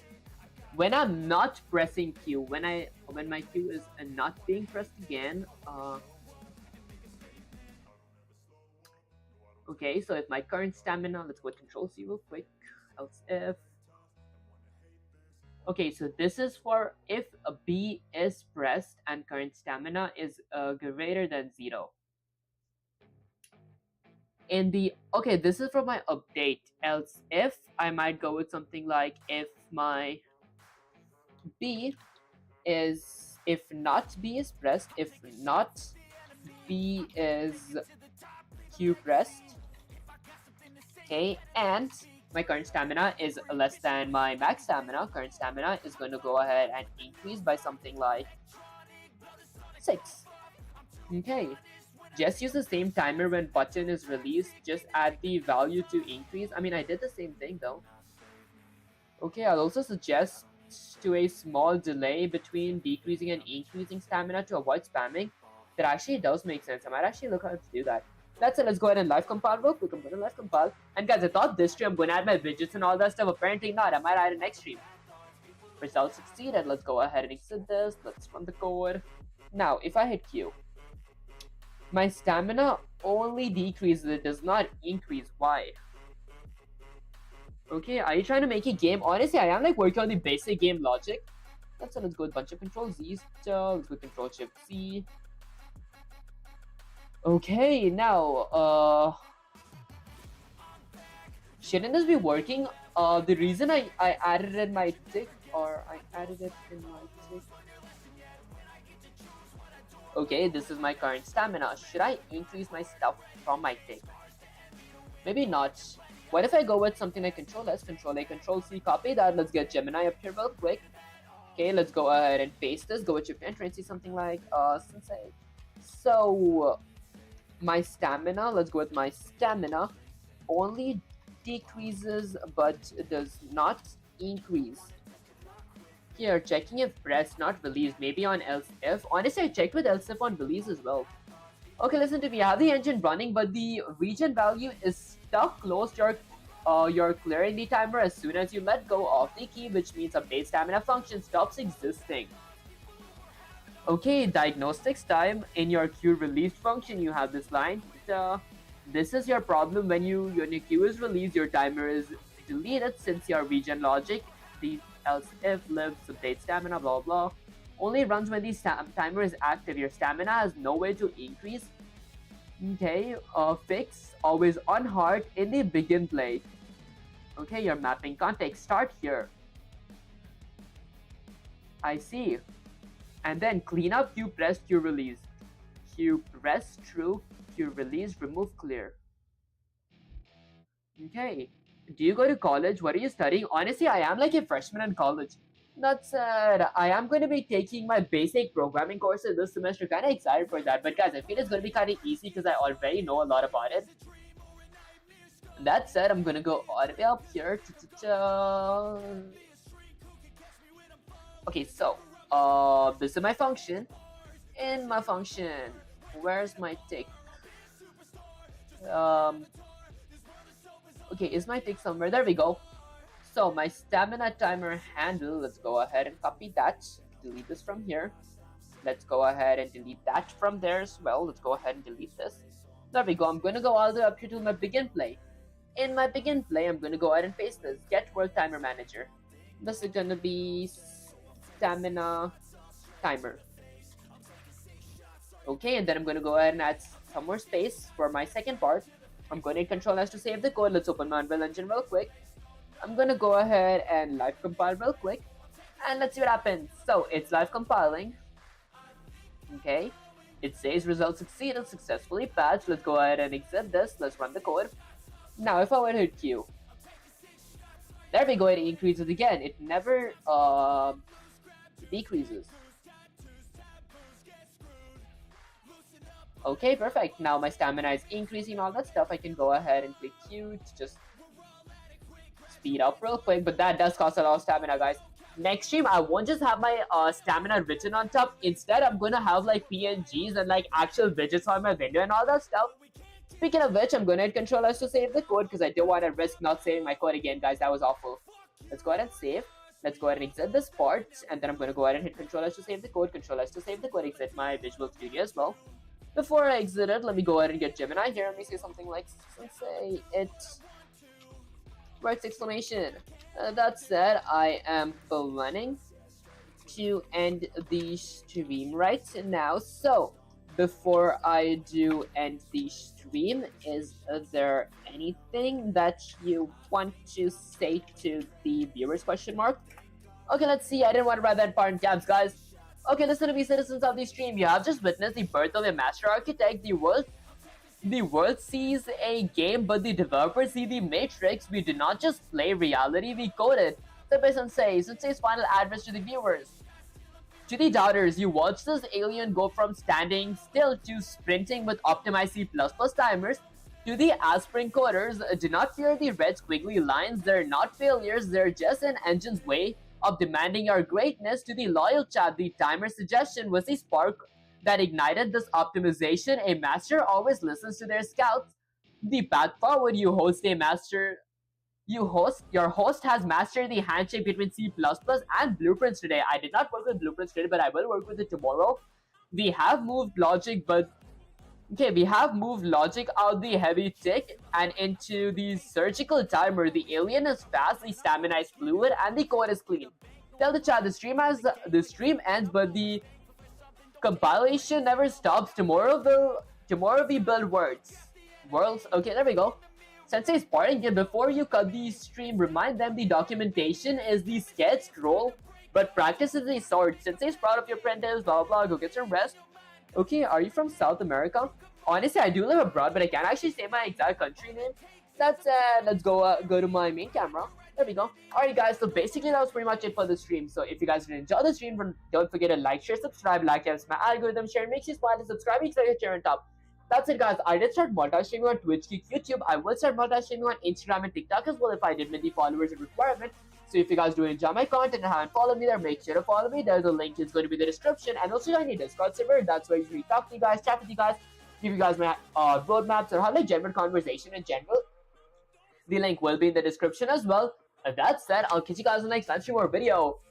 When I'm not pressing Q, when my Q is not being pressed again, okay, so if my current stamina, let's go with Control C real quick, else if. Okay, so this is for if a B is pressed and current stamina is greater than 0. Okay, this is for my update, else if I might go with something like if my B is, if not B is pressed, if not B is Q pressed, okay, and my current stamina is less than my max stamina, current stamina is going to go ahead and increase by something like 6. Okay, just use the same timer when button is released, just add the value to increase. I mean, I did the same thing though. Okay, I'll also suggest to a small delay between decreasing and increasing stamina to avoid spamming. That actually does make sense. I might actually look how to do that. That's it, let's go ahead and live compile real quick. I'm gonna live compile. And guys, I thought this stream I'm gonna add my widgets and all that stuff. Apparently not. I might add it next stream. Result succeeded. Let's go ahead and exit this. Let's run the code. Now, if I hit Q, my stamina only decreases, it does not increase. Why? Okay, are you trying to make a game? Honestly, I am like working on the basic game logic. Let's go with a bunch of Control Z's. So let's go Control Shift C. Okay, now shouldn't this be working? The reason I added in my tick, or I added it in my tick. Okay, this is my current stamina. Should I increase my stuff from my tick? Maybe not. What if I go with something like Control S, Control A, Control C, copy that. Let's get Gemini up here real quick. Okay, let's go ahead and paste this. Go with Shift Enter and see something like Sensei. So my stamina, let's go with my stamina, only decreases but does not increase. Here, checking if press not release, maybe on else if. Honestly, I checked with else if on release as well. Okay, listen to me. I have the engine running, but the regen value is stuck close to your clearing the timer as soon as you let go of the key, which means a base stamina function stops existing. Okay, diagnostics time. In your queue released function, you have this line. This is your problem when your queue is released, your timer is deleted since your regen logic, the else if lives update stamina, blah blah. Only runs when the timer is active. Your stamina has no way to increase. Okay, fix always on hard in the begin play. Okay, your mapping context start here. I see. And then clean up Q press, Q release. Q press, true, Q release, remove clear. Okay. Do you go to college? What are you studying? Honestly, I am like a freshman in college. That said, I am going to be taking my basic programming courses this semester. Kind of excited for that. But guys, I feel it's going to be kind of easy because I already know a lot about it. That said, I'm going to go all the way up here. Okay, so this is my function. In my function, where's my tick? Okay, is my tick somewhere? There we go. So my stamina timer handle, let's go ahead and copy that. Delete this from here. Let's go ahead and delete that from there as well. Let's go ahead and delete this. There we go. I'm going to go all the way up here to my begin play. In my begin play, I'm going to go ahead and paste this. Get world timer manager. This is going to be stamina timer. Okay, and then I'm going to go ahead and add some more space for my second part. I'm going to Control S to save the code. Let's open my Unreal Engine real quick. I'm going to go ahead and live compile real quick. And let's see what happens. So it's live compiling. Okay. It says results succeeded, successfully patched. Let's go ahead and exit this. Let's run the code. Now if I were to hit Q. There we go, it increases again. It never decreases. Okay, perfect. Now my stamina is increasing, all that stuff. I can go ahead and click Q to just speed up real quick, but that does cost a lot of stamina, guys. Next stream, I won't just have my stamina written on top. Instead, I'm gonna have like PNGs and like actual widgets on my window and all that stuff. Speaking of which, I'm gonna hit Control S to save the code because I don't want to risk not saving my code again, guys. That was awful. Let's go ahead and save. Let's go ahead and exit this part, and then I'm gonna go ahead and hit Control S to save the code. Control S to save the code. Exit my Visual Studio as well. Before I exit it, let me go ahead and get Gemini here. Let me say something like, let's say it works exclamation. That said, I am planning to end the stream right now. So before I do end the stream, is there anything that you want to say to the viewers? Question mark. Okay, let's see. I didn't want to write that part in caps, guys. Okay, listen to me, citizens of the stream. You have just witnessed the birth of a master architect. The world sees a game, but the developers see the matrix. We did not just play reality, we code it. Sensei's final address to the viewers. To the doubters, you watch this alien go from standing still to sprinting with optimized C++ timers. To the aspirin coders, do not fear the red squiggly lines. They're not failures, they're just an engine's way of demanding your greatness. To the loyal chat, the timer suggestion was the spark that ignited this optimization. A master always listens to their scouts. The path forward, your host has mastered the handshake between C++ and blueprints today. I did not work with blueprints today, but I will work with it tomorrow. We have moved logic out the heavy tick and into the surgical timer. The alien is fast, the stamina is fluid, and the code is clean. Tell the chat the stream ends, but the compilation never stops. Tomorrow we build worlds. Okay, there we go. Sensei's parting gift. Before you cut the stream, remind them the documentation is the sketch scroll, but practice is the sword. Sensei's proud of your apprentice, blah blah blah. Go get some rest. Okay, are you from South America? Honestly, I do live abroad, but I can't actually say my exact country name. Let's go to my main camera. There we go. Alright guys, so basically that was pretty much it for the stream. So if you guys did enjoy the stream, don't forget to like, share, subscribe, like helps my algorithm, share makes you smile, and subscribe makes you share on top. That's it guys, I did start multi-streaming on Twitch, Kick, YouTube. I will start multi-streaming on Instagram and TikTok as well if I did meet the followers and requirement. So if you guys do enjoy my content and haven't followed me there, make sure to follow me. There's a link, it's going to be in the description. And also join the Discord server, that's where I usually talk to you guys, chat with you guys, give you guys my roadmaps or have like general conversation in general. The link will be in the description as well. That said, I'll catch you guys in the next live stream or video.